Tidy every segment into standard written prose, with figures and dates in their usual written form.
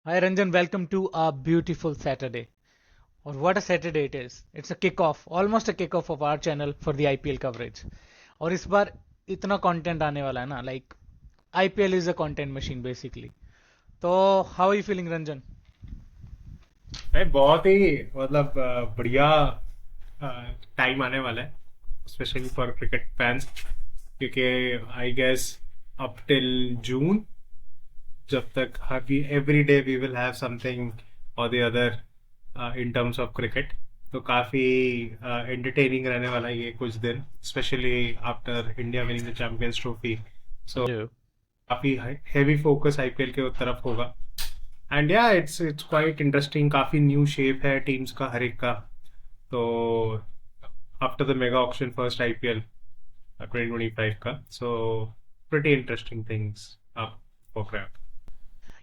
Hi Ranjan, welcome to a beautiful Saturday. Or what a Saturday it is. It's a kickoff, almost a kickoff of our channel for the IPL coverage. और इस बार इतना content आने वाला है ना, like IPL is a content machine basically. तो how are you feeling Ranjan? भाई बहुत ही बढ़िया टाइम आने वाला है स्पेशली फॉर क्रिकेट फैंस क्योंकि I guess up till June जब तक every day we will have something और the other in terms of cricket तो काफी एंटरटेनिंग रहने वाला है ये कुछ दिन specially after India winning the Champions Trophy so Hello. काफी हैवी फोकस आईपीएल के तरफ होगा एंड या इट्स क्वाइट इंटरेस्टिंग काफी न्यू शेप है टीम्स का हर एक का तो after the mega auction first IPL 2025 का so pretty interesting things up for grab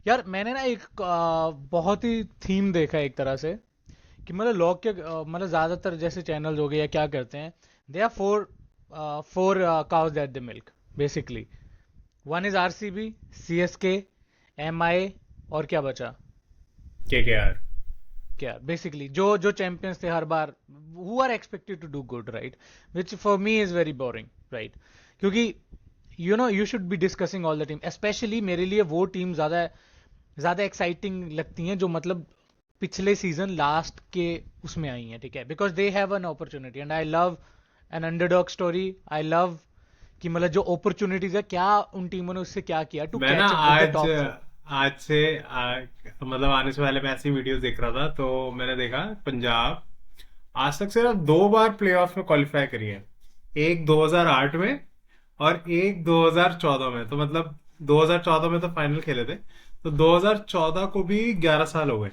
यार मैंने ना एक बहुत ही थीम देखा है एक तरह से कि मतलब लोग के मतलब ज्यादातर जैसे चैनल्स हो गए या क्या करते हैं they are four cows that they milk basically one is RCB, CSK, MI और क्या बचा केकेआर क्या बेसिकली जो जो चैंपियंस थे हर बार who are expected to do good right which for me is very boring right क्योंकि you should be discussing all the team specially मेरे लिए वो टीम ज्यादा ज्यादा एक्साइटिंग लगती हैं जो मतलब पिछले सीजन लास्ट के उसमें आई हैं ठीक है because they have an opportunity and I love an underdog story I love कि मतलब जो अपॉर्चुनिटीज है क्या उन टीमों ने उससे क्या किया टू मैं ना कैच अप विद द आज टॉप फोर। आज से मतलब आने से पहले मैं ऐसी वीडियोस देख रहा था तो मैंने देखा पंजाब आज तक सिर्फ दो बार प्लेऑफ में क्वालिफाई करी है एक 2008 में और एक 2014 में तो मतलब 2014 में तो फाइनल खेले थे तो 2014 को भी 11 साल हो गए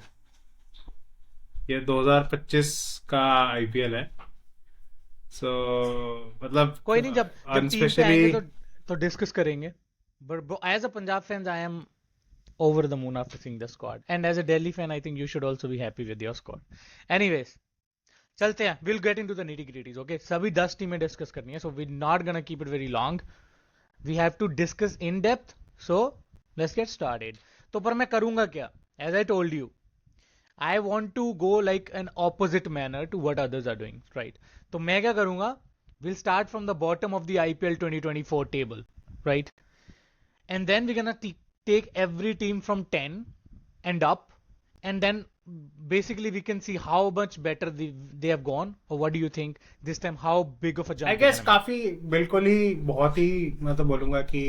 ये 2025 का आईपीएल है सो मतलब कोई नहीं जब जब टीम पे स्पेशली आएंगे तो डिस्कस करेंगे but as a Punjab fan I am over the moon after seeing the squad. And as a Delhi fan, I think you should also be happy with your squad. Anyways, चलते हैं we'll get into the nitty gritties okay सभी 10 टीमें discuss करनी है so we're not gonna keep it very long we have to discuss in depth so let's get started तो पर मैं करूंगा क्या as I told you I want to go like an opposite manner to what others are doing right तो मैं क्या करूंगा we'll start from the bottom of the IPL 2024 table right and then we're gonna take every team from 10 and up and then basically we can see how much better they have gone or what do you think this time how big of a I jump we're guess gonna make काफी बिल्कुल ही बहुत ही मैं तो बोलूंगा कि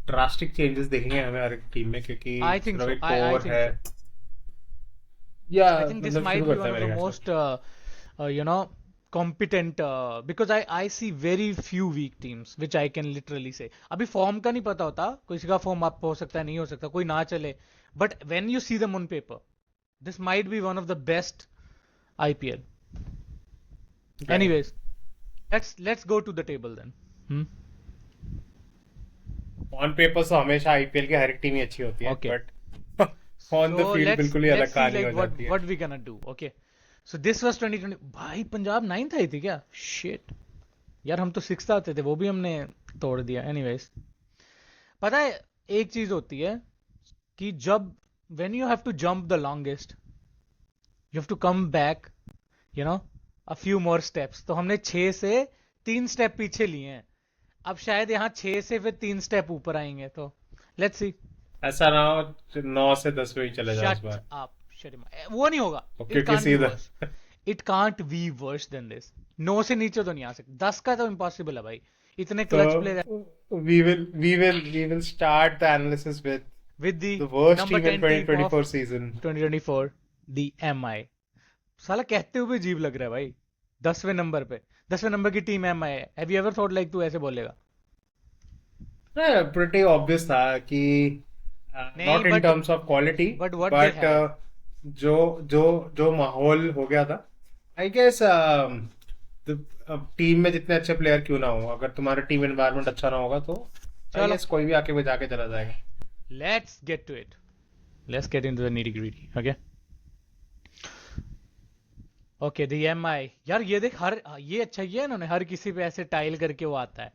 drastic changes देखेंगे हमें हर एक टीम में क्योंकि I think so Rohit I core think है so या I think this मतलब might शुरू be करता one है of मेरे the ख्याल से most competent because I see very few weak teams which I can literally say अभी फॉर्म का नहीं पता होता किसी का फॉर्म अप हो सकता है नहीं हो सकता कोई ना चले but when you see them on paper this might be one of the best IPL right anyways let's go to the table then hmm? On paper तो हमेशा आईपीएल की हर एक टीम ही अच्छी होती है Okay. But on the So field let's बिल्कुल ही अलग let's see कहानी like हो जाती है what we gonna do. Okay. So this was 2020. भाई पंजाब 9th आई थी क्या? Shit. यार हम तो 6th आते थे वो भी हमने तोड़ दिया. Anyways. पता है एक चीज होती है कि जब when you have to jump the longest you have to come back you know a few more steps. तो हमने 6 से 3 स्टेप पीछे लिए हैं. अब शायद यहाँ 6 से फिर 3 स्टेप ऊपर आएंगे तो let's see. ऐसा ना हो 9 से 10 में ही चले जाओ इस Shut बार up. Shut him. वो नहीं होगा. It क्योंकि can't be सीधा worse. It can't be worse than this. 9 से नीचे तो नहीं आ सकता. 10 का तो इम्पॉसिबल है भाई. इतने क्लच प्लेयर तो we will start the analysis with with the the worst number team in 10 team of 2024 season 2024, the MI. साला कहते हुए अजीब लग रहा है भाई. 10वें नंबर पे 10वें नंबर की टीम MI है. Have you ever thought like तू ऐसे बोलेगा? pretty obvious था कि नहीं not in but terms of quality but what they but have. जो जो जो माहौल हो गया था आई गेस टीम में जितने अच्छे प्लेयर क्यों ना हो अगर तुम्हारा टीम एनवायरनमेंट अच्छा ना होगा तो आई चलो गेस कोई भी आके बजा के चला जाएगा let's get to it. Let's get into the nitty gritty. Okay. Okay the M I यार ये देख हर ये अच्छा किया है इन्होंने हर किसी पे ऐसे टाइल करके वो आता है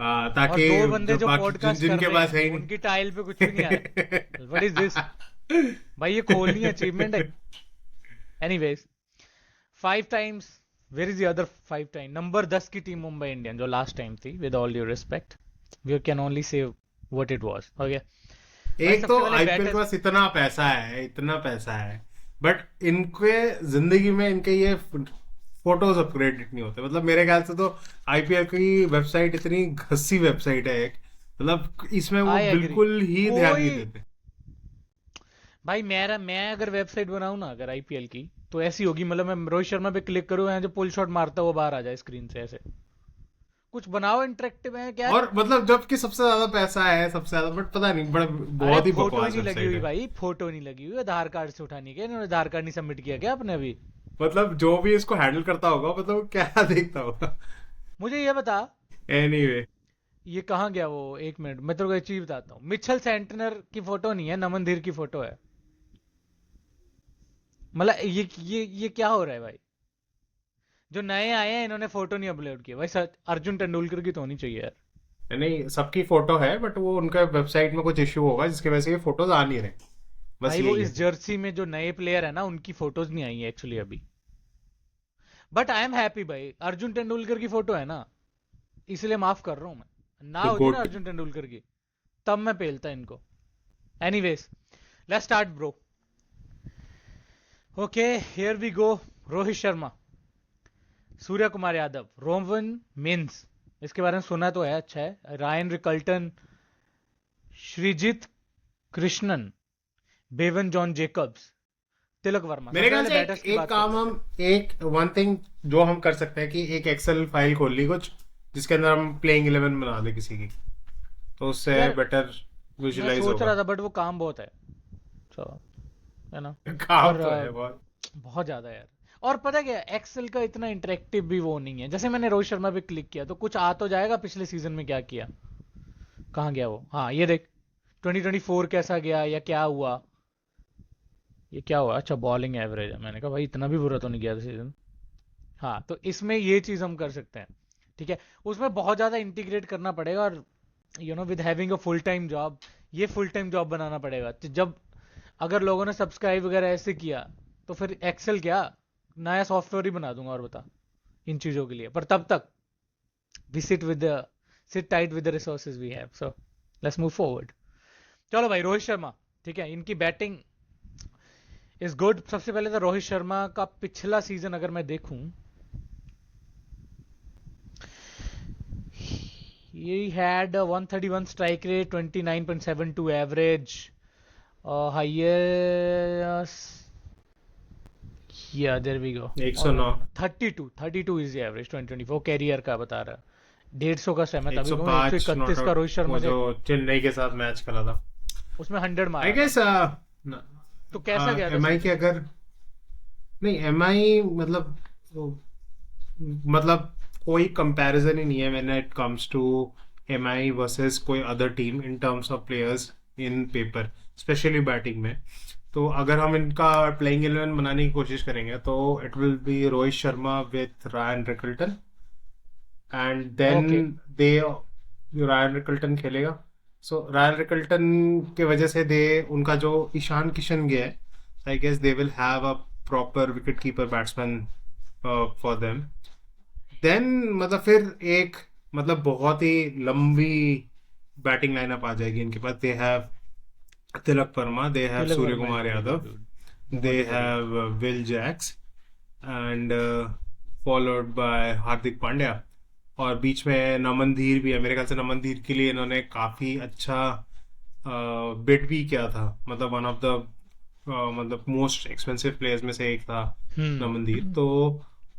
और ताकि दो बंदे जो जो बाकी पॉडकास्ट कर जिनके रहे पास है हैं ही उनकी टाइल पे कुछ भी नहीं आ रहा है व्हाट इज दिस भाई ये खोलनी अचीवमेंट है. Anyways 5 times. Where is the other 5 time? Number 10 की टीम मुंबई इंडियन जो लास्ट टाइम थी, with all due respect, we can only say what it was. Okay भाई एक तो सबसे पहले आईपीएल के बैटर. पास इतना पैसा है, इतना पैसा है, बट इनके जिंदगी में इनके ये फोटोज अपग्रेड नहीं होते. मतलब मेरे ख्याल से तो आईपीएल की वेबसाइट इतनी घसी वेबसाइट है एक, मतलब इसमें वो आई एग्री. बिल्कुल ही ध्यान नहीं कोई देते. भाई मैं अगर वेबसाइट बनाऊं ना अगर आईपीएल की, तो ऐसी होगी, मतलब मैं रोहित शर्मा पे क्लिक करूं, यहाँ जो पुल शॉट मारता है वो बाहर आ जाए स्क्रीन से, ऐसे कुछ बनाओ इंटरेक्टिव है क्या. और मतलब जबकि सबसे ज्यादा पैसा है, सबसे ज्यादा, बट पता नहीं, बड़ा अरे बहुत ही फोटो ही बकवास नहीं लगी वेबसाइट हुई है. भाई, फोटो नहीं लगी हुई आधार कार्ड से उठाने के. इन्होंने आधार कार्ड नहीं सबमिट किया क्या आपने अभी? मतलब जो भी इसको हैंडल करता होगा, मतलब वो क्या देखता होगा. मुझे ये बता, एनीवे, ये कहाँ गया वो? 1 मिनट मैं तेरे को एक चीज बताता हूँ. मिचेल सेंटनर की फोटो नहीं है, नमन धीर की फोटो है. मतलब ये क्या हो रहा है भाई? जो नए आए हैं इन्होंने फोटो नहीं अपलोड किया भाई. अर्जुन तेंदुलकर की तो होनी चाहिए यार. नहीं सबकी फोटो है, बट वो उनका वेबसाइट में कुछ इश्यू होगा जिसकी वजह से ये फोटोज आ नहीं रहे. बस भाई वो यही है. इस जर्सी में जो नए प्लेयर है ना, उनकी फोटोज नहीं आई है एक्चुअली अभी. बट आई एम हैप्पी भाई, अर्जुन तेंदुलकर की फोटो है ना, इसलिए माफ कर रहा हूं मैं. ना तो होती ना गुड. अर्जुन तेंदुलकर की, तब मैं पेलता इनको. Anyways let's start bro. Okay here we go. Rohit Sharma, Surya Kumar Yadav, Robin Minz, इसके बारे में सुना तो है, अच्छा है. Ryan Rickelton, Shreejith Krishnan, Bevon John Jacobs, Tilak Varma. मेरे सबसे ख्याल पहले से बैटर्स की एक बात काम करते हैं. हम, एक वन थिंग जो हम कर सकते हैं कि एक एक्सेल फाइल खोल ली कुछ, जिसके अंदर हम प्लेइंग 11 बना दे किसी की, तो उससे यार बेटर मैं विजुलाइज सोच रहा होगा. था बट वो काम बहुत है, so, है ना. काम और तो है बहुत. बहुत ज्यादा यार. और पता है क्या, एक्सेल का इतना इंटरेक्टिव भी वो नहीं है. जैसे मैंने रोहित शर्मा पे क्लिक किया तो कुछ आ तो जाएगा पिछले सीजन में क्या किया. कहाँ गया वो? हाँ ये देख, 2024 कैसा गया या क्या हुआ. ये क्या हुआ? अच्छा बॉलिंग एवरेज है. मैंने कहा भाई इतना भी बुरा तो नहीं गया था सीजन. हाँ तो इसमें ये चीज हम कर सकते हैं. ठीक है, उसमें बहुत ज्यादा इंटीग्रेट करना पड़ेगा, और with having a full time job, ये फुल टाइम जॉब बनाना पड़ेगा. तो जब अगर लोगों ने सब्सक्राइब वगैरह ऐसे किया, तो फिर एक्सेल क्या, नया सॉफ्टवेयर ही बना दूंगा और बता इन चीजों के लिए. पर तब तक we sit tight with the resources we have. So let's move forward. चलो भाई रोहित शर्मा, ठीक है, इनकी बैटिंग इज गुड. सबसे पहले तो रोहित शर्मा का पिछला सीजन अगर मैं देखूं, he had a 131 strike rate, 29.72 average, highest. Yeah, there we go. 109. 32 is the average 2024 career का बता रहा. 150 का मैं तभी कहूँ 105 नॉट 131 का आउट, रोहित शर्मा वो से, जो चेन्नई के साथ मैच खेला था, उसमें 100 आई मारा था. गेस. तो कैसा गया था एम आई के सीजन? अगर, नहीं एम आई मतलब, मतलब कोई कंपैरिजन ही नहीं है when it comes to M I versus कोई other team in terms of players in paper, specially batting में. तो अगर हम इनका प्लेइंग 11 बनाने की कोशिश करेंगे तो it will be Rohit Sharma with Ryan Rickelton, and then okay. They, Ryan Rickelton खेलेगा. सो रायन रिकल्टन के वजह से दे, उनका जो ईशान किशन गया है, I guess they will have a proper wicket keeper batsman for them. Then मतलब फिर एक, मतलब बहुत ही लंबी बैटिंग लाइनअप आ जाएगी इनके पास. They have Tilak Varma, they have Tilak Surya Varma is Kumar very Yadav, good, they बहुत बढ़िया. have Will Jacks, and followed by Hardik Pandya. और बीच में नमन धीर भी है. मेरे ख्याल से नमन धीर के लिए इन्होंने काफी अच्छा बिड भी किया था. मतलब वन ऑफ द मतलब मोस्ट एक्सपेंसिव प्लेयर्स में से एक था नमन धीर. तो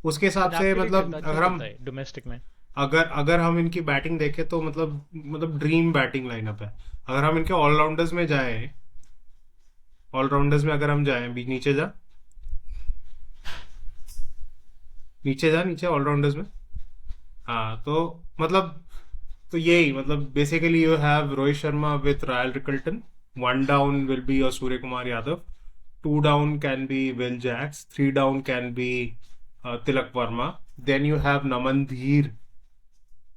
उसके हिसाब से मतलब अगर हम, डोमेस्टिक में, अगर हम इनकी बैटिंग देखें तो मतलब ड्रीम बैटिंग लाइनअप है. अगर हम इनके ऑलराउंडर्स में जाएं, ऑलराउंडर्स में अगर हम जाएं, भी नीचे जा, नीचे ऑलराउंडर्स में. हाँ तो मतलब, तो यही मतलब basically you have Rohit Sharma with Ryan Rickelton. 1 down will be your Surya Kumar Yadav, 2 down can be Will Jacks, 3 down can be Tilak Varma. Then you have Naman Dhir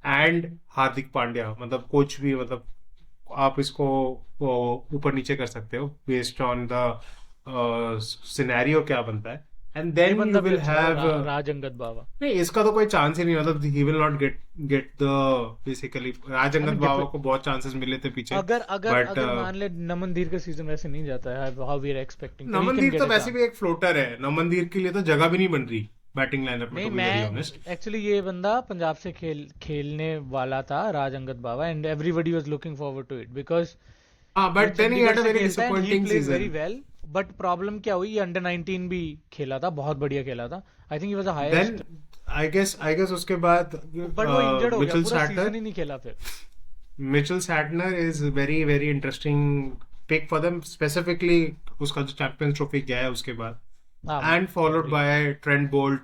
and Hardik Pandya. मतलब कुछ भी, मतलब आप इसको ऊपर नीचे कर सकते हो बेस्ड ऑन द सिनेरियो क्या बनता है, एंड ये देन बंदा यू भी विल अच्छा है, हैव। राज अंगद बावा। नहीं, इसका तो कोई चांस ही नहीं, मतलब ही will not get the, basically I Rajangad mean Bawa को बहुत चांसेस मिले थे पीछे, अगर अगर बट अगर मान ले नमनदीर का सीजन वैसे नहीं जाता है हाउ वी आर एक्सपेक्टिंग, तो ही कैन नमनदीर गेट तो अ वैसे चांस। भी एक फ्लोटर है, नमनदीर के लिए तो जगह भी नहीं बन रही बैटिंग लाइनअप में, नहीं, टू बी वेरी मैं ऑनेस्ट। एक्चुअली ये बंदा पंजाब से खेलने वाला था, Raj Angad Bawa, and everybody was looking forward to it because हाँ, ये but then he Chandigarh had a से वेरी खेलता है and he disappointing plays very season. Well. But problem क्या हुई, ये अंडर 19 भी खेला था, बहुत बढ़िया खेला था। I think he was the then highest. I guess उसके बाद बट वो इंजर्ड हो गया, मिचेल पूरा सैटनर, सीजन ही नहीं खेला फिर। Mitchell Santner is very very interesting pick for them specifically, उसका जो चैंपियंस ट्रॉफी गया है उसके बाद, हाँ, and followed agree. by Trent Bolt,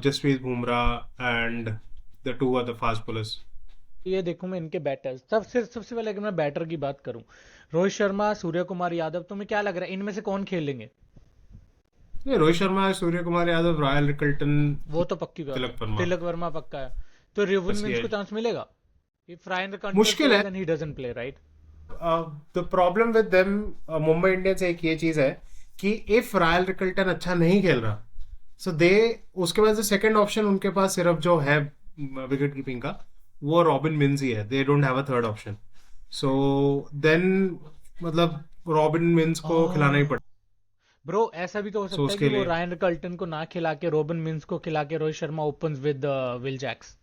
Jasprit Bumrah, and the two other fast bowlers. ये देखूं मैं इनके बैटर्स, सबसे पहले अगर मैं बैटर की बात करूं, रोहित शर्मा, सूर्य कुमार यादव, तुम्हें क्या लग रहा है इनमें से कौन खेलेंगे? ये रोहित शर्मा, सूर्य कुमार यादव, रॉयल रिकल्टन, वो तो पक्की बात तिलक है, वर्मा, तिलक वर्मा पक्का है। तो रिवन बस मिंस ये को चांस मिलेगा? इफ रायन कंट्रोल मुश्किल प्लेज है। Then he doesn't play, right? The problem with them, Mumbai Indians, एक ये चीज है कि इफ रॉयल रिकल्टन अच्छा नहीं खेल रहा, सो दे, उसके बाद सेकंड ऑप्शन उनके पास सिर्फ जो है विकेट कीपिंग का, वो रॉबिन मिन्स ही है, they don't have a third option. So then मतलब रॉबिन मिन्स को खिलाना ही पड़ेगा। ब्रो ऐसा भी तो हो सो सकता है कि उसके वो लिए रायन कल्टन को ना खिला के रोबिन मिन्स को खिला के Rohit Sharma opens with Will Jacks.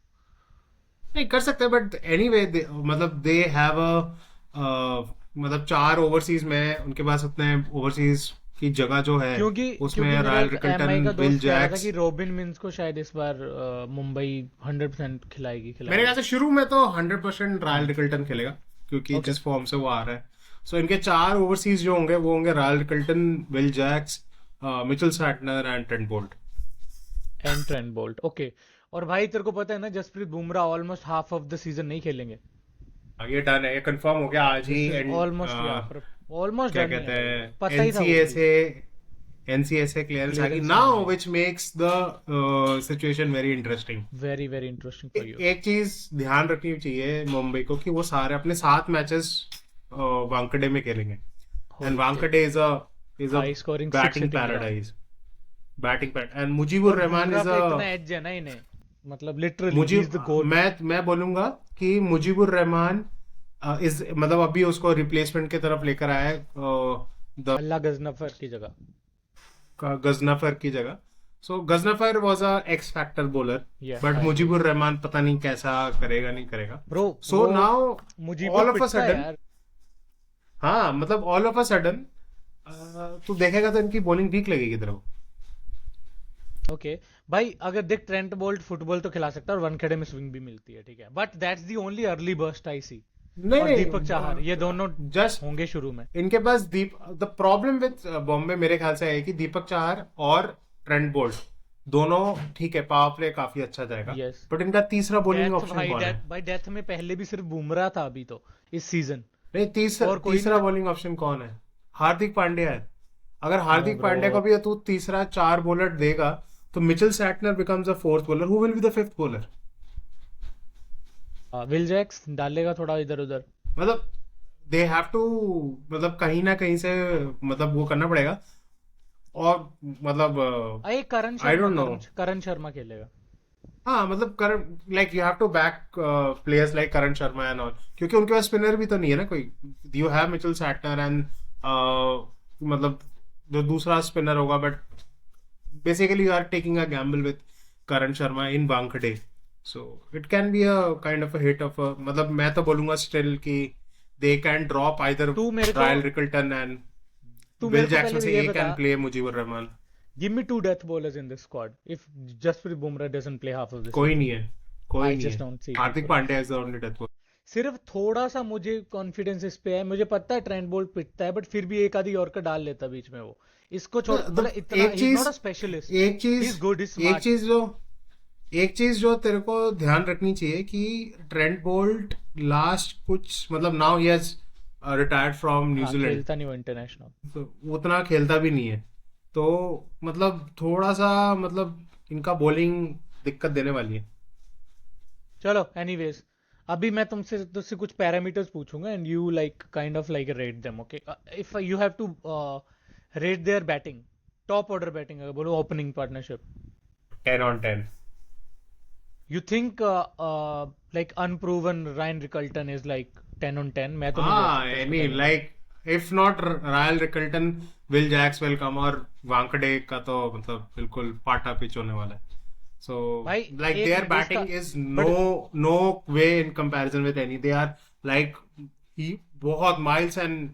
नहीं कर सकते, बट एनीवे मतलब दे हैव अ, मतलब 4 ओवरसीज में उनके पास उतने ओवरसीज की जगह जो है, उसमें क्योंकि मेरा रॉयल एक एमआई रिकल्टन, का विल दोस्त कह रहा था जैक्स। कि रोबिन मिन्स को शायद इस बार मुंबई 100% खिलाएगी मेरे ख्याल खिलाएगी। से शुरू में तो 100% रॉयल रिकल्टन खेलेगा, क्योंकि ओके। जिस फॉर्म से वो आ रहा है। सो इनके 4 ओवरसीज जो होंगे वो होंगे Royal Rickelton, Will Jacks, Mitchell Santner and Trent Boult. And Trent Boult, okay. और भाई तेरे को पता है ना, Jasprit Bumrah almost half of the season नहीं खेलेंगे। ये डन है, ये कंफर्म हो गया आज ही। दिस इज एंड ऑलमोस्ट, या ऑलमोस्ट क्या डन ही है कहते भाई, हैं, पता ही था वो चीज। एनसीएसए क्लियरेंस आ गई clearance now, mill which makes the situation very interesting. Very very interesting for you. एक चीज ध्यान रखनी चाहिए मुंबई को, कि वो सारे अपने 7 मैचेस वानखेड़े में खेलेंगे, and Wankhede is a high scoring six batting hitting ground. Paradise, batting pad, and Mujeebur और रहमान बुमराह इज पे इतना अ, एज है ना इन्हें, मतलब लिटरली ही मुझे इज द गोट। मैं बोलूंगा कि मुजीबुर रहमान इज, मतलब अभी उसको रिप्लेसमेंट की तरफ लेकर आया है, द अल्लाह गजनफर की जगह। गजनफर की जगह। So Ghazanfar was a X factor bowler, Yeah, but I agree. Mujeebur Rahman पता नहीं कैसा करेगा, नहीं करेगा। Bro so now Mujeebur all of a पिटता है सडन, यार। हाँ मतलब ऑल ऑफ अ सडन तू देखेगा तो इनकी बॉलिंग ठीक लगेगी तेरे को। ओके भाई, अगर देख ट्रेंट बोल्ट फुटबॉल तो खिला सकता है और वनखेड़े में स्विंग भी मिलती है, ठीक है, but that's the only early burst I see. नहीं और नहीं, दीपक चाहर, ये दोनों जस्ट होंगे शुरू में। इनके पास द प्रॉब्लम विद बॉम्बे मेरे ख्याल से है कि दीपक चाहर और ट्रेंट बोल्ट दोनों ठीक है, पावर प्ले काफी अच्छा जाएगा, Yes. बट इनका तीसरा बॉलिंग डेथ ऑप्शन भाई, कौन है? डेथ भाई, डेथ में पहले भी सिर्फ बुमराह था अभी तो इस सीजन। नहीं, और कोई तीसरा नहीं। बॉलिंग ऑप्शन कौन है? हार्दिक पांड्या है। अगर हार्दिक bro. पांड्या को भी तू तीसरा 4 बॉलर देगा, तो Mitchell Santner becomes a fourth bowler, who will be the fifth bowler? Will Jacks डालेगा थोड़ा इधर उधर। मतलब दे हैव टू, मतलब कहीं ना कहीं से मतलब वो करना पड़ेगा, और मतलब अरे करण I don't शर्मा, know. करण शर्मा खेलेगा। हाँ मतलब Karan, like you have to back players like Karan Sharma and all, क्योंकि उनके पास स्पिनर भी तो नहीं है ना कोई। You have Mitchell Santner and मतलब जो दूसरा स्पिनर होगा, but basically you are taking a gamble with Karan Sharma in Wankhede, so it can be a kind of a hit off, मतलब मैं तो बोलूंगा स्टिल कि दे कैन ड्रॉप आइदर तू मेरे को रॉयल रिकल्टन एंड तू मेरे विल को जैक्सन पहले से ये एक बता, can play Mujeebur Rahman. Give me 2 death bowlers in this squad if Jasprit Bumrah doesn't play half of this. कोई नहीं है, कोई I नहीं just है। don't see Hardik people. Pandya is the only death bowler. सिर्फ थोड़ा सा मुझे कॉन्फिडेंस इस पे है, मुझे पता है ट्रेंट बोल्ट पिटता है, बट फिर भी एक आधी यॉर्कर डाल लेता बीच में वो। इसको छोड़, मतलब इतना एक ही चीज नॉट अ स्पेशलिस्ट, एक चीज ही इज गुड, इज एक स्मार्ट। चीज जो एक चीज जो तेरे को ध्यान रखनी चाहिए कि ट्रेंट बोल्ट लास्ट कुछ, मतलब now he has retired from New Zealand, खेलता नहीं वो इंटरनेशनल। तो उतना खेलता भी नहीं है, तो मतलब थोड़ा सा मतलब इनका बॉलिंग दिक्कत देने वाली है। चलो एनीवेज, अभी मैं तुमसे कुछ पैरामीटर्स पूछूंगा and you like kind of like rate them, okay? If you have to rate their batting, top order batting अगर बोलो, opening partnership, 10 on 10. You think like unproven Ryan Rickelton is like 10 on 10? मैं तो नहीं बोल हाँ, सकता I इसको mean 10 on 10. like if not Ryle Rickelton, Will Jacks will come और वांकडे का तो मतलब बिल्कुल पाटा पिच होने वाला है. So भाई like एक their मिनट batting इसका, is but no way in comparison with any. They are like बहुत miles and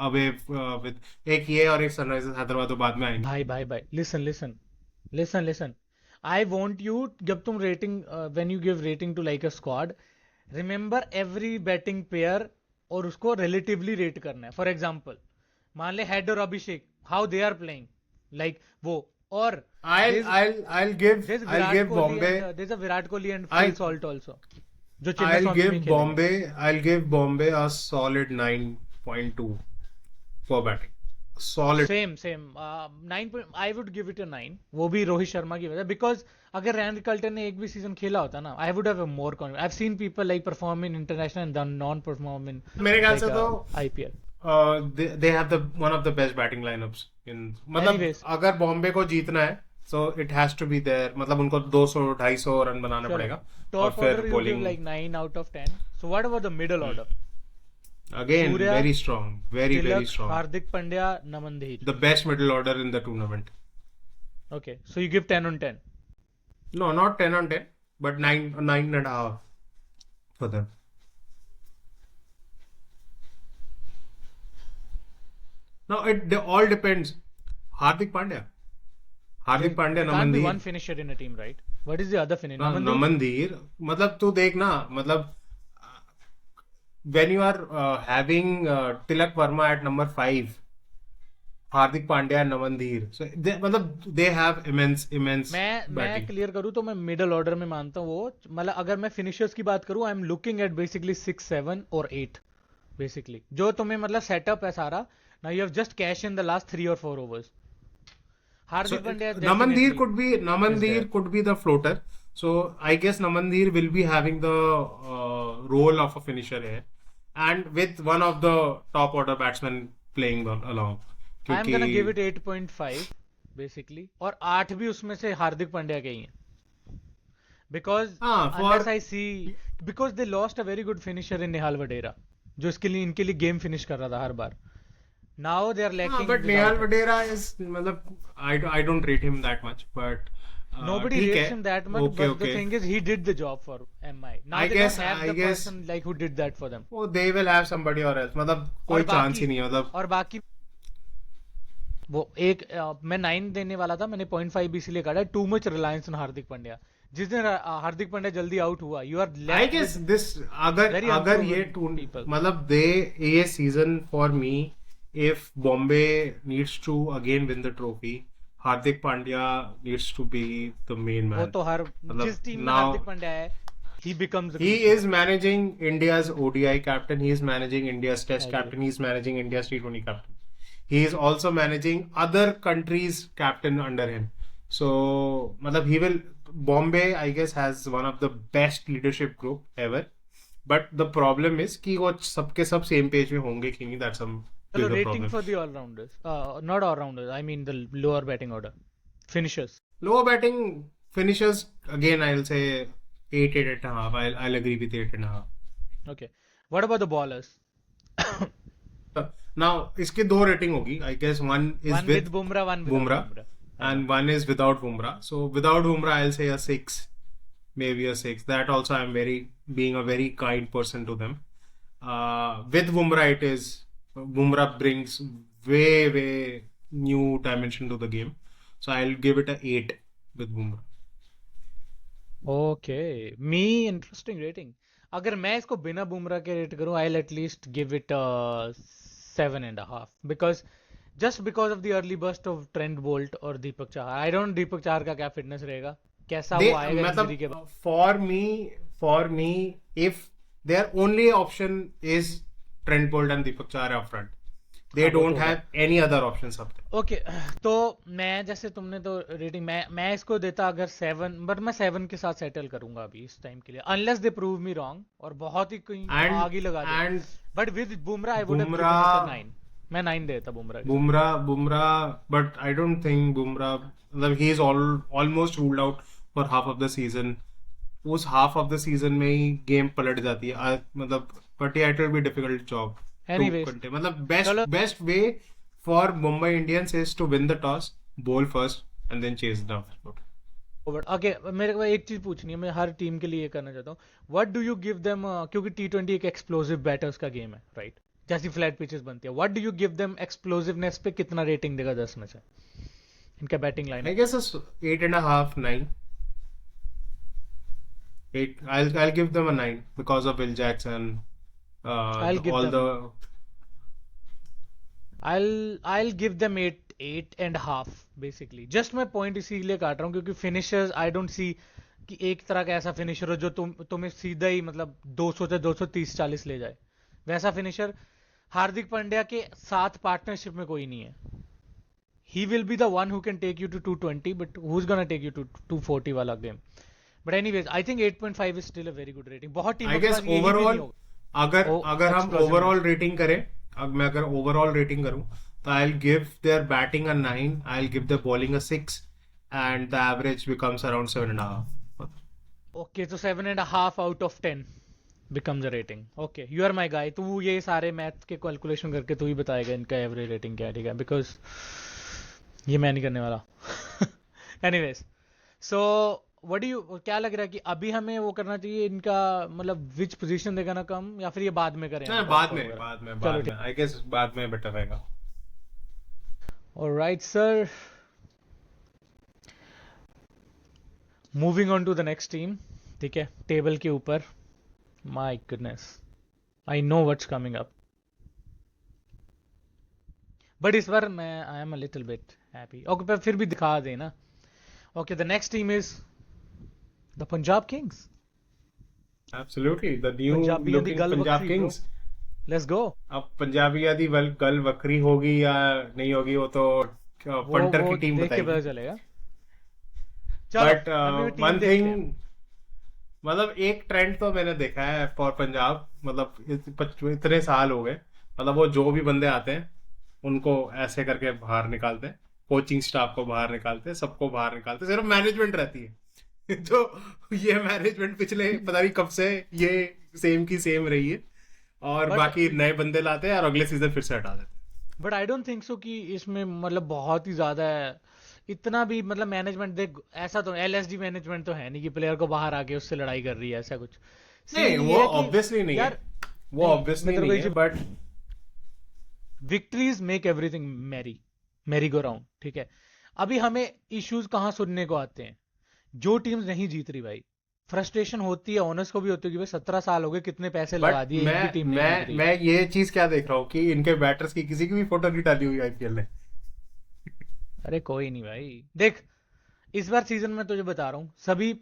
away with एक ये और एक सनराइजर्स हैदराबाद तो बाद में आएंगे. भाई listen listen listen listen, I want you, जब तुम rating, when you give rating to like a squad, remember every batting pair और उसको रिलेटिवली रेट करना है. फॉर एग्जांपल मान ले हेड और Abhishek, how they are playing, like वो, और I'll give Bombay. there's a Virat Kohli and I- Phil Salt also, जो चेन्नई I'll स्वामी में give खेलेंगे. Bombay a solid 9.2 for batting. Solid. Same 9. I would give it अ 9, वो भी रोहित शर्मा की वजह, बिकॉज अगर रैन रिकल्टन ने एक भी सीजन खेला होता ना, I would have more confidence. I have seen people like perform in international and non perform in मेरे ख्याल से तो IPL. they have one of the best batting lineups in. मतलब Anyways. अगर बॉम्बे को जीतना है so it has to be there. मतलब उनको 200-250 रन बनाना पड़ेगा और टॉप फिर order you give bowling like 9 out of 10. So what about the middle order? again Surya, very strong, very Tilak, strong. Hardik Pandya, Namandhir. The best middle order in the tournament. Okay, so you give 10 on 10. No, not 10 on 10, but 9.5 for them. No, it all depends. Hardik Pandya, Can't be Namandeer. one finisher in a team, right? What is the other finisher? Namandeer, मतलब तू देख ना, मतलब when you are having Tilak Verma at number 5, Hardik Pandya and Namandeer, so मतलब they have immense मैं batting. Clear करूँ तो मैं मिडल ऑर्डर में मानता हूँ वो, मतलब अगर मैं फिनिशर्स की बात करूँ, I am looking at basically 6, 7 और 8 बेसिकली, जो तुम्हें मतलब सेटअप है सारा. Now you have just cash in the last 3 or 4 overs. So Hardik Pandya Namandeer could be the floater. So I guess Namandeer will be having the role of a finisher here, and with one of the top order batsmen playing along. I am gonna क्योंकि give it 8.5 basically, और 8 भी उसमें से हार्दिक पांड्या के ही हैं, because unless I see, because they lost a very good finisher in Nehal Vadera, जो इनके लिए गेम फिनिश कर रहा था हर बार. Now they are lacking. but Nehal Vadera is मतलब I don't rate him that much, but Nobody ठीक rates है. him that much, Okay, but the okay. thing is, he did the job for MI. Now I they guess- don't have I the guess- person like who did that for them. Oh, they will have somebody or else. मतलब कोई chance ही नहीं है. मतलब और बाकी वो एक मैं 9 देने वाला था, मैंने 0.5 भी इसलिए काटा. Too much reliance on Hardik Pandya. जिस दिन हार्दिक पांड्या जल्दी आउट हुआ, you are I guess this अगर very अगर ये unproven people. मतलब ये season for me, if Bombay needs to again win the trophy, Hardik Pandya needs to be the main वो man. तो हर मतलब जिस टीम में now- हार्दिक पांड्या है, he becomes a He crucial. is managing India's ODI captain. He is managing India's Test I captain. He is managing India's T20 captain. He is also managing other countries' captain under him. So, मतलब he will. Bombay, I guess, has one of the best leadership group ever. But the problem is कि वो सबके सब same page में होंगे कि नहीं. That's some चलो bigger rating problem. For the allrounders, not allrounders, I mean the lower batting order finishers. Lower batting finishers again. I'll say 8.5. I'll agree with 8.5. Okay, what about the bowlers? Now इसके दो rating होगी. I guess one is One with Bumrah, one without Bumrah. Bumrah. And one is without Bumrah. So without Bumrah, I'll say a 6, maybe a 6. That also I'm being a very kind person to them. With Bumrah, Bumrah brings way new dimension to the game. So I'll give it a 8 with Bumrah. Okay, me interesting rating. अगर मैं इसको बिना बुमराह के rate करूं, I at least give it 7.5, because just because of the early burst of Trent Boult और Deepak Chahar. I don't Deepak Chahar का क्या fitness रहेगा, कैसा वो आएगा इंजरी के बाद. For me, if their only option is Trent Bolt and Deepak Chahar up front, they हाँ, वो don't तो है। have any other options up there. Okay तो मैं जैसे तुमने तो रेटिंग मैं इसको देता अगर 7, बट मैं 7 के साथ सेटल करूंगा अभी इस टाइम के लिए, unless they prove me wrong और बहुत ही कहीं And आग ही लगा दे। and but with Bumrah I would have given it a Bumrah 9। मैं 9 देता बुमराह के साथ। Bumrah, but I don't think Bumrah, मतलब he is almost ruled out for half of the season. उस half of the season में ही game पलट जाती है मतलब, but yeah, it will be a difficult job to Anyways, contain. मतलब चलो best way for Mumbai Indians is to win the toss, bowl first, and then chase down. Okay मेरे को एक चीज पूछनी है, मैं हर टीम के लिए ये करना चाहता हूँ। What do you give them, क्योंकि T20 एक एक्सप्लोसिव बैटर्स का गेम है राइट, जैसी फ्लैट पिचेस बनती है। What do you give them explosiveness पे कितना रेटिंग देगा 10 में से इनका batting line? I guess it's 8.5, 9. 8. I'll give them a 9 because of Will Jackson. I'll give All them- the I'll give them 8.5 basically. Just मैं point इसीलिए काट रहा हूँ क्योंकि फिनिशर्स आई डोंट सी कि एक तरह का ऐसा फिनिशर हो जो तुम्हें सीधा ही मतलब 200 से 230-40 ले जाए। वैसा फिनिशर हार्दिक पांड्या के साथ पार्टनरशिप में कोई नहीं है। He will be the one who can take you to 220 but who is gonna take you to 240 वाला game. But anyways I think 8.5 is still a very good rating. बहुत टीम I guess overall, अगर हम explosive overall rating करें, मैं अगर overall rating करूं तो I'll give their batting a 9, I'll give their bowling a 6, and the average becomes around 7.5. Okay तो 7.5 out of 10 becomes a rating. Okay, you are my guy. तू ये सारे math के कैलकुलेशन करके तू ही बताएगा इनका एवरेज रेटिंग क्या है, ठीक है? बिकॉज ये मैं नहीं करने वाला। Anyways so what do you, क्या लग रहा है कि अभी हमें वो करना चाहिए इनका, मतलब विच पोजीशन देगा ना कम, या फिर ये बाद में करें? ना, बाद में I guess बाद में बेटर रहेगा। Alright sir, moving on to the next team, ठीक है? टेबल के ऊपर, my goodness, I know what's coming up, but इस बार मैं I am a little bit happy. Okay पर फिर भी दिखा दे ना। Okay the next team is the Punjab Kings. Absolutely, the new पंजाबियों दी looking गल Punjab वक्री, Kings. Let's go. अब पंजाबियों दी गल वक्री होगी या नहीं होगी वो तो पंटर की टीम देख के पता बताएगी। चलेगा। बट अभी वो team वन देखते थिंग, हैं। मतलब एक ट्रेंड तो मैंने देखा है फॉर पंजाब, मतलब इतने साल हो गए, मतलब वो जो भी बंदे आते हैं उनको ऐसे करके बाहर निकालते हैं, कोचिंग स्टाफ को बाहर निकालते हैं, सबको बाहर निकालते हैं, सिर्फ मैनेजमेंट रहती है। जो ये मैनेजमेंट पिछले पता नहीं कब से ये सेम की सेम रही है, और But- बाकी नए बंदे लाते हैं और अगले सीजन फिर से हटा देते हैं। But I don't think so कि इसमें मतलब बहुत ही ज्यादा है इतना भी, मतलब मैनेजमेंट देख, ऐसा तो LSD मैनेजमेंट तो है नहीं कि प्लेयर को बाहर आके उससे लड़ाई कर रही है, ऐसा कुछ नहीं, Scene वो ये है कि ऑब्वियसली नहीं यार, है, वो नहीं, ऑब्वियसली मैं तेरे को नहीं ये है, but victories make everything merry go round, ठीक है? अभी हमें इश्यूज कहाँ सुनने को आते हैं? जो टीम्स नहीं जीत रही भाई, फ्रस्ट्रेशन होती है, ओनर्स को भी होती है कि भाई 17 साल हो गए, कितने पैसे लगा दिए, एक भी टीम नहीं जीत रही। मैं ये चीज क्या देख रहा हूँ कि इनके बैटर्स की किसी की भी फोटो नहीं डाली हुई आईपीएल ने। अरे कोई नहीं भाई, देख इस बार सीजन में तुझे बता रहा हूँ, सभी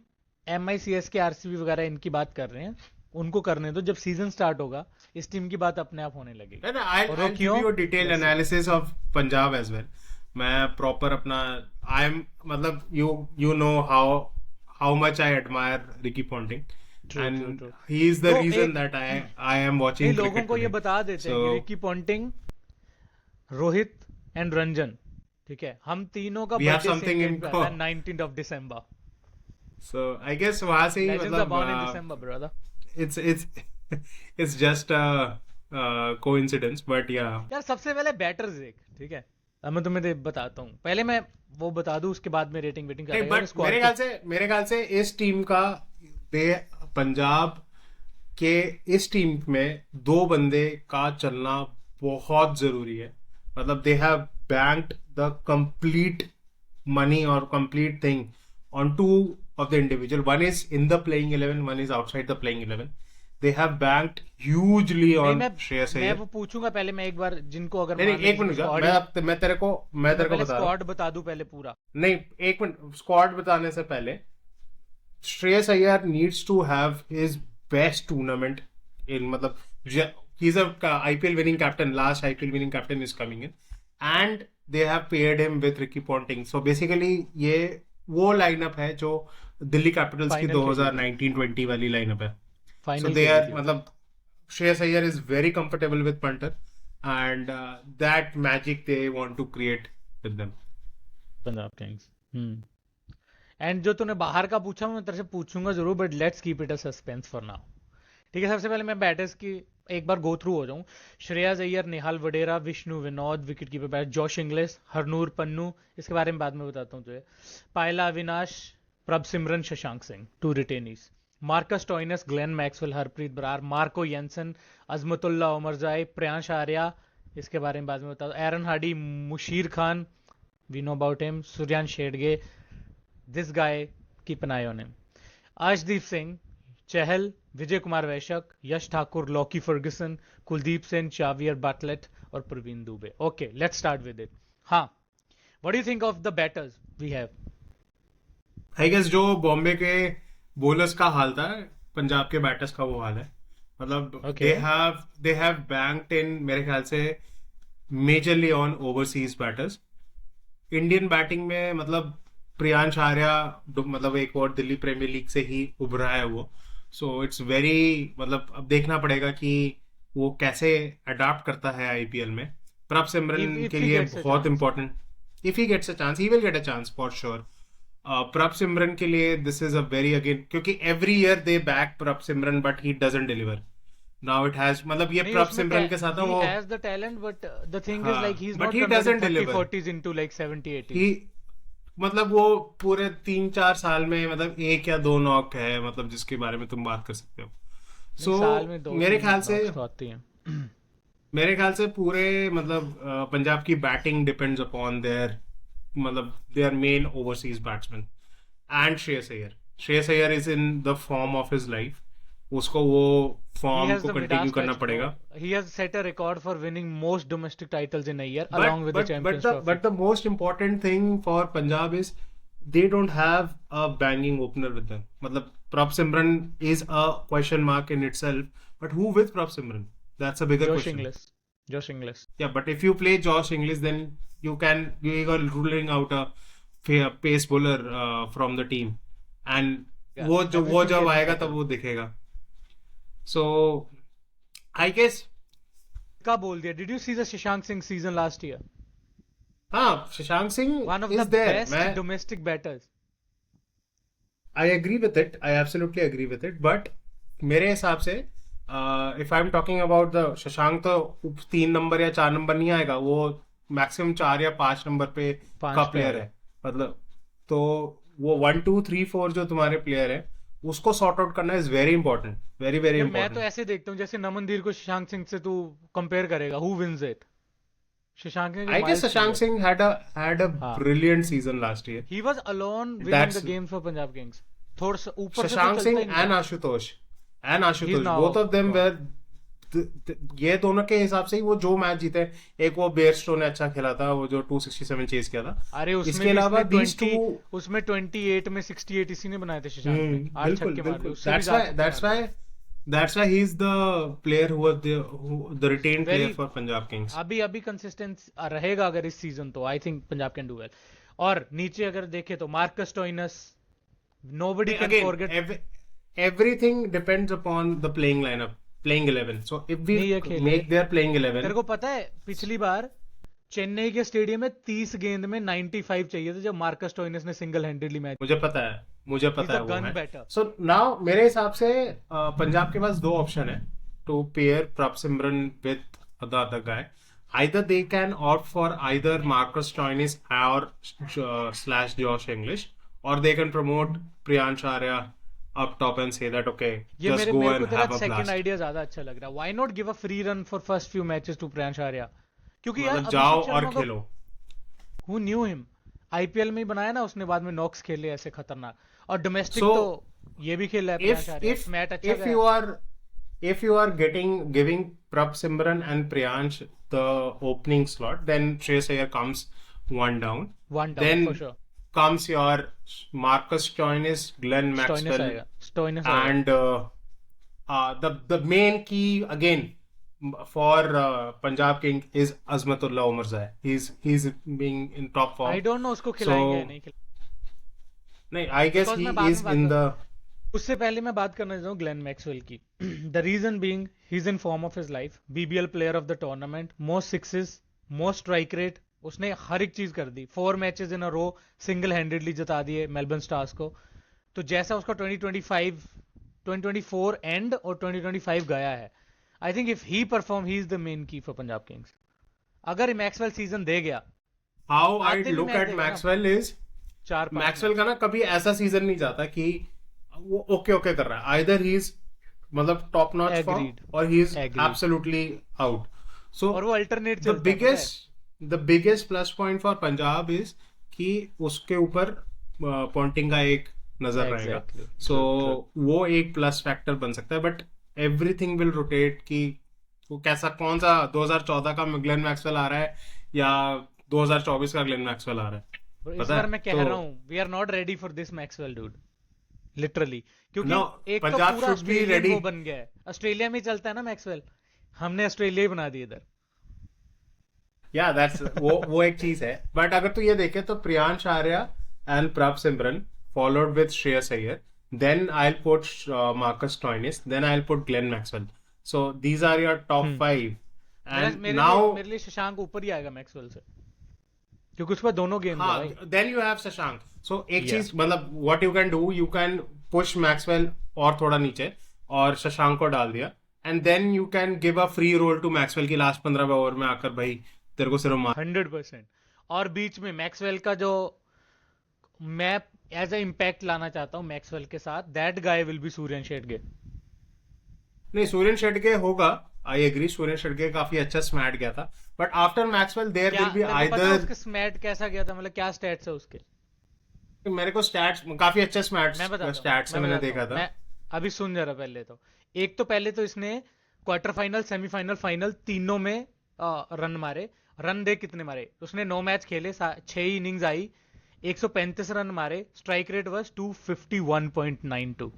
MICS के RCB वगैरह इनकी बात कर रहे हैं, उनको करने दो, जब सीजन स्टार्ट होगा इस टीम की बात अपने आप होने लगेगी। और वो I'll give क्यों? you a detailed analysis of Punjab as well. मैं प्रॉपर अपना मतलब you know how much I admire Ricky Ponting, True, and true, true. he is the तो reason एक- that I am watching नहीं, लोगों cricket को ये today. बता देते हैं कि So- Ricky Ponting, Rohit and Ranjan, ठीक है, हम तीनों का We have birthday something same in date पे आता है, common. 19th of December. So I guess वहां से ही Legends are born in मतलब December, brother. it's just a coincidence, but yeah. यार सबसे पहले बैटर्स देख, ठीक है? अब मैं तुम्हें बताता हूँ, पहले मैं वो बता दूं, उसके बाद में रेटिंग वेटिंग नहीं, करेंगे। बट मेरे ख्याल से इस टीम का पंजाब के इस टीम में दो बंदे का चलना बहुत जरूरी है। मतलब they have banked the complete money और complete thing on two of the individual, one is in the playing 11, one is outside the playing 11। They have banked hugely on Shreyas मैं अय्यर। वो पूछूंगा पहले, मैं एक बार जिनको अगर नहीं, एक मिनट, मैं तेरे को बता रहा हूँ। स्क्वाड बता दूं पहले पूरा। नहीं, एक मिनट, स्क्वाड बताने से पहले Shreyas Iyer needs to have his best tournament in, मतलब he's a IPL winning captain. Last IPL winning captain is coming in, and they have paired him with Ricky Ponting. So basically ये वो lineup है जो Delhi Capitals की Final 2019-20 वाली lineup है. So final they are मतलब Shreyas Iyer is very comfortable with punter, and that magic they want to create with them. Punjab Kings. And जो तूने बाहर का पूछा मैं तेरे से पूछूंगा जरूर, but let's keep it a suspense for now. ठीक है, सबसे पहले मैं बैटर्स की एक बार गो थ्रू हो जाऊं. Shreyas Iyer, Nehal Vadera, Vishnu Vinod wicket keeper bat, Josh Inglis, Harnoor Pannu, इसके बारे में बाद में बताता हूं तुझे, Pyla Avinash, Prabh Simran, Shashank Singh, 2 retainees, Marcus Stoinis, Glenn Maxwell, Harpreet Brar, Marco Jansen, Azmatullah Omarzai, Priyansh Arya, इसके बारे में बाद में बताता हूं, Aaron Hardie, Musheer Khan, we know about him, Suryansh Shedge, this guy keep an eye on him, Arshdeep Singh, Chahal, Vijay Kumar Vyshak, Yash Thakur, Lockie Ferguson, Kuldeep Sen, Xavier Bartlett और Praveen Dubey. Okay, let's start with it. हाँ, what do you think of the batters we have? I guess जो बॉम्बे के bowlers का हाल था, पंजाब के batters का वो हाल है. मतलब Okay. they have banked in मेरे ख्याल से majorly on overseas batters. Indian batting में मतलब प्रियांश आर्या मतलब एक और दिल्ली प्रीमियर लीग से ही उभरा है वो. सो इट्स वेरी मतलब अब देखना पड़ेगा कि वो कैसे अडाप्ट करता है आईपीएल में. प्रभ सिमरन If के he लिए gets a बहुत chance. Important. If he gets a chance he will get a chance for sure. Prabh Simran के लिए this is a very again, क्योंकि every year they back Prabh Simran but he doesn't deliver. Now it has मतलब ये नहीं, प्रभ उसमें सिमरन के साथ ना he वो has the talent, but the thing is हाँ, like he's but not he converting doesn't 30 deliver. 40s into like 70 80s. ही मतलब वो पूरे 3-4 साल में मतलब 1 या 2 नॉक है मतलब जिसके बारे में तुम बात कर सकते हो. सो साल में 2 मेरे ख्याल से knocks तो आती हैं. पूरे मतलब पंजाब की बैटिंग डिपेंड्स अपॉन देयर मतलब their main overseas batsman and Shreyas Iyer is in the form of his life. उसको वो He फॉर्म has को the कंटिन्यू Midas करना touch, पड़ेगा. bro. He has set a record for winning most domestic titles in a year, along with the Champions Trophy. But the most important thing for Punjab is they don't have a banging opener with them. मतलब Prabh Simran is a question mark in itself. But who with Prabh Simran? That's a bigger question. Josh Inglis. Yeah, but if you play Josh Inglis, then you are ruling out a pace bowler from the team, and Yeah, वो everything जब gets आएगा better. तब वो दिखेगा. So I guess क्या बोल दिया? Did you see the Shashank Singh season last year? हाँ, Shashank Singh One of is the there. best domestic batters. I agree with it. I absolutely agree with it. But मेरे हिसाब से if I'm talking about the Shashank तो 3 number या 4 number नहीं आएगा. वो maximum 4 या 5 नंबर पे पांच का पे प्लेयर आएगा. है. मतलब तो वो 1 2 3 4 जो तुम्हारे प्लेयर है उसको सॉर्ट आउट करना is very important. Very very मैं तो इंपॉर्टेंट. ऐसे देखता हूँ जैसे नमनदीर को शशांक सिंह से तू कंपेयर करेगा, who wins it? Shashank Singh I guess Shashank Singh had a हाँ. brilliant season last year. He was alone winning That's- the games for Punjab Kings. थोड़ा सा ऊपर से तो शशांक चलता सिंह ही नहीं एंड था. Ashutosh now both of them were ये दोनों के हिसाब से ही वो जो मैच जीते. एक वो बेयरस्टो ने अच्छा खेला था, वो जो 267 चेस किया था. अरे उसमें इसके भी अलावा these 20 two उसमें 28 में 68 इसी ने बनाए थे शशांक ने. 8 बिल्कुल छक्के मारे, बिल्कुल. उससे भी ज्यादा छक्के मारे. That's why he is the player who was the retained player Very- for Punjab Kings. अभी कंसिस्टेंट रहेगा अगर इस सीजन, तो I think Punjab can do well. और नीचे अगर देखे तो Marcus Stoinis, nobody can Again, forget. everything depends upon the playing lineup, playing 11. So if we नहीं, ये खेल make है. their playing 11, तेरे को पता है पिछली बार चेन्नई के स्टेडियम में 30 गेंद में 95 चाहिए थे जब मार्कस टॉइनस ने सिंगल हैंडेडली मैच. मुझे पता है He's a वो gun है. batter. सो नाउ मेरे हिसाब से पंजाब के पास 2 ऑप्शन है to pair Prabh Simran with the other guy. Either they can opt for either Marcus Stoinis or slash Josh English, or they can promote Priyansh Arya up top and say that okay, ये just मेरे go मेरे and को तेरा have a second blast. Idea ज्यादा अच्छा लग रहा है. Why not give a free run for first few matches to Priyansh Arya? क्योंकि यार मतलब जाओ अभिषेक और शर्मा को खेलो. Who knew him? आईपीएल में ही बनाया ना उसने, बाद में नॉक्स खेले ऐसे खतरनाक. और डोमेस्टिक So, तो ये भी खेल रहा है प्रियांश आर्या. मैच अच्छा if गया. you are giving Prabh Simran and Priyansh the opening slot, then Shreyas Iyer comes one down. One down Then for sure. comes your Marcus Stoinis, Glenn स्टोइनस Maxwell, आएगा. स्टोइनस आएगा. and the main key again. for Punjab King is Azmatullah Omarzai. He's being in top form. I don't no उसको So खिलाएंगे या नहीं खिलाएंगे, नहीं, I guess because he मैं बाद is में बात in the. करूँ। उससे पहले मैं बात करना चाहता हूँ ग्लेन मैक्सवेल की। The reason being he is in form of his life, BBL player of the tournament, most sixes, most strike rate, उसने हर एक चीज कर दी। 4 matches in a row single handedly जिता दिए मेलबर्न स्टार्स को। तो जैसा उसका 2025 2024 एंड और 2025 गया है, I think if he perform he is the main की फॉर पंजाब किंग्स। अगर मैक्सवेल सीजन दे गया, How I आधे भी look मैच at देगा ना, Maxwell is 4-5 मैक्सवेल मैच। का ना कभी ऐसा सीजन नहीं जाता कि वो ओके ओके कर रहा है, आइदर ही इज मतलब टॉप नॉच फॉर्म एग्रीड, और he is agreed. Absolutely out. So और वो अल्टरनेट द चलता है, पता है? Biggest plus point for Punjab is कि उसके ऊपर पॉइंटिंग का एक नजर रहेगा. Exactly, so true true. वो एक प्लस फैक्टर बन सकता है, बट एवरीथिंग विल रोटेट कि वो कैसा, कौन सा 2014 का ग्लेन मैक्सवेल आ रहा है या 2024 का ग्लेन मैक्सवेल आ रहा है, Bro, इस पता बार है? मैं कह रहा हूँ we are not ready for this Maxwell dude, literally. क्योंकि नो, एक तो पंजाब पूरा शुड बी ऑस्ट्रेलियन रेडी. वो बन गया है, ऑस्ट्रेलिया में ही चलता है ना मैक्सवेल, हमने ऑस्ट्रेलिया ही बना दी इधर। या दैट्स वो एक चीज है. बट अगर तू ये देखे तो Priyansh Arya and Prabh Simran followed with Shreyas Iyer, then I will put Marcus Stoinis, then I will put Glenn Maxwell. So these are your top 5 and now. मेरे लिए शशांक ऊपर ही आएगा मैक्सवेल से, क्योंकि उसके बाद दोनों गेम है हाँ, भाई। Then you have Shashank. So एक Yeah. चीज मतलब what you can do, you can push Maxwell और थोड़ा नीचे और शशांक को डाल दिया, and then you can give a free role to Maxwell की लास्ट 15 ओवर में आकर भाई तेरे को सिर्फ मार. 100%। और बीच में मैक्सवेल का जो मैं एज अ इम्पैक्ट लाना चाहता हूँ मैक्सवेल के साथ, that guy will be Suryansh Shedge. नहीं, सूर्यन शेट्गे होगा. आई एग्री, सूर्यन शेट्गे काफी अच्छा स्मैट गया था, बट आफ्टर मैक्सवेल देयर क्या विल बी तेरे को पता है आइदर. उसके स्मैट कैसा गया था, मतलब क्या स्टैट्स है उसके? मेरे को स्टैट्स काफी अच्छा मैं बताता हूँ, स्टैट्स से मैंने देखा था. मैं अभी सुन जरा पहले तो। एक तो पहले तो इसने क्वार्टर फाइनल, सेमीफाइनल, फाइनल तीनों में रन मारे। रन दे कितने मारे उसने? 9 मैच खेले, 6 इनिंग्स आई, 135 रन मारे, स्ट्राइक रेट वाज 251.92।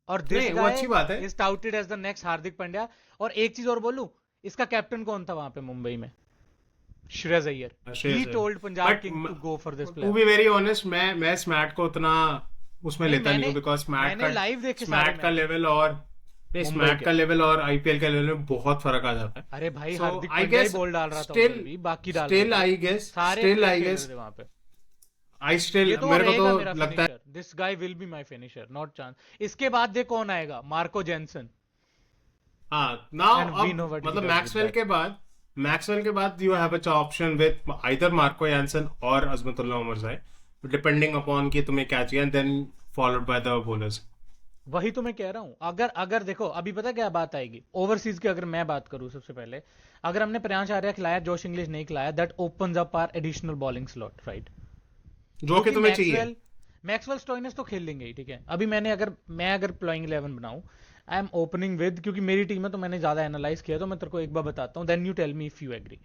और दिस नहीं, वो गाय अच्छी बात है. Is touted as the next Hardik Pandya. और एक चीज और बोलूं, इसका कैप्टन कौन था वहां पे मुंबई में? Shreyas Iyer. He told Punjab king to go for this two player. Be very honest, मैं स्मैट को उतना उसमें नहीं, लेता नहीं हूँ, बिकॉज मैंने लाइव देखे सारे स्मैट का मैच लेवल और नहीं, मुंबई स्मैट के। का लेवल और आईपीएल का लेवल में बहुत फर्क आ जाता है. अरे भाई, So, Hardik I Pandya he guess ball डाल रहा था still- उधर भी, बाकी डाल still रहे थे। I guess- सारे still player I खेल guess- रहे थे वहां पे। आई स्टिल, ये तो मेरे को रहेगा तो मेरा लगता है. Finisher, this guy will be my finisher, not chance. इसके बाद दे कौन आएगा? Marco Jansen. हाँ, नाउ And we know अब what he मतलब does with मैक्सवेल के बाद you have a option with either Marco Jansen और अजमतुल्लाह उमरज़ाई, डिपेंडिंग अपॉन कि तुम्हें क्या चाहिए, then followed by the bowlers. वही तो मैं कह रहा हूं। अगर अगर देखो, अभी पता क्या बात आएगी ओवरसीज की। अगर मैं बात करूं सबसे पहले, अगर हमने प्रियांश आर्या खिलाया, जोश इंग्लिश नहीं खिलाया, that opens up our additional bowling slot, right? जो कि तुम्हें चाहिए. मैक्सवेल स्टोइनिस तो खेल लेंगे ही, ठीक है। अभी मैं अगर प्लेइंग 11 बनाऊं, आई एम ओपनिंग विद, क्योंकि मेरी टीम है तो मैंने ज्यादा एनालाइज किया, तो मैं तेरे को एक बार बताता हूं, then you tell me if you agree.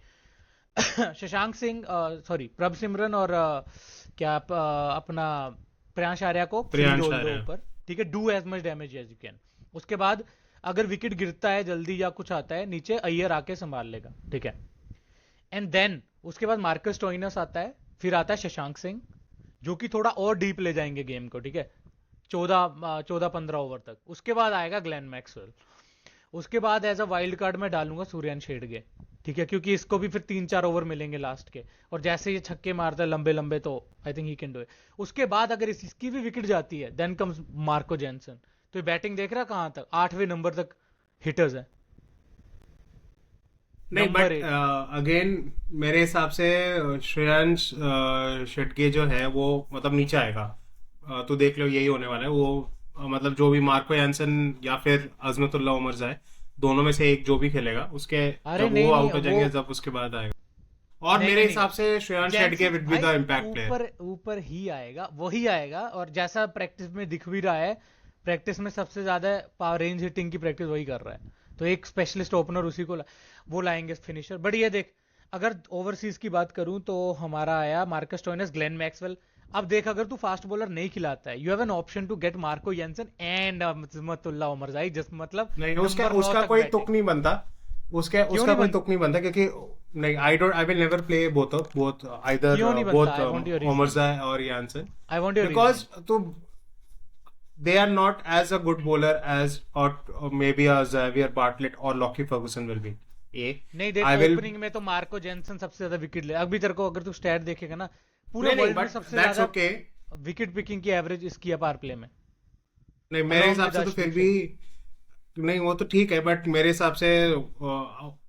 Shashank Singh, sorry, Prabh Simran और अपना प्रियांश आर्या को फ्री प्रियांश रोल दो आर्या. ऊपर, ठीक है। Do as much damage as you can. उसके बाद अगर विकेट गिरता है जल्दी या कुछ आता है नीचे, अय्यर आके संभाल लेगा, ठीक है। एंड देन उसके बाद मार्कस स्टोइनस आता है, फिर आता है शशांक सिंह, जो कि थोड़ा और डीप ले जाएंगे गेम को, ठीक है, 14-15 ओवर तक। उसके बाद आएगा ग्लेन मैक्सवेल। उसके बाद एज अ वाइल्ड कार्ड में डालूंगा सूर्यन शेड़गे, ठीक है, क्योंकि इसको भी फिर 3-4 ओवर मिलेंगे लास्ट के, और जैसे ये छक्के मारता है लंबे लंबे, तो आई think he can do it. उसके बाद अगर इसकी भी विकेट जाती है, देन कम्स मार्को जेनसन। तो ये बैटिंग देख रहा है कहां तक, 8वें नंबर तक हिटर्स है। नहीं, नंबर बट अगेन मेरे हिसाब से श्रेयांश शेट्गे जो है वो मतलब नीचे आएगा. तो देख लो, यही होने वाला है वो. मतलब जो भी मार्को यानसन या फिर अजमतुल्लाह उमरज़ाई, दोनों में से एक जो भी खेलेगा, उसके अरे जब नहीं, वो नहीं, आउट हो जाएंगे, वो- जब उसके बाद आएगा. और नहीं, मेरे नहीं, हिसाब से Shreyansh Shedge will be the impact player. ऊपर ऊपर ही आएगा, वही आएगा। और जैसा प्रैक्टिस में दिख भी रहा है, प्रैक्टिस में सबसे ज्यादा पावर रेंज हिटिंग की प्रैक्टिस वही कर रहा है, तो एक स्पेशलिस्ट ओपनर उसी को वो लाएंगे फिनिशर। बट ये देख, अगर ओवरसीज की बात करूं तो हमारा आया मार्कस स्टोइनिस, ग्लेन मैक्सवेल, अब देख, अगर तू फास्ट बॉलर नहीं खिलाता है, you have an option to get Marco Jansen and Azmatullah Omarzai, just मतलब नहीं, उसका नंबर 9 उसका तक कोई बैटिंग। तुक नहीं बनता, उसका क्यों उसका नहीं कोई बन तुक नहीं बनता, क्योंकि नहीं, I will never play both either क्यों नहीं बनता? Both I want your reason, Omarzai और Jansen, I want your because reason. तो they are not as a good bowler as or maybe a Xavier Bartlett or Lockie Ferguson will be. नहीं देख, I will opening में तो Marco Jansen सबसे ज्यादा wicket ले, अभी तेरे को अगर तू स्टैट देखेगा ना, पूरे नहीं नहीं, वर्ल्ड में but सबसे that's ज्यादा okay. विकेट पिकिंग की एवरेज इसकी है पावर प्ले में, नहीं, मेरे along हिसाब with से तो फिर Arshdeep भी Singh। नहीं, वो तो ठीक है, बट मेरे हिसाब से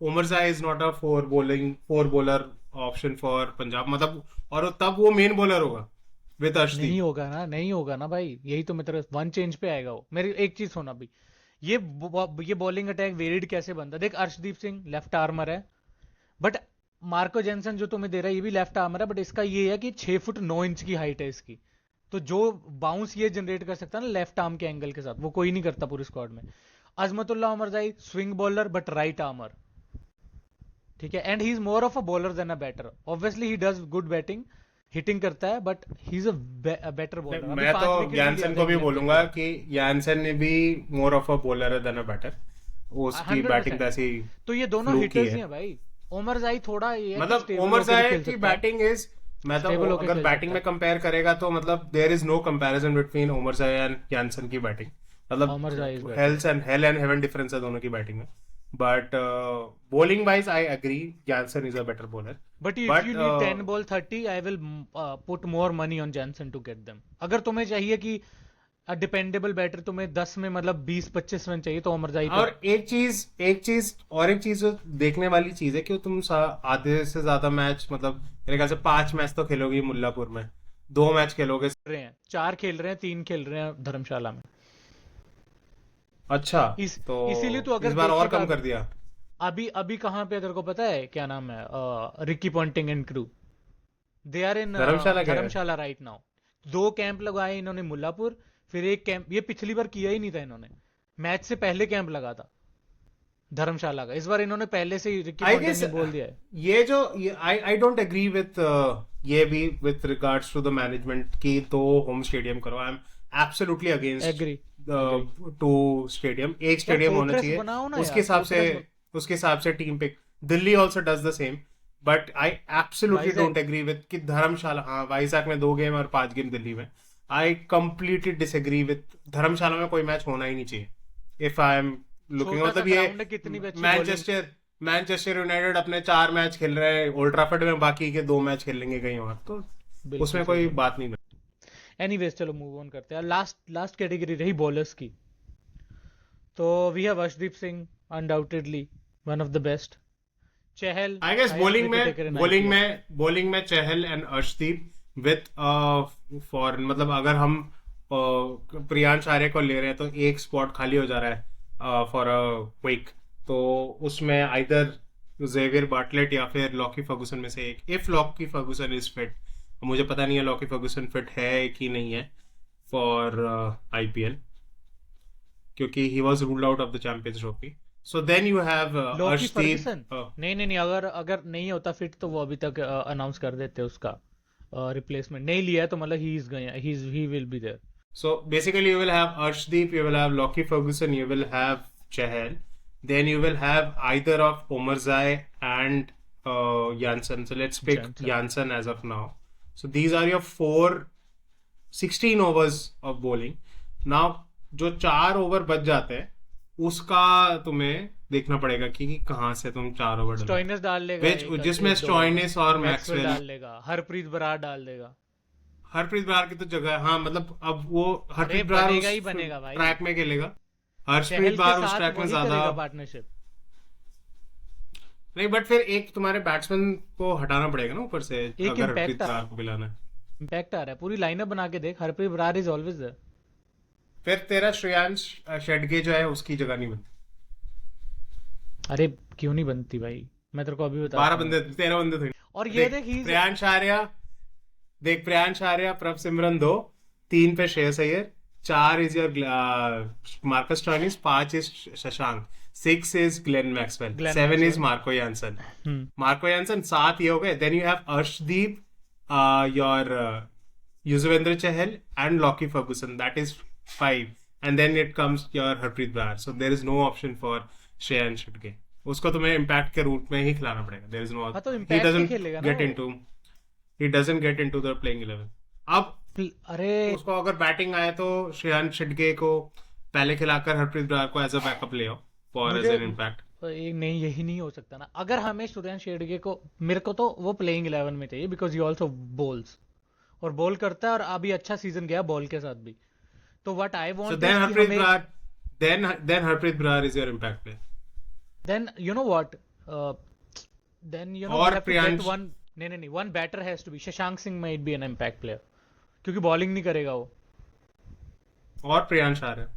Omarzai is not a four bowler option for Punjab, मतलब, और तब वो मेन बॉलर होगा विद नहीं अर्शदीप। होगा ना, नहीं होगा ना भाई, यही तो मैं तेरे वन चेंज पे आएगा वो। मेरी एक चीज सुना भाई, ये बॉलिंग अटैक वेरिड कैसे बनता, देख अर्शदीप सिंह लेफ्ट आर्मर है, बट मार्को जेनसन जो तुम्हें दे रहा है ये भी लेफ्ट आर्मर है, बट इसका ये है कि 6 फुट 9 इंच की हाइट है इसकी, तो जो बाउंस ये जनरेट कर सकता है ना लेफ्ट आर्म के एंगल के साथ, वो कोई नहीं करता पूरे स्क्वाड में। Azmatullah Omarzai swing bowler but right armer, ठीक है, and he is more of a bowler than a batter, obviously he does good batting, hitting करता है, but he is a better bowler. मैं तो यानसन को भी बोलूंगा कि यानसन ने भी more of a bowler than a batter, उसकी बैटिंग 100%। ऐसी तो ये दोनों fluky हिटर्स है। ही हैं भाई। ओमरजाई थोड़ा ये है कि मतलब stable होके भी ओमरजाई खेल की सकता है। बैटिंग इज, Stable मतलब होके अगर खेल बैटिंग सकता में कंपेयर करेगा तो मतलब there is no comparison between Omarzai and Jansen की बैटिंग, ओमरजाई इज मतलब better. Hell and heaven difference है दोनों की बैटिंग में, but bowling wise I agree Jansen is a better bowler. But if but you need 10 ball 30, I will put more money on Jansen to get them. अगर तुम्हें चाहिए कि dependable batter, तुम्हें 10 में मतलब 20-25 रन चाहिए, तो ओमरजाई पे। और एक चीज जो देखने वाली चीज है कि तुम आधे से ज्यादा मैच, मतलब मेरे ख्याल से 5 मैच तो खेलोगे मुल्लापुर में, 2 मैच खेलोगे। रहे हैं 4 खेल रहे हैं, 3 खेल रहे हैं धर्मशाला में। अच्छा, तो इसीलिए तो अगर इस बार और देखेगा, कम कर दिया। अभी अभी कहाँ पे तेरे को पता है क्या नाम है, Ricky Ponting and crew, they are in Dharamshala गए हैं। धर्मशाला राइट नाउ। 2 कैंप लगाए इन्होंने मुल्लापुर, फिर एक कैंप, ये पिछली बार किया ही नहीं था इन्होंने, मैच से पहले कैंप लगा था धर्मशाला का, इस बार इन्होंने पहले से ही रिकी आई पॉन्टिंग गेस ने बोल दिया है। ये जो आई डोंट एग्री विथ ये भी with regards to the management की तो होम स्टेडियम करो, I am absolutely against agree. To stadium, एक स्टेडियम होना fortress चाहिए, बनाओ ना उसके यार, हिसाब से fortress उसके हिसाब से team pick. Delhi also does the same, but I absolutely Vizag. Don't agree with कि धर्मशाला, हाँ वाइजैक में 2 गेम और 5 गेम दिल्ली में, आई कंप्लीटली डिसएग्री विथ धर्मशाला में कोई मैच होना ही नहीं चाहिए। इफ आई एम लुकिंग, छोटा सा मतलब ये ग्राउंड है, कितनी भी अच्छी bowling। मैनचेस्टर यूनाइटेड अपने 4 मैच खेल रहे हैं ओल्ड ट्रैफर्ड में, बाकी के 2 मैच खेल लेंगे कहीं और, तो बिल्कुल उसमें सही कोई बात। बात नहीं। एनीवेज चलो मूव ऑन करते हैं। लास्ट कैटेगरी रही बॉलर्स की, तो we have Arshdeep Singh, undoubtedly one of the best. Chahal, I guess highest wicket taker in IPL। Bowling में Chahal and Arshdeep with four, मतलब अगर हम प्रियांश आर्य को ले रहे हैं तो एक स्पॉट खाली हो जा रहा है फॉर अ क्विक, तो उसमें आइदर जेवियर बार्टलेट या फिर लॉकी फर्गुसन में से एक, if Lockie Ferguson is fit. मुझे पता नहीं है लॉकी फर्गुसन फिट है कि नहीं है फॉर आईपीएल, क्योंकि he was ruled out of the Champions Trophy. So then you have Lockie Arshdeep. Ferguson, नहीं, अगर नहीं होता फिट तो वो अभी तक अनाउंस कर देते उसका रिप्लेसमेंट। नहीं लिया है तो मतलब ही will be there. So basically, you will have Arshdeep, you will have Lockie Ferguson, you will have Chahal, then you will have either of Omarzai and Jansen. So let's pick Jansen as of now. So these are your 16 overs of bowling. Now जो 4 over बच जाते हैं उसका तुम्हें देखना पड़ेगा कि कहाँ से तुम 4 ओवर स्टोइनिस डाल लेगा, जिसमें स्टोइनिस और मैक्सवेल डाल लेगा, हरप्रीत बरार डाल देगा। हरप्रीत बरार की तो जगह है, हाँ, मतलब अब वो हरप्रीत अरे बरार बनेगा उस ही बनेगा भाई। ट्रैक में खेलेगा, चहल हर्षप्रीत के बरार उस साथ ट्रैक में वही ज्यादा करेगा पार्टनरशिप। नहीं, बट फिर एक तुम्हारे बैट्समैन को हटाना पड़ेगा ना ऊपर से, एक अगर हरप्रीत impact बरार को मिलाना है। इम्पैक्ट आ रहा है, पूरी लाइनअप बना के देख, Harpreet Brar is always there. फिर तेरा श्रेयांश शेडगे जो है उसकी जगह नहीं बनती। अरे क्यों नहीं बनती भाई, मैं तेरे को अभी बता 12 बंदे 13 बंदे थे। और ये देख ही प्रियांश आर्या, प्रभ सिमरन 2, 3 पे Shreyas Iyer, 4 is your Marcus Stoinis, 5 is Shashank, 6 is Glenn Maxwell, 7 is Marco Jansen. 7 ये हो गए। Then you have Arshdeep, your Yuzvendra Chahal and Lockie Ferguson. That is 5. And then it comes your Harpreet Brar. So there is no option for Shehan Shitke. उसको तुम्हें impact के रूप में ही खिलाना पड़ेगा. There is no. हाँ तो He impact ही doesn't खेलेगा ना get वो। into. He doesn't get into the playing 11. अब अरे उसको अगर बैटिंग आए तो शेहान शिडके को पहले खिलाकर हरप्रीत ब्रार को एज अ बैकअप ले आओ फॉर एज मुझे एन इम्पैक्ट. नहीं, यही नहीं हो सकता ना। अगर हमें श्रेयस शेरगे को, मेरे को तो वो प्लेइंग 11 में चाहिए बिकॉज ही ऑल्सो बोल्स और बॉल करता है और अभी अच्छा सीजन गया बॉल के साथ भी। तो what I So want then Harpreet Brar, then Harpreet Brar is your impact player. then you know what then you know और we have to get Priyansh- one नहीं one batter has to be Shashank Singh might be an impact player क्योंकि bowling नहीं करेगा वो। और प्रियांश आर्य.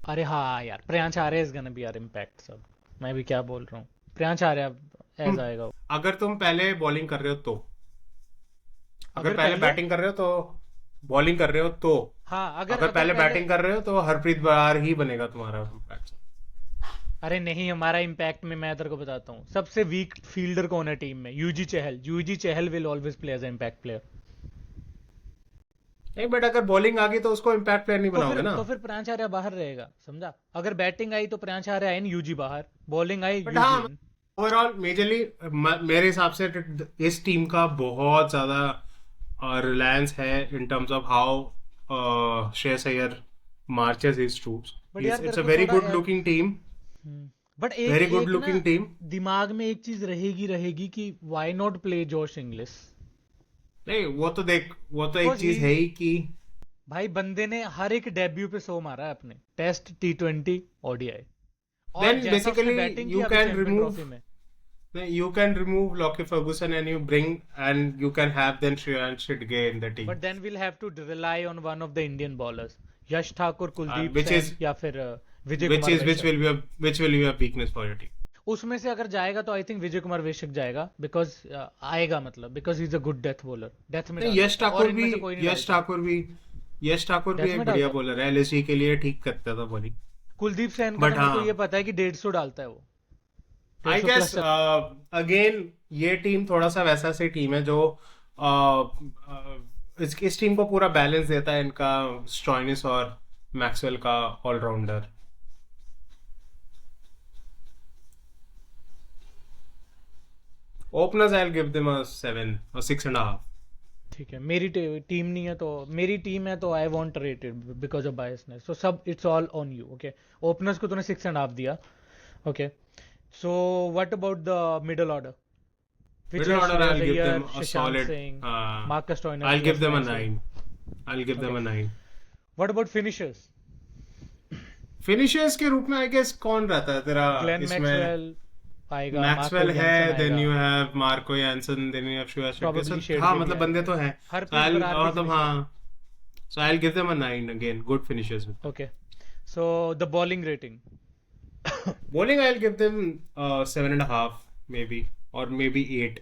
अरे हाँ यार, Priyansh Arya is gonna be our impact sub. मैं भी क्या बोल रहा हूँ, प्रियांश आर्य एज आएगा वो। अगर तुम पहले बॉलिंग कर रहे हो तो, अगर अगर पहले पहले- बैटिंग कर रहे हो तो, बॉलिंग कर रहे हो तो, हाँ अगर पहले बैटिंग कर रहे हो तो हरप्रीत ब्रार ही बनेगा तुम्हारा इम्पैक्ट. अरे नहीं, हमारा इम्पैक्ट में मैं तेरे को बताता हूँ सबसे वीक फील्डर कौन है टीम में। Yuzi Chahal will always play as impact player. नहीं बट अगर बॉलिंग आ गई तो उसको इम्पैक्ट प्लेयर नहीं बनाओगे ना. तो फिर प्रियांश आर्य बाहर रहेगा, समझा। अगर बैटिंग आई तो प्रियांश आर्य इन, यूजी बाहर, बॉलिंग आई बट यूजी हाँ, इन। ओवरऑल मेजरली मेरे हिसाब से इस टीम का बहुत ज्यादा रिलायंस है इन terms of how Shreyas Iyer marches his troops. But यार इट्स तेरे अ को वेरी थोड़ा good looking team, but very good looking team. दिमाग में एक चीज रहेगी कि why not play Josh Inglis. नहीं वो तो देख, वो तो एक Because चीज he- है ही कि भाई बंदे ने हर एक डेब्यू पे 100 मारा है अपने, टेस्ट, T20, ODI। और Then जैसा उसने basically बैटिंग you किया अभी can चैंपियन remove- ट्रॉफी में। you can remove Lockie Ferguson and you bring and you can have then Shreyan Shidge in the team. But then we'll have to rely on one of the Indian bowlers, Yash Thakur, Kuldeep which Sen is- या फिर विजय which Kumar is which Vysya. will be a weakness for your team. उसमें से अगर जाएगा तो I think Vijay Kumar वैश्य जाएगा, because आएगा, मतलब because he is a good death bowler. Death में नहीं, डाल यश देता है, और ठाकुर इनमें भी से कोई नहीं यश डालता। ठाकुर भी यश ठाकुर भी Death एक में बढ़िया डालता है। बॉलर है, एलएसजी के लिए ठीक करता था बॉलिंग. कुलदीप सेन का But तो मेरे को हाँ। ये पता है कि 150 डालता है वो। आई 150 गेस plus अगेन ये टीम थोड़ा सा वैसा सी टीम है जो इस टीम को पूरा बैलेंस देता है इनका स्टॉइनिस और मैक्सवेल का allrounder. Openers I will give them a 7 or 6.5. ठीक है, मेरी टीम नहीं है तो, मेरी टीम है तो I want rated because of biasness. So सब it's all on you. Okay, openers को तूने 6.5 दिया। Okay, so what about the middle order? Middle order, I'll give them a solid. Marcus Stoinis. I'll give them a 9. I'll give them a 9. What about finishers? Finishers के रूप में I guess कौन रहता है तेरा ग्लेन इसमें? Maxwell आएगा, Maxwell Marco है, जैनसन देन आएगा। You have Marco Jansen, then you have Shreyas Probably Shedge. Shedke हाँ भी मतलब आएगा। बंदे तो हैं. हरप्रीत I'll- बरार भी मतलब finisher। हाँ. So I'll give them a 9 again. Good finishers. Okay, so the bowling rating? Bowling I'll give them 7.5 maybe or maybe 8.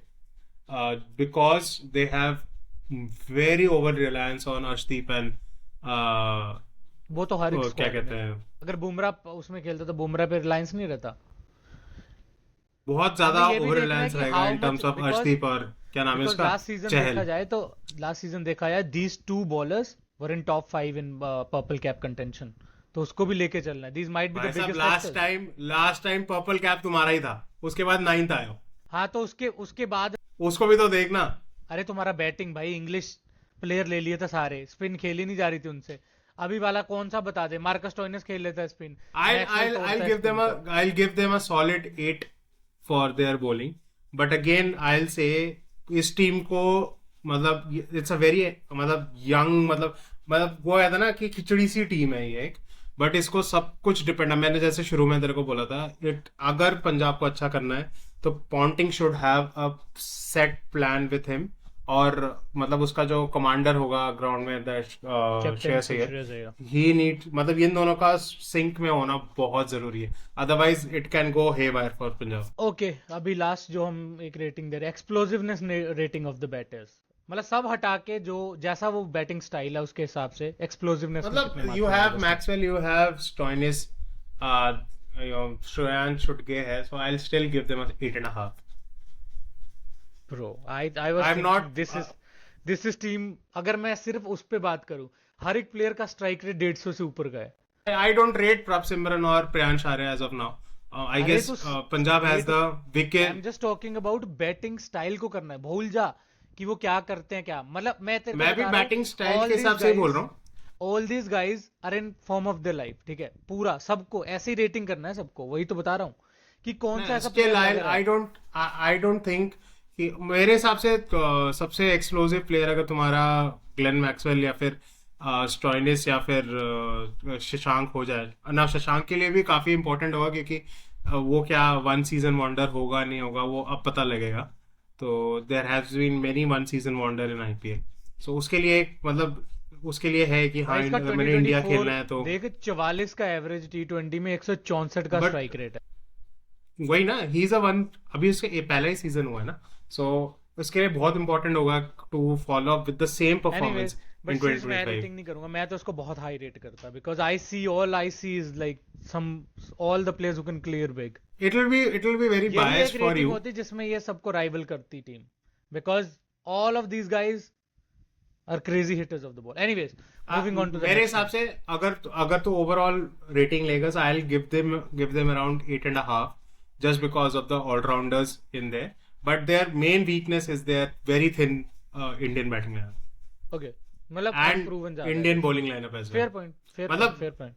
Because they have very over reliance on Arshdeep and वो तो हर एक क्या squad कहते में। हैं, अगर बुमराह उसमें खेलता तो बुमराह पे रिलायंस नहीं रहता। बहुत ज्यादा हमें ये भी ओवर देखना है रिलायंस कि रहेगा how in terms much- of because- Arshdeep और क्या नाम है Because उसका, लास्ट सीजन देखा चहल. जाए तो, लास्ट सीजन देखा जाए these two bowlers were in top 5 in purple cap contention, तो उसको भी लेके चलना है। These might be the भाई साहब biggest factors। Last time purple cap तुम्हारा ही था, उसके बाद 9th आया. हाँ तो उसके बाद, उसको भी तो देखना. अरे तुम्हारा बैटिंग भाई, इंग्लिश प्लेयर ले लिए थे सारे, स्पिन खेली नहीं जा रही थी उनसे। अभी वाला कौन सा बता दे, मार्कस स्टोइनिस खेल लेता है spin. I'll give them a solid 8 for their bowling. But again, I'll say इस टीम को मतलब इट्स अ वेरी मतलब यंग मतलब वो है ना कि खिचड़ी सी टीम है ये एक. बट इसको सब कुछ डिपेंड है. मैंने जैसे शुरू में तेरे को बोला था, अगर पंजाब को अच्छा करना है तो Ponting should have a set plan with him. और मतलब उसका जो कमांडर होगा ग्राउंड में, श्रेयस अय्यर, ही नीड मतलब इन दोनों का सिंक में होना बहुत जरूरी है. Otherwise it can go haywire for Punjab. Okay, अभी लास्ट जो हम एक रेटिंग दे रहे हैं, explosiveness rating of the batters, मतलब सब हटा के जो जैसा वो बैटिंग स्टाइल है उसके हिसाब से एक्सप्लोसिवनेस मतलब you have Maxwell, you have Stoinis, Shreyan Shidke है. So I will still give them 8.5. Bro, I was I'm thinking not- this is this is team, अगर मैं सिर्फ उस पे बात करूं, हर एक प्लेयर का स्ट्राइक रेट 150 से ऊपर का है। I don't rate Prab Simran or Priyansh Arya as of now. I अरे guess तो Punjab has rate, the I wicket. Am just talking about batting style को करना है, भूल जा कि वो क्या करते हैं क्या, मतलब मैं तेरे को मैं भी बता रहा बैटिंग हूँ, स्टाइल ऑल के हिसाब दीज से ही बोल रहा गाइज, हूँ. All these guys are in form of the life, ठीक है, पूरा सबको ऐसे ही रेटिंग करना है सबको, वही तो बता रहा हूँ कि कौन सा ऐसा स्टिल प्लेयर लग रहा है। आई डोंट थिंक कि मेरे हिसाब से सबसे एक्सप्लोसिव प्लेयर अगर तुम्हारा ग्लेन मैक्सवेल या फिर स्टॉइनिस या फिर शशांक हो जाए ना. शशांक के लिए भी काफी इंपॉर्टेंट होगा क्योंकि वो क्या वन सीजन वंडर होगा नहीं होगा वो अब पता लगेगा. तो there has been many one season wonder in IPL. So उसके लिए मतलब उसके लिए है कि हाँ भाई इसका अगर मैंने इंडिया 2024 खेलना है तो. देख, 44 का एवरेज T20 में, 164 का बट स्ट्राइक रेट है। वही ना, ही इज अ वन. अभी उसका ये पहला ही सीजन हुआ है ना. सो उसके लिए बहुत इंपॉर्टेंट होगा to follow up with the same anyways, performance but in सिर्फ मैं 2025. रेटिंग नहीं करूंगा, मैं तो उसको बहुत हाई रेट करता, because I see, all I see is like some, all the players who can clear big. It will be very यही एक biased for रेटिंग you. होती जिसमें ये सबको राइवल करती team, because all of these guys are crazy hitters of the ball. Anyways, moving on to the मेरे next हिसाब से अगर तो ओवरऑल रेटिंग लेगा so I'll give them around 8.5 just because of the all-rounders in there. But their main weakness is their very thin Indian batting lineup ओके, मतलब and unproven जा रहा Indian है। bowling lineup as well. Fair point, fair point, मतलब fair point.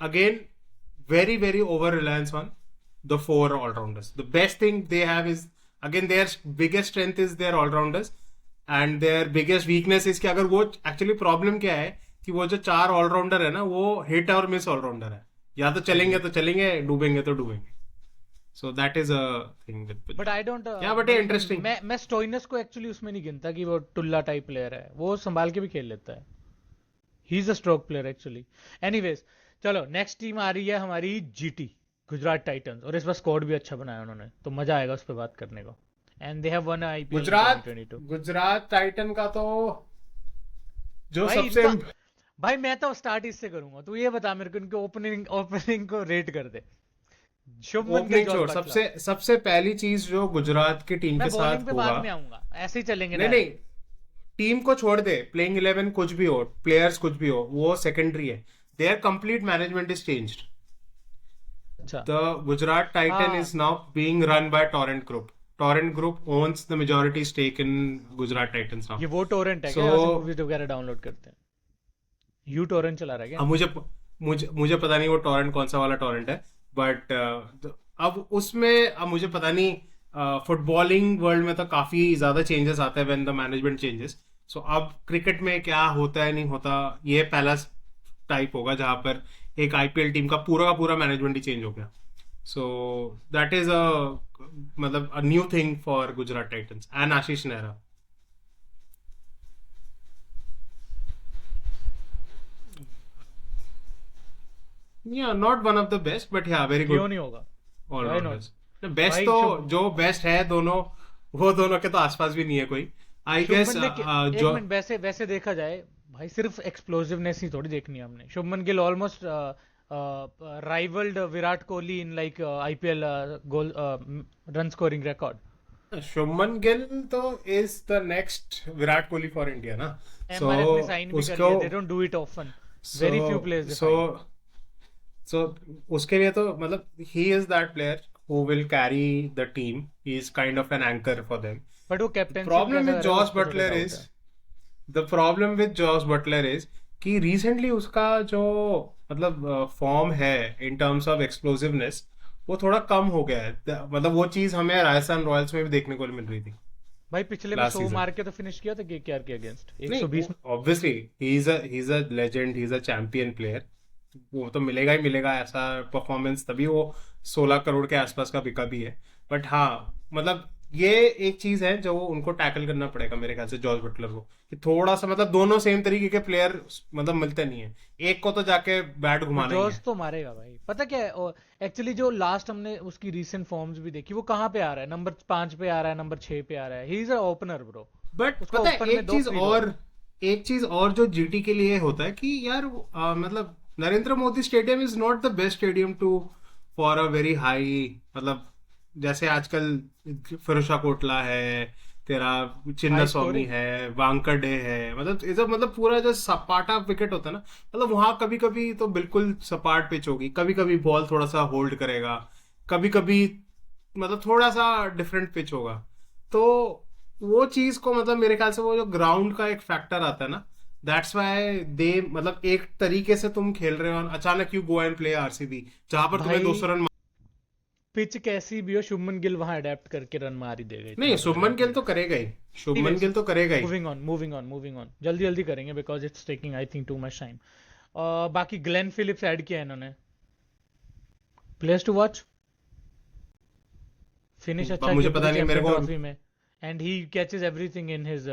again, very very over reliance on the four all-rounders. The best thing they have is again their biggest strength is their all-rounders and their biggest weakness is कि अगर वो actually problem क्या है कि वो जो चार allrounder है ना वो हिट और मिस ऑलराउंडर है. या तो चलेंगे डूबेंगे तो डूबेंगे. So that is a thing with. But I don't, क्या बट इंटरेस्टिंग. मैं स्टोइनस को एक्चुअली उसमें नहीं गिनता कि वो टुल्ला टाइप प्लेयर है, वो संभाल के भी खेल लेता है, he is a stroke player actually. Anyways, चलो नेक्स्ट टीम आ रही है हमारी जीटी, गुजरात टाइटंस, और इस बार स्क्वाड भी अच्छा बनाया उन्होंने, तो मजा आएगा उस पर बात करने को। And they have one IPL Gujarat 2022। Gujarat Titan का तो जो भाई सबसे इनका, भाई मैं तो स्टार्ट इससे करूंगा, तू ये बता मेरे को इनके ओपनिंग को रेट कर दे। शुभमन गिल, ओपनिंग छोड़, जॉस बटलर। सबसे पहली चीज जो गुजरात की टीम मैं के साथ बॉलिंग पे बाद होगा. में आऊंगा, ऐसे ही चलेंगे नहीं direct। नहीं, टीम को छोड़ दे, प्लेइंग 11 कुछ भी हो, प्लेयर्स कुछ भी हो, वो सेकेंडरी है. Their complete management is changed. अच्छा, The Gujarat Titan हाँ, is now being run by Torrent Group. Torrent Group owns the majority stake in Gujarat Titans now. ये वो टोरेंट है क्या, So यहाँ से मूवीज वगैरह डाउनलोड करते हैं? यू टोरेंट चला रहा है क्या? अब मुझे मुझे मुझे पता नहीं वो टॉरेंट कौन सा वाला टॉरेंट है. बट अब उसमें अब मुझे पता नहीं. फुटबॉलिंग वर्ल्ड में तो काफी ज्यादा चेंजेस आते हैं व्हेन द मैनेजमेंट चेंजेस. सो अब क्रिकेट में क्या होता है नहीं होता, ये पहला टाइप होगा जहां पर एक आईपीएल टीम का पूरा मैनेजमेंट ही चेंज हो गया. सो दैट इज अ मतलब a new thing for Gujarat Titans and Ashish Nehra. Yeah, not one of the best, but yeah, very क्यों good नहीं होगा? all-rounders. बेस्ट भाई तो जो बेस्ट है दोनों, वो दोनों के तो आसपास भी नहीं है कोई. आई गेस शुभमन ने, एक जो मिनट, वैसे वैसे देखा जाए भाई, सिर्फ एक्सप्लोसिवनेस ही थोड़ी देखनी है हमने। Shubman Gill almost rivalled Virat Kohli in like IPL goal run scoring record. Shubman Gill तो is the next Virat Kohli for India ना. एमआरएफ ने साइन भी कर लिया, they don't do it often, very few players. So उसके लिए तो मतलब he is that player who will carry the team. He is kind of an anchor for them. But वो captain Problem with Josh Butler is the problem with Josh Butler is कि recently उसका जो मतलब form है in terms of explosiveness वो थोड़ा कम हो गया है. मतलब वो चीज हमें राजस्थान रॉयल्स में भी देखने को मिल रही थी. भाई पिछले में Last 100 season. मार के तो फिनिश किया था केकेआर के अगेंस्ट, नहीं 120। Obviously he's a legend, he's a champion player. वो तो मिलेगा ही मिलेगा ऐसा परफॉर्मेंस, तभी वो 16 करोड़ के आसपास का बिका भी है. बट हाँ मतलब ये एक चीज है जो उनको टैकल करना पड़ेगा मेरे ख्याल से जॉर्ज बटलर को, कि थोड़ा सा मतलब दोनों सेम तरीके के प्लेयर मतलब मिलते नहीं है, एक को तो जाके बैट घुमाना ही जॉर्ज है. तो मारेगा भाई, पता क्या है एक्चुअली जो लास्ट हमने उसकी रीसेंट फॉर्म्स भी देखी, वो कहाँ पे आ रहा है, नंबर 5 पे आ रहा है, नंबर 6 पे आ रहा है, he is a opener bro. But उसको पता है open में एक दो चीज free और, एक चीज और जो जीटी के लिए होता है कि यार मतलब Narendra Modi stadium is not the best stadium to for a very high, मतलब जैसे आजकल फिरोजा कोटला है तेरा हाई चिन्ना स्वामी स्कोरिंग। है, वांकडे है, मतलब इधर मतलब पूरा जो सपाटा विकेट होता है ना, मतलब वहां कभी कभी तो बिल्कुल सपाट पिच होगी, कभी कभी बॉल थोड़ा सा होल्ड करेगा, कभी कभी मतलब थोड़ा सा डिफरेंट पिच होगा। तो वो चीज को मतलब मेरे ख्याल से वो जो ग्राउंड का एक फैक्टर आता है ना, दैट्स वाई दे मतलब एक तरीके से तुम खेल रहे हो और अचानक you go and play RCB जहां पर तुम्हें भाई 200 रन। पिच कैसी भी हो, शुभमन गिल वहां अडेप्ट करके रन मार ही देगा, नहीं, इतना तो शुभमन गिल गारंटीड तो है। करेगा ही, शुभमन एनीवेज, गिल तो करेगा ही। मूविंग ऑन जल्दी जल्दी करेंगे because it's taking I think too much time. बाकी ग्लेन फिलिप्स ऐड किया है इन्होंने, प्लेयर्स टू वॉच। फिनिश अब अच्छा मुझे किया पूरी पता नहीं मेरे चैंपियन को, ट्रॉफी में, and he catches everything in his,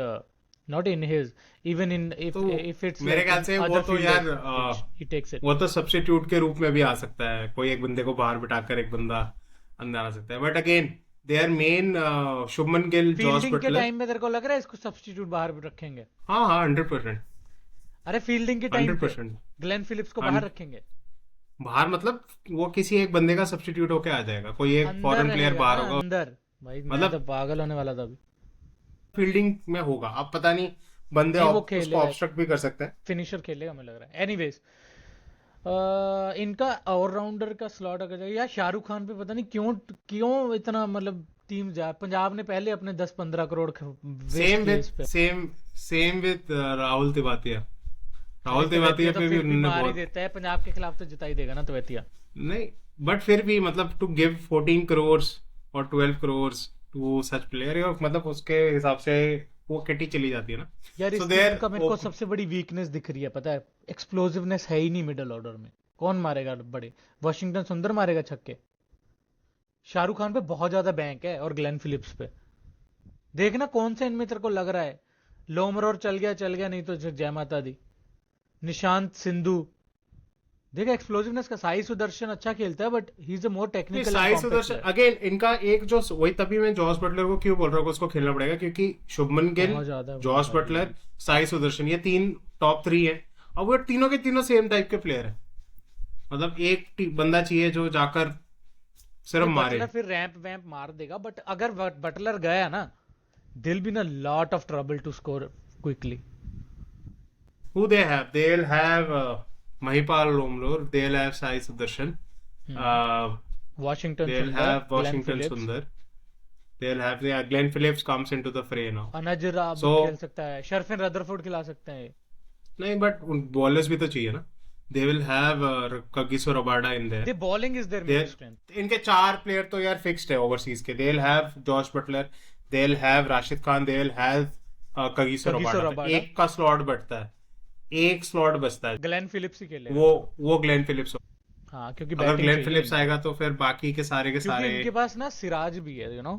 not in his, even in तो इफ इट्स मेरे लाइक ख्याल इन से वो अदर तो यार fielders pitch he takes it. वो तो सब्स्टिट्यूट के रूप में भी आ सकता है, कोई एक बंदे को बाहर बिठाकर एक बंदा अंदर आ सकता है, but again their main Shubman Gill, Jos fielding के बटलर। टाइम में तेरे को लग रहा है इसको सब्स्टिट्यूट बाहर रखेंगे? हाँ हाँ, 100%। अरे फील्डिंग के टाइम पे 100%। ग्लेन फिलिप्स को बाहर रखेंगे? बाहर मतलब वो किसी एक बंदे का सब्स्टिट्यूट होके आ जाएगा, कोई एक अंदर फॉरेन प्लेयर रहेगा बाहर ना होगा, अंदर। भाई मैं तो मतलब पागल होने वाला था अभी। फील्डिंग में होगा, अब पता नहीं बंदे नहीं वो उसको खेलेगा, ऑब्स्ट्रक्ट भी कर सकते हैं। फिनिशर खेलेगा मुझे लग रहा है। एनीवेज, इनका ऑलराउंडर का स्लॉट अगर जाए, यार शाहरुख खान पे पता नहीं क्यों क्यों इतना मतलब टीम जा, पंजाब ने पहले अपने 10-15 करोड़ वेस्ट सेम किए विद इस पे। Same with Rahul Tewatia. भाई राहुल तवेतिया तिवातिया तो पे भी फिर भी उन्होंने मार ही बहुत, देता है, पंजाब के खिलाफ तो जिता ही देगा ना तवेतिया। नहीं, बट फिर भी मतलब टू गिव 14 करोड़ और 12 करोड़ टू सच प्लेयर, मतलब उसके हिसाब से वो किटी चली जाती है ना। यार सो इस टीम देयर का मेरे को सबसे बड़ी वीकनेस दिख रही है, पता है? एक्सप्लोसिवनेस है ही नहीं मिडल ऑर्डर में। कौन मारेगा बड़े? वॉशिंगटन सुंदर मारेगा छक्के? शाहरुख खान पे बहुत ज्यादा बैंक है और ग्लेन फिलिप्स पे। देखना कौन से इनमें तेरे को लग रहा है लोमर और चल गया, नहीं तो जय माता दी। निशांत सिंधु, देखा एक्सप्लोसिवनेस का साई सुदर्शन अच्छा खेलता है बट ही इज अ मोर नहीं, technical and Sai compact Sudarshan player. Again इनका एक जो वही, तभी मैं जॉस बटलर को क्यों बोल रहा हूँ कि उसको खेलना पड़ेगा, क्योंकि शुभमन गिल, बहुत ज्यादा वो जॉस भाई। बटलर, साई सुदर्शन, ये तीन टॉप 3 है। अब वो तीनों के तीनों सेम टाइप के प्लेयर है, मतलब एक बंदा चाहिए जो जाकर सिर्फ भाई मारे। बटलर फिर रैंप वैम्प मार देगा, बट अगर बटलर गया ना, दिल बी ना lot of trouble to score quickly. Who they have? They'll have Mahipal Lomlor. They'll have Sai Sudarshan. Uh, Washington they'll Sundar, have Glenn Washington Phillips, Sundar. They'll have, yeah, Glenn Phillips comes into the fray now. अनजर अब So खेल सकता है, शर्फिन Rutherford खिला सकते हैं। नहीं, but bowlers भी तो चाहिए ना। They will have Kagiso Rabada in there. The bowling is their main strength. इनके 4 प्लेयर तो यार फिक्स्ड है ओवरसीज के। They'll have Josh Butler. They'll have Rashid Khan. They'll have Kagiso Kagiso Rabada. Rabada। एक का स्लॉट बचता है, एक स्लॉट बचता है, ग्लेन फिलिप्स ही खेलेगा। वो ग्लेन फिलिप्स। हाँ क्योंकि अगर बैटिंग ग्लेन चाहिए फिलिप्स इनको। आएगा तो फिर बाकी के क्योंकि सारे इनके पास ना सिराज भी है, you know,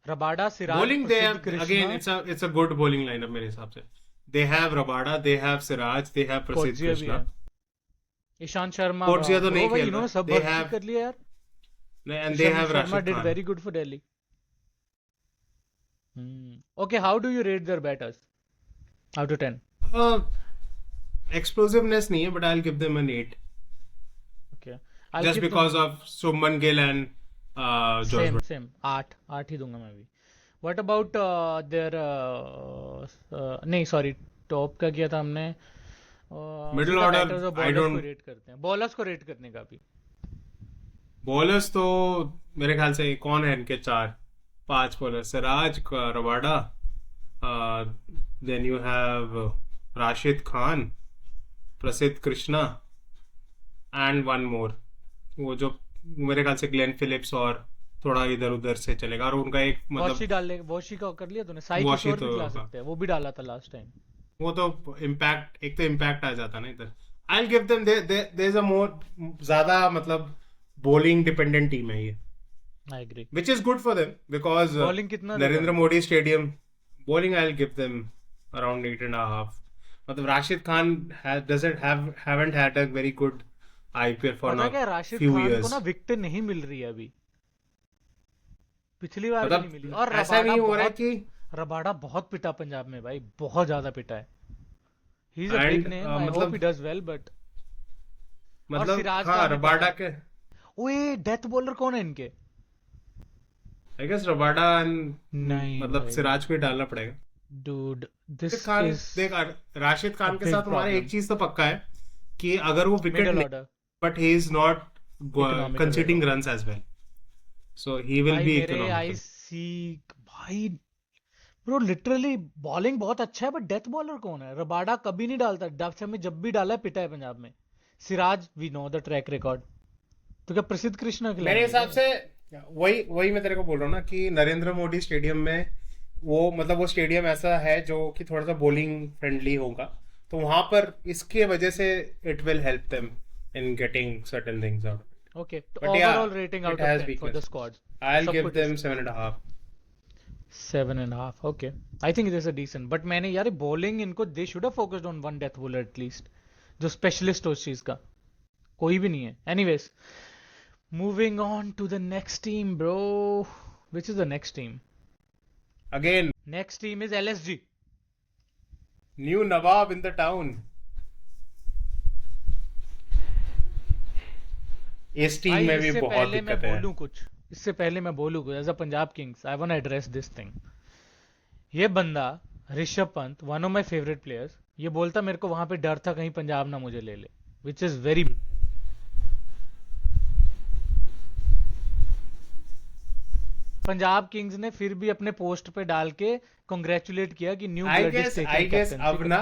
Rabada, Siraj, bowling they Prasidh have, again Krishna, it's a good bowling lineup मेरे हिसाब से। They have Rabada, they have Siraj, they have Prasidh कोचिया भी कृष्णा। है, ईशांत शर्मा। कोचिया तो नहीं भाई खेल इन्होंने रहा। सब दे भर्ती हैव, कर लिया यार। And they Ishant have Sharma Rashid did Khan. Very good for Delhi. Okay, how do you rate their batters out of 10? Explosiveness नहीं है, but I will give them an 8 okay, just because of Shubman Gill and George Butler. Same 8 ही दूंगा मैं भी। What about their, नहीं sorry, top का किया था हमने। मिडिल ऑर्डर आई बॉलर्स को डोंट, रेट करते हैं, बॉलर्स को रेट करने का भी। बॉलर्स तो मेरे ख्याल से कौन है इनके 4-5 bowler, Siraj, Rabada, then you have Rashid Khan, Prasidh Krishna, and one more, वो जो मेरे ख्याल से ग्लेन फिलिप्स और थोड़ा इधर उधर से चलेगा, और उनका एक वॉशी मतलब डाल ले, वॉशी का कर लिया तूने? साई वॉशी किशोर भी तो खिला होगा। सकते हैं, वो भी डाला था लास्ट टाइम। वो तो इम्पैक्ट, एक तो इम्पैक्ट आ जाता ना इधर। I will give them, there is a more, ज्यादा मतलब बॉलिंग डिपेंडेंट टीम है ये, I agree. which is good for them because bowling कितना देगा? Narendra Modi Stadium bowling I'll give them around 8.5. मतलब Rashid Khan haven't had a very good IPL for पता now क्या, Rashid few Khan years. को ना विकेट नहीं मिल रही है अभी, पिछली बार भी नहीं मिली। मतलब और ऐसा नहीं हो रहा है बहुत, कि रबाडा बहुत पिटा पंजाब में भाई, बहुत ज्यादा पिटा है। He is a And, big name, I hope मतलब ही डज वेल, बट मतलब सिराज का हाँ, हमें रबाडा पता के ओए डेथ बॉलर कौन है इनके? आई गेस रबाडा एंड नहीं मतलब भाई, सिराज को ही डालना पड़ेगा। dude, Rashid this Khan is देख, राशिद a खान के big साथ हमारा एक problem. चीज तो पक्का है कि अगर वो विकेट Middle ले, order, but he is not economical right conceding now. Runs as well, so he will भाई बी मेरे आई इकोनॉमिकल। सी भाई, ब्रो लिटरली बॉलिंग बहुत अच्छा है, बट डेथ बॉलर कौन है? रबाडा कभी नहीं डालता, डब्स में जब भी डाला है पिटा है पंजाब में। Siraj, we know the track record. तो क्या प्रसिद्ध कृष्णा मेरे खिलाएंगे हिसाब क्या? से वही वही मैं तेरे को बोल रहा हूँ ना कि नरेंद्र मोदी स्टेडियम में वो मतलब वो स्टेडियम ऐसा है जो कि थोड़ा सा बॉलिंग फ्रेंडली होगा, तो वहां पर इसके वजह से it will help them in getting certain things out. Okay, तो बट या overall rating it out of has 10 for the weakness. Squad, I will सब गिव कुछ देम इसमें 7.5। 7.5। Okay, I think it is a decent, but मैंने यार bowling इनको, they should have focused on one death bowler at least, जो specialist हो उस चीज का। कोई भी नहीं है। Anyways, moving on to the next team bro, which is the next team? Again next team is LSG. New nawab in the town. इस टीम भाई में भी इससे बहुत पहले मैं दिक्कतें हैं। बोलूं कुछ, इससे पहले मैं बोलूं कुछ, as a Punjab Kings I want address this thing. ये बंदा Rishabh Pant, one of my favourite players, ये बोलता मेरे को वहां पे डर था कहीं पंजाब ना मुझे ले ले, which is very. Punjab Kings ने फिर भी अपने पोस्ट पे डाल के कांग्रेचुलेट किया कि new I blood is guess taking अब कैप्टनसी। ना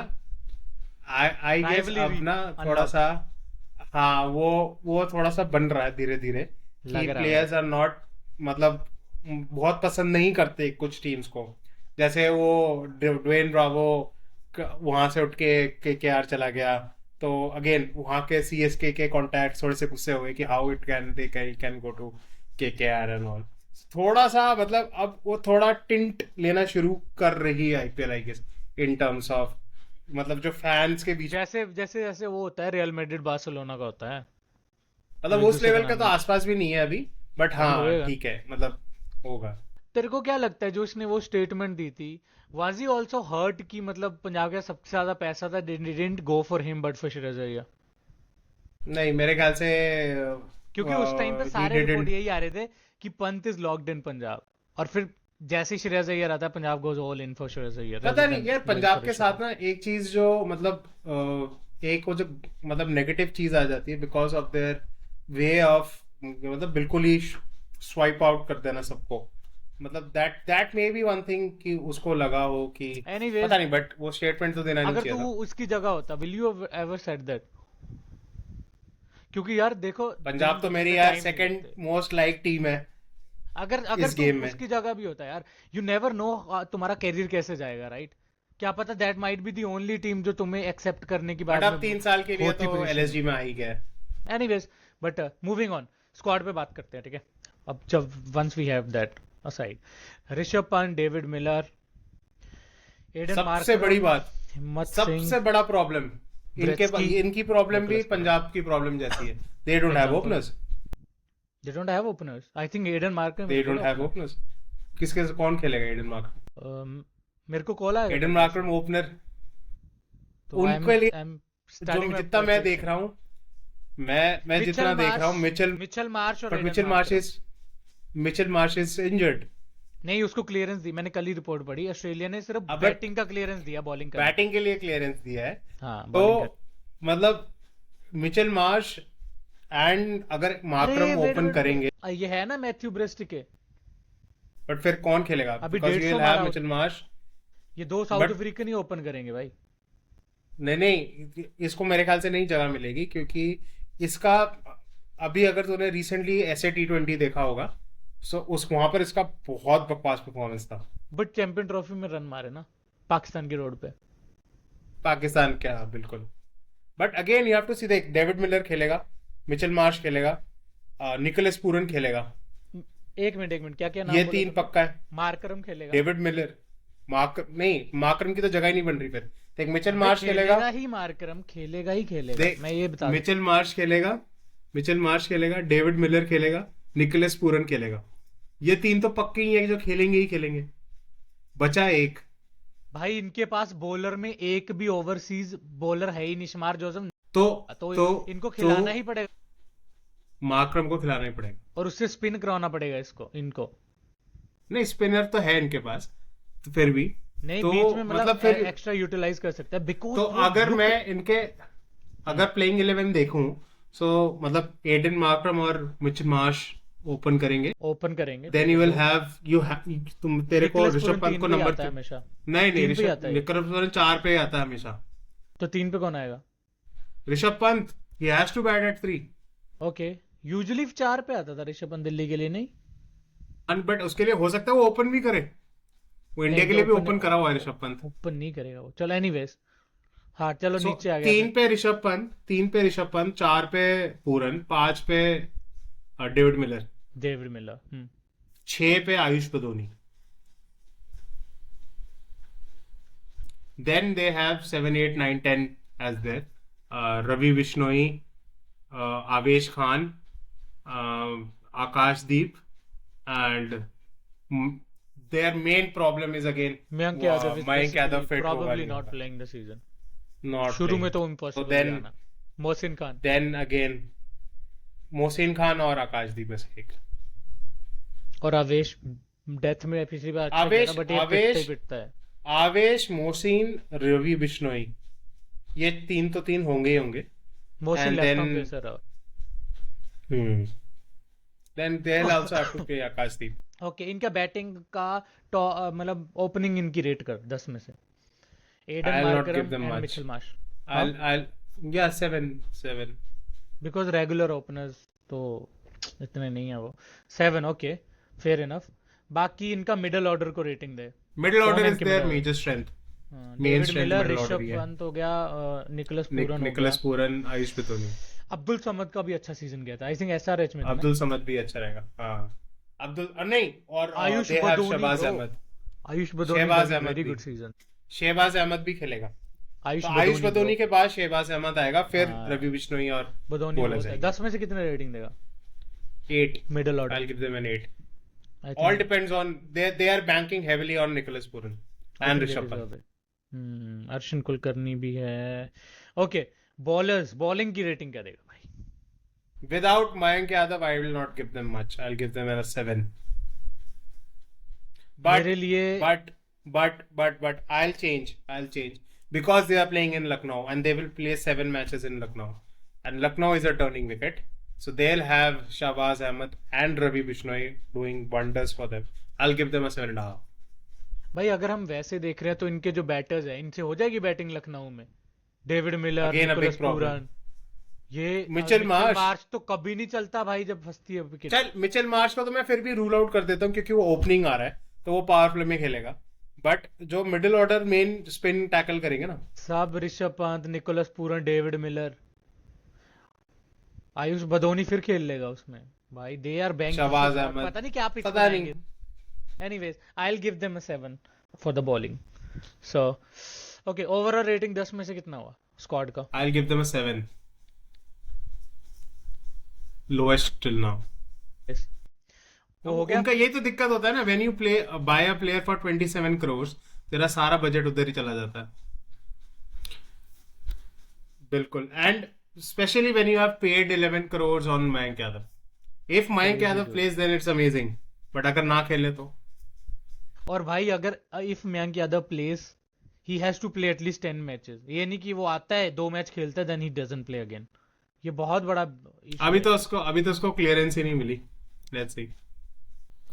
आई गेस अब राइवलरी ना थोड़ा अनलॉक, सा, हाँ वो थोड़ा सा बन रहा है धीरे धीरे कि लग रहा है प्लेयर्स भाई। आर नॉट मतलब बहुत पसंद नहीं करते कुछ टीम्स को। जैसे वो ड्वेन ब्रावो वहां से उठ के केकेआर चला गया, तो अगेन वहां के सीएसके के कॉन्टैक्ट थोड़े से गुस्से हुए कि how it can they can go to KKR and all. थोड़ा सा मतलब अब वो थोड़ा टिंट लेना शुरू कर रही है IPL I guess, in terms of मतलब जो फैंस के बीच, जैसे जैसे जैसे वो होता है रियल मैड्रिड बार्सिलोना का होता है, मतलब जो एक उस दूसरे का लेवल का नाम तो लेते आसपास भी नहीं है अभी, बट हैं। अभी हाँ होएगा। ठीक है मतलब होगा। तेरे को क्या लगता है जो इसने वो स्टेटमेंट दी थी, वाज ही ऑल्सो हर्ट कि मतलब पंजाब का सबसे ज्यादा पैसा था, didn't go for him but for Shreyas Iyer? नहीं मेरे ख्याल से क्योंकि उस टाइम पे ही सारे रिपोर्ट डिडंट। यही आ रहे थे कि Pant is locked in Punjab, और फिर जैसे ही श्रेयस अय्यर आता है Punjab goes all in for Shreyas Iyer पता रेदर नहीं देन यार, गोइंग पंजाब फॉर के ऋषभ साथ पंत। ना एक चीज जो मतलब एक वो जो मतलब नेगेटिव चीज आ जाती है because of their way of मतलब बिल्कुल ही स्वाइप आउट कर देना सबको, मतलब that may be one thing कि उसको लगा हो कि पता एनीवेज, नहीं, बट वो स्टेटमेंट तो देना नहीं अगर चाहिए तू था। उसकी जगह होता, will you ever said that? क्योंकि यार देखो, पंजाब तुम तो इतने मेरी यार टाइम नहीं सेकंड देते। मोस्ट लाइक टीम है अगर अगर इस तुम गेम में। उसकी जगह भी होता यार, यू नेवर नो तुम्हारा करियर कैसे जाएगा, राइट? क्या पता that might be the only team जो तुम्हें एक्सेप्ट करने की बट बाद में अब 3 साल के लिए फोर्थ तो पोजीशन एलएसजी में। में आ ही गया है। Anyways, but moving on, squad पे बात करते हैं, ठीक है? अब जब once we have that aside, Rishabh Pant, David Miller, Aiden सबसे बड़ी मार्करम, बात, हिम्मत सिंह, सबसे बड़ा प्रॉब्लम ब्रेस्की, इनकी प्रॉब्लम भी निकोलस पूरन, पंजाब की प्रॉब्लम जैसी है। They don't have example. Openers. They don't have openers. I think Aiden Markram they is good don't have opener. Openers. किसके कौन खेलेगा एडन मार्करम? मेरे को कॉल आएगा एडन कल परसों, मार्करम ओपनर तो उनके लिए, आई एम जो स्टार्टिंग माय जितना मैं देख प्रिपरेशन। रहा हूँ, मैं जितना मिचेल देख रहा मार्श, हूँ मिचेल, मिचेल मार्श और but Aiden Markram. Mitchell Marsh is injured. नहीं, उसको क्लियरेंस दी, मैंने कल ही रिपोर्ट पढ़ी, ऑस्ट्रेलिया ने सिर्फ अब बैटिंग का क्लियरेंस दिया, बॉलिंग का नहीं। बैटिंग के लिए क्लियरेंस दिया है, हाँ, तो बॉलिंग का। मतलब मिचेल मार्श एंड अगर अरे मार्करम वेट ओपन वेट, करेंगे, ये है ना मैथ्यू ब्रेस्ट के, बट फिर कौन खेलेगा? अभी बिकॉज यू 150 विल मारा हैव हो, मिचेल मार्श। ये दो south but African he open करेंगे भाई। नहीं, इसको मेरे ख्याल से नहीं जगह मिलेगी क्योंकि इसका अभी अगर तूने रिसेंटली ऐसे T20 देखा होगा, सो उस वहां पर इसका बहुत बकवास परफॉर्मेंस था। बट चैंपियन ट्रॉफी में रन मारे ना पाकिस्तान की रोड पे। पाकिस्तान क्या, बिल्कुल। But again you have to see, देख डेविड मिलर खेलेगा, मिचेल मार्श खेलेगा, निकोलस पूरन खेलेगा, एक मिनट, क्या क्या नाम ये बोले 3 तुमने? पक्का है। मार्करम खेलेगा? डेविड मिलर, मार्करम की तो जगह ही नहीं बन रही फिर। देख मिचेल अबे मार्श खेलेगा, खेलेगा ही, मार्करम खेलेगा ही खेलेगा, देख मैं ये बता दूं। मिचेल मार्श खेलेगा, डेविड मिलर खेलेगा, निकोलस पूरन खेलेगा। ये 3 तो पक्के ही है जो खेलेंगे ही खेलेंगे। बचा एक, भाई इनके पास बॉलर में एक भी ओवरसीज बॉलर है ही नहीं, शमार जोसफ, तो तो इनको खिलाना ही पड़ेगा मार्करम को खिलाना ही पड़ेगा। और उससे स्पिन कराना पड़ेगा इसको, इनको। नहीं स्पिनर तो है इनके पास, तो फिर भी नहीं तो बीच में मतलब फिर एक्स्ट्रा यूटिलाइज कर सकता है बिकॉज तो अगर मैं इनके अगर प्लेइंग 11 देखूं, सो मतलब एडन मार्क्रम और मिचेल मार्श ओपन करेंगे, ओपन करेंगे, देन ठीक यू है, विल तो हैव तुम तेरे को निकोलस ऋषभ पूरन पंत 3 को पे ही नंबर आता है हमेशा, नहीं नहीं 3 पे ही ऋषभ आता है, निकोलस पूरन 4 पे आता है हमेशा। तो 3 पे कौन आएगा? Rishabh Pant he has to bat at 3, okay, usually 4 पे आता था ऋषभ पंत दिल्ली के लिए, नहीं? बट उसके लिए हो सकता है वो ओपन भी करे, वो इंडिया नहीं के तो लिए भी ओपन करा हुआ है ऋषभ पंत। ओपन नहीं करेगा वो, चलो एनीवेज, हाँ चलो सो नीचे आ गया फिर। 3 पे ऋषभ पंत, 4 पे पूरन, 5 पे डेविड मिलर, डेविड मिलर, 6 पे Ayush Badoni, then they have 7 8 9 10 as their Ravi Bishnoi, Avesh Khan, Akashdeep, and their main problem is again Mayank Yadav is Mayank Yadav fit होगा probably नहीं not होगा, playing the season, not शुरू में playing. तो So impossible then जाना। Mohsin Khan, then again Mohsin Khan और आकाशदीप में से एक। और आवेश डेथ में पिछली बार अच्छा आवेश- खेला, बट ये आवेश- पिटता ही पिटता है। आवेश, मोहसिन, रवि बिश्नोई, ये 3 तो 3 होंगे ही होंगे। Mohsin And left arm then- pacer है। Then they'll also have to play Akashdeep. Okay, इनका बैटिंग का मतलब ओपनिंग इनकी रेट कर 10 में से। Aiden I'll not Markram give them and much. Mitchell Marsh, Yeah, 7. Because regular openers तो इतने नहीं है वो। 7, ओके, फेयर इनफ। बाकी इनका मिडिल ऑर्डर को रेटिंग दे। Middle order कौन is इनके their middle major strength. David strength Miller, middle order Rishabh ही है। पंत हो गया, निकोलस पूरन हो निकोलस गया, पूरन, आयुष बतौनी, अब्दुल समद का भी अच्छा सीजन गया था, आई थिंक एसआरएच में था ना? अब्दुल समद भी अच्छा रहेगा। हाँ, नहीं, और Ayush they have Badoni, Shahbaz bro। Ahmed, Ayush Shahbaz Badoni Ahmed very भी। Good season. शहबाज अहमद भी खेलेगा। आयुष तो आयुष बदोनी बदोनी के बाद शहबाज अहमद आएगा, फिर हाँ। रवि बिश्नोई और बदोनी bowlers बहुत है। आएंगे। 10 में से कितने रेटिंग देगा 8. Middle order? I'll give them an 8. I All think- depends on they are banking heavily on Nicholas Puran I and think they Rishabh deserve Pant. it. Arshan Kulkarni भी है। ओके, बॉलर्स, बॉलिंग की रेटिंग क्या देगा भाई? Without Mayank Yadav, I will not give them much. I'll give them a 7. But मेरे लिए but I'll change because they are playing in Lucknow and they will play 7 matches in Lucknow, and Lucknow is a turning wicket, so they'll have Shahbaz Ahmed and Ravi Bishnoi doing wonders for them. I'll give them a 7.5. भाई अगर हम वैसे देख रहे हैं तो इनके जो बैटर्स हैं, इनसे हो जाएगी बैटिंग लखनऊ में। डेविड मिलर, Again a big Nicholas problem. Pooran, ये मिचेल मार्श तो कभी नहीं चलता भाई जब फंसती है विकेट। चल मिचेल मार्श को तो मैं फिर भी रूल आउट कर देता हूँ क्योंकि वो ओपनिंग आ रहा है, तो वो पावर प्ले में खेलेगा, बट जो middle order main spin tackle करेंगे ना, सब Rishabh Pant, Nicholas Pooran, David Miller, Ayush Badoni फिर खेल लेगा उसमें भाई। They are bank, Shahbaz Ahmed, पता नहीं क्या पिच पता नहीं। Anyways, I will give them a 7 for the bowling. So okay, overall rating 10 में से कितना हुआ स्क्वाड का? I'll give them a 7. Lowest till now. वो हो गया। उनका यही तो दिक्कत होता है ना, when you buy a player for 27 crores, तेरा सारा बजट उधर ही चला जाता है। बिल्कुल, and especially when you have paid 11 crores on Mayank Yadav. If Mayank Yadav plays, then it's amazing. But अगर ना खेले तो और भाई अगर if Mayank Yadav plays, he has to play at least 10 matches. ये नहीं कि वो आता है 2 मैच खेलता है then he doesn't play again. ये बहुत बड़ा issue अभी है। तो उसको क्लियरेंस ही नहीं मिली। Let's see.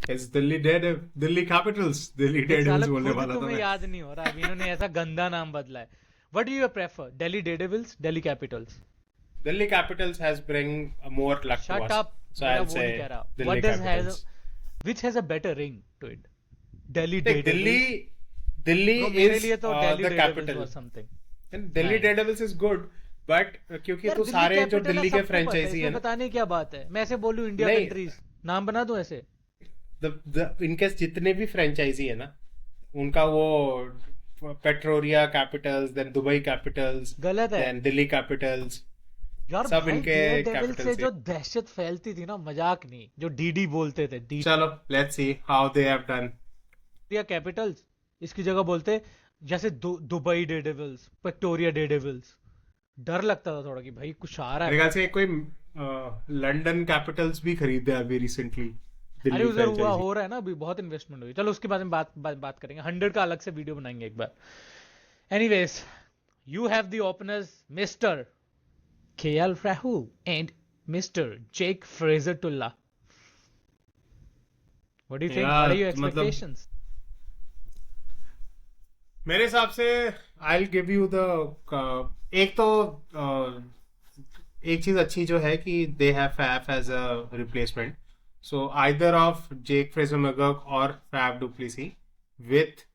It's Delhi Capitals ये साला बोलने खुद वाला था तुम्हें मैं। याद नहीं हो रहा, अभी इन्होंने ऐसा गंदा नाम बदला है। What do you prefer, Delhi Daredevils, Delhi Capitals? Delhi Capitals has bring more luck to shut us. Up, So मेरा I'll वो say नहीं कह रहा। Delhi what does Capitals. Which has a better ring to it, Delhi Like, Daredevils? Delhi तो मेरे is लिए तो Delhi the Daredevils capital. Was something. And Delhi Nice. Daredevils is good, but क्योंकि यार तो दिल्ली सारे जो कैपिटल है, दिल्ली के सबको पता है, फ्रेंचाइजी है इसमें ना, बताने की क्या बात है? मैं ऐसे बोलूं इंडिया नहीं। कंट्रीज नाम बना दूं ऐसे? इनके जितने भी फ्रेंचाइजी है ना, उनका वो पेट्रोरिया कैपिटल्स, देन दुबई कैपिटल्स, गलत है देन दिल्ली कैपिटल्स, यार सब भाई। इनके डेयरडेविल कैपिटल से से। जो दहशत फैलती थी ना, मजाक नहीं, जो डीडी बोलते थे, डी चलो let's see how they have done. या कैपिटल्स, इसकी जगह बोलते जैसे दुबई डेयरडेविल्स, विक्टोरिया डेयरडेविल्स। डर लगता था थोड़ा कि भाई कुछ आ रहा मेरे है। ख्याल से कोई लंदन कैपिटल्स भी खरीदे अभी रिसेंटली। अरे दिल्ली उधर हुआ फ्रेंचाइजी। हो रहा है ना अभी, बहुत इन्वेस्टमेंट हुई। चलो उसके बारे में बात करेंगे, 100 का अलग से वीडियो बनाएंगे एक बार। Anyways, you have the openers mister KL Rahul and mister Jake Fraser McGurk. What do you think, what are your मतलब एक्सपेक्टेशंस? मेरे हिसाब से I will give you the एक तो एक चीज अच्छी जो है कि they have Faf as a replacement, so either of Jake Fraser McGurk और Faf du Plessis with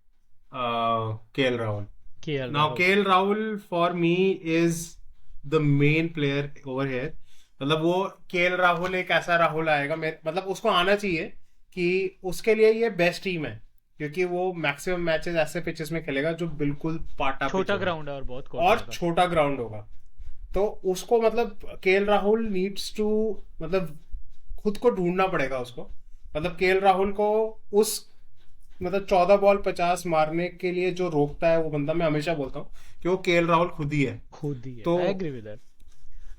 KL Rahul. KL Now, Rahul, KL Rahul for me is the main player over here. मतलब वो KL राहुल एक ऐसा राहुल आएगा, मतलब उसको आना चाहिए कि उसके लिए ये बेस्ट टीम है, क्योंकि वो मैक्सिमम मैचेस ऐसे पिचेस में खेलेगा जो बिल्कुल पाटा छोटा pitch ग्राउंड है और बहुत होगा, और कॉर्नर का। छोटा ग्राउंड होगा. तो उसको मतलब KL राहुल नीड्स टू, मतलब खुद को ढूंढना पड़ेगा उसको. मतलब KL राहुल को उस मतलब 14 बॉल 50 मारने के लिए जो रोकता है वो बंदा, मैं हमेशा बोलता हूँ कि वो KL राहुल खुद ही है. खुद ही है, तो- आई एग्री विद दैट।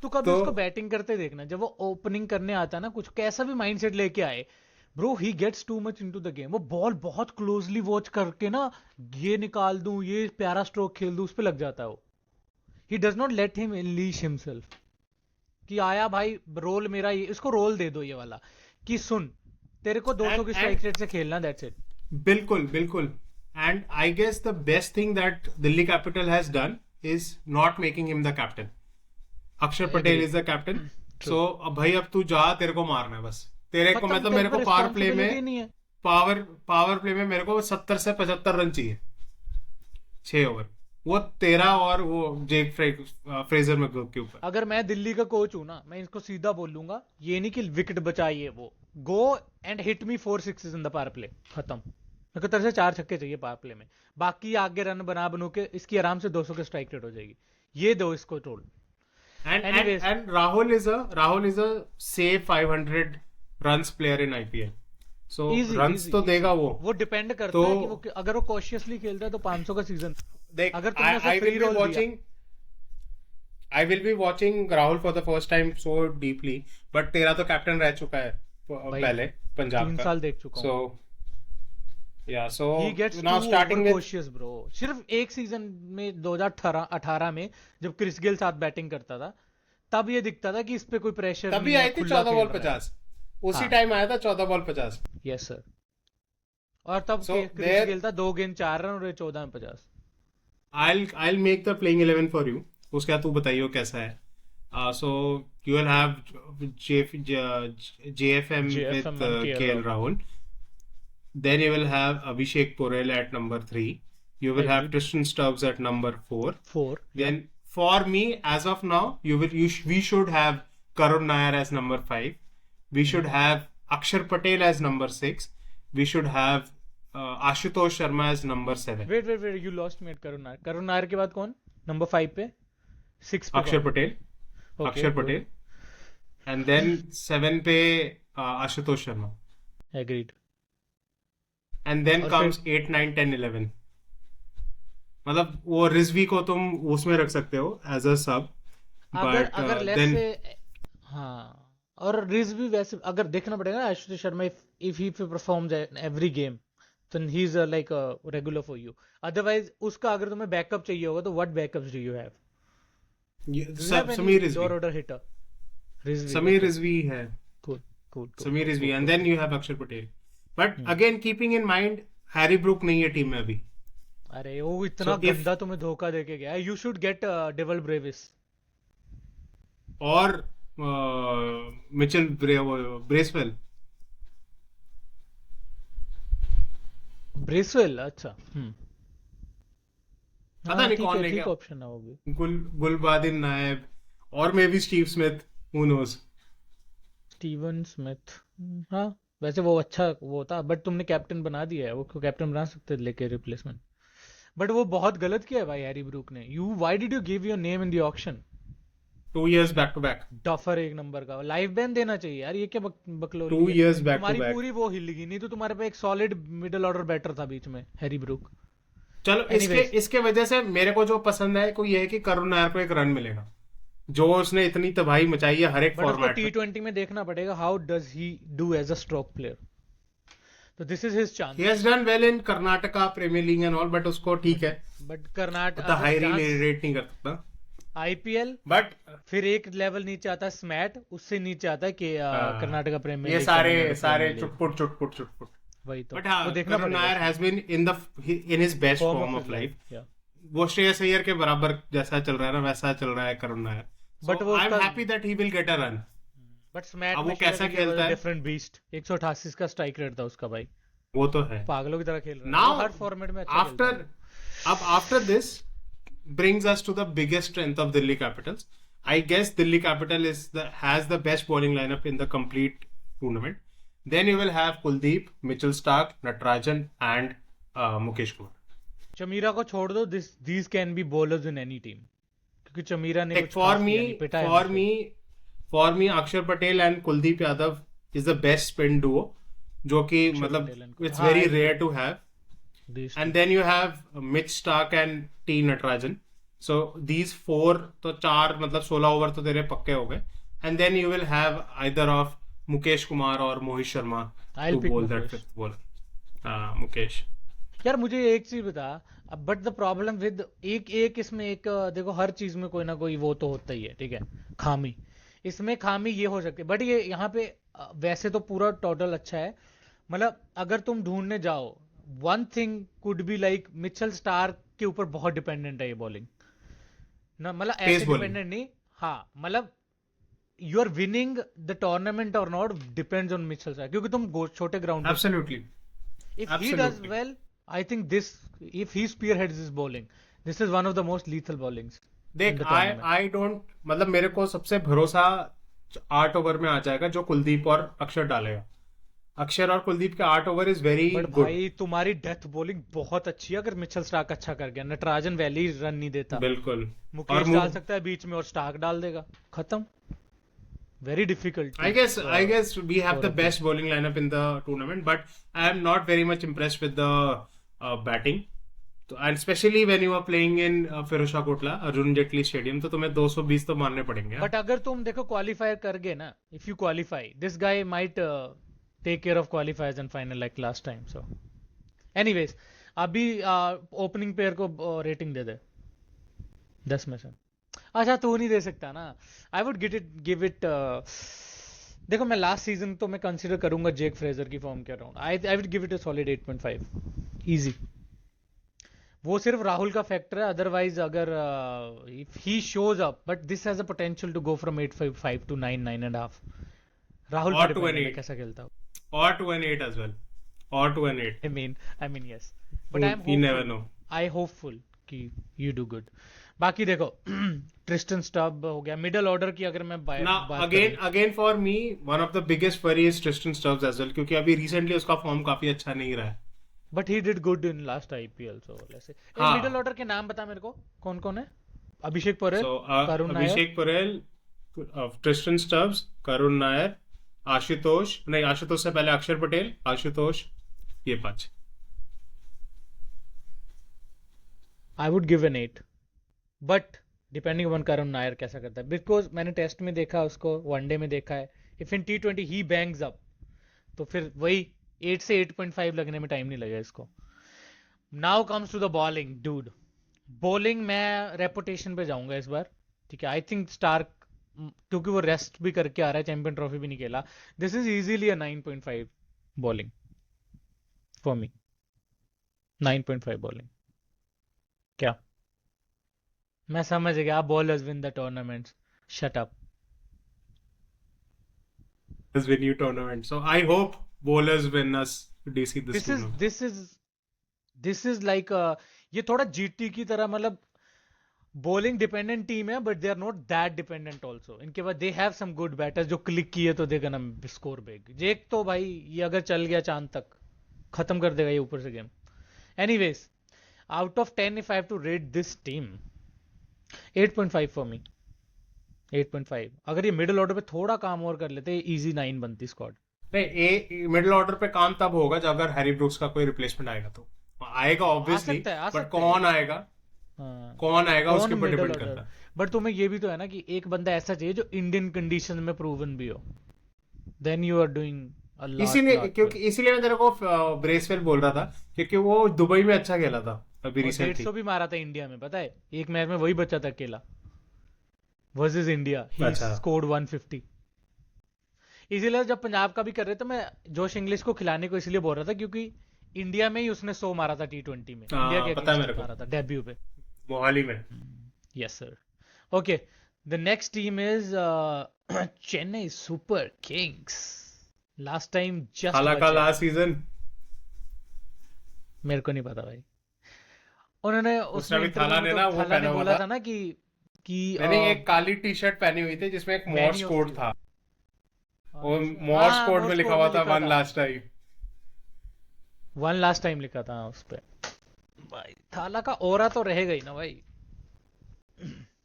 तो कभी तो- उसको बैटिंग करते देखना, जब वो ओपनिंग करने आता है ना, कुछ कैसा भी माइंडसेट लेके आए, bro he gets too much into the game. वो बॉल बहुत क्लोजली वॉच करके ना, ये निकाल दूं, ये प्यारा स्ट्रोक खेल दूं, उस पे लग जाता है वो। He does not let him unleash himself कि आया भाई रोल मेरा, ये इसको रोल दे दो ये वाला, कि सुन तेरे को 200 की स्ट्राइक रेट से खेलना, दैट्स इट। बिल्कुल बिल्कुल. And I guess the best thing that Delhi capital has done is not making him the captain. Akshar Patel is the captain. So अब भाई अब तू जा, तेरे को मारना है बस. तेरे को मतलब मेरे को पावर प्ले में, नहीं है। पावर प्ले में मेरे को 70 से 75 रन चाहिए 6 ओवर. वो तेरा और वो जेक फ्रेजर मैकगर्क के ऊपर. अगर मैं दिल्ली का कोच हूं ना, मैं इसको सीधा बोलूंगा, ये नहीं कि विकेट बचाइए, वो go and hit me 4 sixes in the power play, खत्म। मेरे को तरह से 4 छक्के चाहिए पावर प्ले में, बाकी आगे रन बनू के इसकी आराम से 200 की स्ट्राइक रेट हो जाएगी। ये दो इसको role. Anyways. And Rahul is a safe 500 runs player in IPL. So runs तो देगा वो डिपेंड करता तो- है कि वो अगर वो कॉशियसली खेलता है तो 500 का सीजन। देख. अगर तुमने उसे I free will be roll दिया। watching. I will be watching Rahul for the first time so deeply. But तेरा तो कैप्टन रह चुका है पहले पंजाब 3 का. साल देख चुका हूँ। So yeah, so He gets now too starting with overcautious, bro। सिर्फ एक सीजन में 2018 में जब क्रिस गेल साथ बैटिंग करता था, तब ये दिखता था कि इस पे कोई प्रेशर तभी नहीं है, आई थी खुला 14 बॉल खेल रहा है। 50. उसी हाँ। टाइम आया था 14 बॉल 50. Yes sir. और तब So क्रिस there- गेल था 2 गेंद 4 रन और ये 14 में 50। I'll make the playing 11 for you. उसके बाद तू बताइयो कैसा है. So you will have JFM with JFM and KL Rahul. Then you will have Abhishek Porel at number 3. You will have Agreed. Tristan Stubbs at number 4. 4 Then for me, as of now, we should have Karun Nair as number 5. We should have Akshar Patel as number 6. We should have Ashutosh Sharma as number 7. Wait you lost me at Karun Nair के बाद कौन number 5 पे, 6 पे Akshar Patel. Okay, Akshar good. Patel. And then 7 पे Ashutosh Sharma. Agreed. And then और comes 8, 9, 10, 11. मतलब वो रिजवी को तुम उसमें रख सकते हो एज अ सब. अगर लेट्स then से हाँ, और रिज भी वैसे अगर देखना पड़ेगा Ashutosh Sharma, if he performs every game then he's like a regular for you. Otherwise उसका अगर तुम्हें बैकअप चाहिए होगा तो what backups do you have? Do you have any Sameer door Rizvi. order hitter? Rizvi. Sameer Rizvi है. Cool. Sameer Rizvi. And then you have Akshar Patel. But again keeping in mind Harry Brook नहीं है team में अभी. अरे वो इतना So if- गंदा तुम्हें धोखा देके गया। You should get Devil Brevis. और मिचेल ब्रेसवेल. ब्रेसवेल, अच्छा। पता नहीं कौन ले ठीक गया. ऑप्शन है वो भी। गुलबादिन नायब और may be Steve Smith. Who knows? Steven Smith, हाँ वैसे वो अच्छा वो था, बट तुमने कैप्टन बना दिया है, वो कैप्टन बना सकते थे लेके रिप्लेसमेंट। बट वो बहुत गलत किया है भाई हैरी ब्रूक ने। Why did you give your name in the auction? 2 years back to back. Duffer एक नंबर का लाइफ बैन देना चाहिए यार, ये क्या बकलोरी 2 है? years back to तुम्हारी back. पूरी वो हिल गई, नहीं तो तुम्हारे पे एक सॉलिड मिडिल ऑर्डर बैटर था बीच में, हैरी ब्रूक। चलो Anyways. इसके वजह से मेरे को जो पसंद है को ये है कि करुण नायर को एक रन मिलेगा, जो उसने इतनी तबाही मचाई है हर एक बट उसको फॉर्मेट में. T20 में देखना पड़ेगा how does he do as a stroke player. तो this is his chance. He has done well in Karnataka Premier League and all, but उसको ठीक है, बट कर्नाटक उतना हाई रेट नहीं कर सकता. आईपीएल, बट फिर एक लेवल नीचे आता है स्मैट, उससे नीचे आता है कि कर्नाटका प्रीमियर ये लीग, सारे तमिलनाडु सारे प्रीमियर लीग. चुटपुट. वही तो बट हाँ, वो देखना करुण पड़ेगा. Nair has been in his best form of life. Yeah. वो श्रेयस अय्यर के बराबर जैसा चल रहा है ना, वैसा चल रहा है करुण नायर. But वो आई एम उसका- happy that he will get a run. But SMAT अब वो कैसा खेलता है? Different beast. 188 का स्ट्राइक रेट था उसका भाई. वो तो है. पागलों की तरह खेल रहा है. Now, वो हर फॉर्मेट में अच्छा खेलता है. after this brings us to the biggest strength of Delhi Capitals. I guess Delhi Capital has the best bowling lineup in the complete tournament. Then you will have Kuldeep, Mitchell Starc, Natarajan, and Mukesh Kumar. Chameera को छोड़ दो. These can be bowlers in any team. क्योंकि चमीरा ने कुछ For खास किया नहीं, पिटा है मुझे. for me, Akshar Patel and Kuldeep Yadav is the best spin duo. जो कि मतलब Patel and it's हाँ, very I rare to have. These And then you have Mitch Starc and T Natarajan. So these four, तो चार मतलब 16 over तो तेरे पक्के हो गए. And then you will have either of Mukesh Kumar or Mohit Sharma I'll to pick bowl that Mukesh. fifth bowler. Mukesh. यार मुझे एक चीज बता. बट द प्रॉब्लम विद एक इसमें एक देखो, हर चीज में कोई ना कोई वो तो होता ही है, ठीक है, खामी. इसमें खामी ये हो सकती है, बट ये यहाँ पे वैसे तो पूरा टोटल अच्छा है. मतलब अगर तुम ढूंढने जाओ, one thing could be like Mitchell Starc के ऊपर बहुत डिपेंडेंट है ये बॉलिंग ना. मतलब ऐसे bowling. डिपेंडेंट नहीं. हाँ मतलब you are winning the tournament और not depends on Mitchell Starc, क्योंकि तुम छोटे ग्राउंड पे, Absolutely. if he does Absolutely. well, I think if he spearheads this bowling, this is one of the most lethal bowlings. देख, in the I tournament. I don't मतलब मेरे को सबसे भरोसा 8 ओवर में आ जाएगा जो कुलदीप और अक्षर डालेगा. अक्षर और कुलदीप के 8 over is very but good. भाई तुम्हारी डेथ बॉलिंग बहुत अच्छी है. अगर मिचेल स्टार्क अच्छा कर गया, नटराजन वैली रन नहीं देता, बिल्कुल. मुकेश डाल सकता है बीच में और स्टार्क डाल देगा, खत्म. Very difficult. I guess we have the best bowling lineup in the tournament, but I am not very much impressed with the batting. And especially when you are playing in Firozshah Kotla, Arjun Jaitley Stadium, तो तुम्हें 220 तो मारने पड़ेंगे. But अगर तुम देखो qualifier कर गए ना, if you qualify, this guy might take care of qualifiers and final like last time. So anyways, अभी ओपनिंग पेयर को रेटिंग दे दे 10 में से. अच्छा तू नहीं दे सकता ना. आई वुड गिव इट देखो, मैं लास्ट सीजन तो मैं कंसिडर करूंगा जेक फ्रेजर की फॉर्म के around. I would give it a solid 8.5 easy. वो सिर्फ राहुल का फैक्टर है, अदरवाइज अगर if he shows up, but this has a potential to go from 8.5 to 9.5. Rahul Or पे to depend an है 8. कैसा खेलता हूँ. Or to an 8 as well. Or to an 8. I mean yes, but I am You never know. I hopeful कि you do good. बाकी देखो Tristan stub हो गया. मिडल ऑर्डर की अगर मैं Now बात again for me, one of the biggest worry is Tristan Stubbs as well, क्योंकि अभी recently उसका फॉर्म काफी अच्छा नहीं रहा है. But he did good in last IPL. So let's हाँ. मिडल ऑर्डर के नाम बता मेरे को, कौन कौन है. अभिषेक परेल, So करुण नायर, अभिषेक परेल, Tristan Stubbs, करुण नायर, आशुतोष से पहले अक्षर पटेल, आशुतोष, ये 5. I would give an 8, but depending on Karun Nair कैसा करता है, बिकॉज मैंने टेस्ट में देखा उसको, वनडे में देखा है. If in T20 he bangs up, तो फिर वही 8 से 8.5 लगने में टाइम नहीं लगेगा इसको. Now comes to the bowling dude. Bowling मैं रेपुटेशन पे जाऊंगा इस बार, ठीक है. आई थिंक स्टार्क, क्योंकि वो रेस्ट भी करके आ रहा है, चैंपियन ट्रॉफी भी नहीं खेला, this is easily a 9.5 bowling for me. 9.5 bowling. क्या मैं समझ गया, bowlers win the tournaments, shut up. This win you tournament. So I hope bowlers win us DC this tournament. This is like ये थोड़ा GT की तरह, मतलब bowling dependent team है, but they are not that dependent also. इनके बाद they have some good batters जो click किए तो they gonna score big. Jake तो भाई ये अगर चल गया चांद तक, खत्म कर देगा ये ऊपर से game. Anyways, out of 10 if I have to rate this team, 8.5 for me. 8.5. अगर ये मिडिल ऑर्डर पे थोड़ा काम और कर लेते, इजी 9 बनती स्क्वाड. नहीं, मिडिल ऑर्डर पे काम तब होगा जब अगर हैरी ब्रूक्स का कोई रिप्लेसमेंट आएगा, तो आएगा ऑब्वियसली, बट कौन आएगा, कौन आएगा उसके ऊपर डिपेंड करता है. बट तुम्हें ये भी तो है ना कि एक बंदा ऐसा चाहिए जो इंडियन कंडीशन में प्रूवन भी हो. Then you are doing a lot इसीलिए लॉट पर। क्योंकि इसीलिए मैं तेरे को ब्रेसवेल बोल रहा था, क्योंकि वो दुबई में अच्छा खेला था अभी और रिसेंटली। 150 भी मारा था इंडिया में, पता है? एक मैच में वही बचा था अकेला वर्सेस इंडिया, ही अच्छा। स्कोर्ड 150। इसीलिए जब पंजाब का भी कर रहे थे, मैं जोश इंग्लिश को खिलाने को इसलिए बोल रहा था क्योंकि इंडिया में ही उसने 100 मारा था T20 में, इंडिया हाँ के पता है अगेंस्ट मेरे ही को, मारा था डेब्यू पे। मोहाली में। Yes sir. Okay, the next team is Chennai super Kings. Last time just थाला का बचे। Last season. मेरे को नहीं पता भाई। उन्होंने उसने उसमें अभी इंटरव्यू थाला में ने तो ना वो थाला ने पहना हुआ बोला था। था ना कि नहीं नहीं, एक काली टी शर्ट पहनी हुई थी जिसमें एक many Morse of code few. था। वो अच्छा मोर्स हाँ, कोड में मोर्स लिखा कोड हुआ में था लिखा वन था। Last time. One last time लिखा था उस पे। भाई थाला का ओरा तो रहेगा ही ना भाई।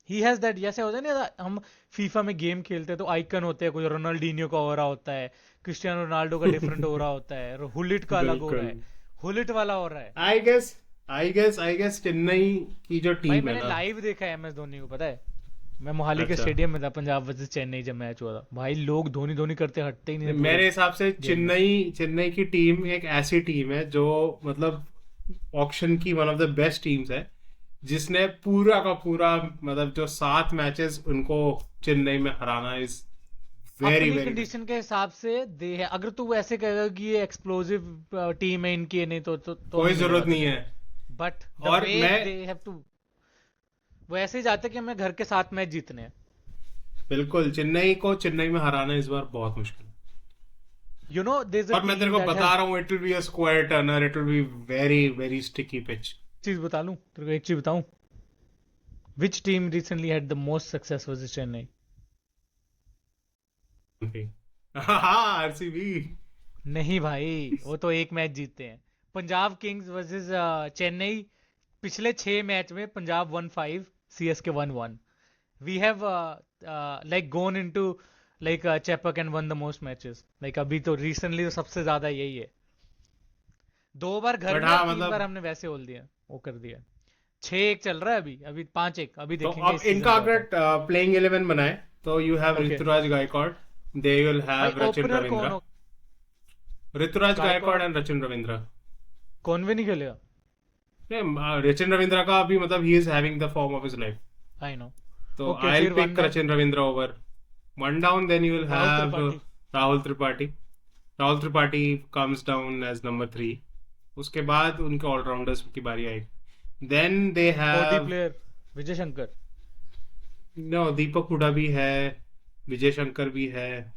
ही हैज दैट, जैसे होता है ना, हम फीफा में गेम खेलते हैं तो आइकन होते हैं, कुछ रोनाल्डीनियो का ओरा होता है, क्रिस्टियानो रोनाल्डो का डिफरेंट ओरा होता है, और हुलिट का अलग ओरा बिल्कुल। है। हुलिट वाला ओरा है। आई गेस चेन्नई की जो भाई टीम है मैंने ना। लाइव देखा है MS धोनी को, पता है? मैं मोहाली के अच्छा। स्टेडियम में था, पंजाब वर्सेस चेन्नई जब मैच हुआ था। भाई लोग धोनी धोनी करते हटते ही नहीं थे पूरे मेरे हिसाब से गेम में। चेन्नई चेन्नई की टीम एक ऐसी टीम है जो मतलब ऑक्शन की one of the best teams है, जिसने पूरा का पूरा मतलब जो 7 मैचेस उनको चेन्नई में हराना इज वेरी अपनी वेरी कंडीशन के हिसाब से दे है। अगर तू वैसे कहेगा कि ये एक्सप्लोसिव टीम है इनकी, नहीं तो कोई नहीं जरूरत मिलेगा नहीं तुझे। है। बट द और वे मैं दे हैव टू, वो ऐसे ही जाते कि हमें घर के 7 मैच जीतने हैं। बिल्कुल, चेन्नई को चेन्नई में हराना इस बार बहुत मुश्किल है। You know there is a और मैं तेरे टीम को दैट बता हैज, रहा हूँ, it will be a square Turner, it will be very very sticky pitch. चीज बता लूं तेरे को, एक चीज बताऊं? Which team recently had the most success versus Chennai? हाँ आरसीबी। नहीं भाई, वो तो एक मैच जीतते हैं। Punjab Kings versus Chennai. पिछले 6 मैच में Punjab 1-5, CSK 1-1। We have like gone into like Chepak and won the most matches. Like अभी तो recently तो सबसे ज्यादा यही है। 2 बार घर बट में और हाँ 3 बार मतलब, हमने वैसे बोल दिया, वो कर दिया। 6-1 चल रहा है अभी, अभी 5-1, अभी तो देखेंगे अब इस सीजन इनका क्या अगर होता है। प्लेइंग 11 बनाए तो you have okay Ruturaj Gaikwad, they will भाई, हैव रचिन ओपनर कौन रविंद्रा। हो? ऋतुराज गायकवाड़ गायकवाड़ एंड रचिन रविंद्रा। कौन भी नहीं खेलेगा। रचिन रविंद्रा का अभी मतलब he is having the form of his life. I know. तो ओके आई विल फिर one pick down, Rachin Ravindra over one down, then you will Rahul have Tripathi. Rahul Tripathi. Rahul Tripathi comes down as number 3। उसके बाद उनके ऑलराउंडर्स की बारी आएगी। देन दे ओडी have, player Vijay Shankar. No, Deepak Hooda भी है, विजय शंकर भी है,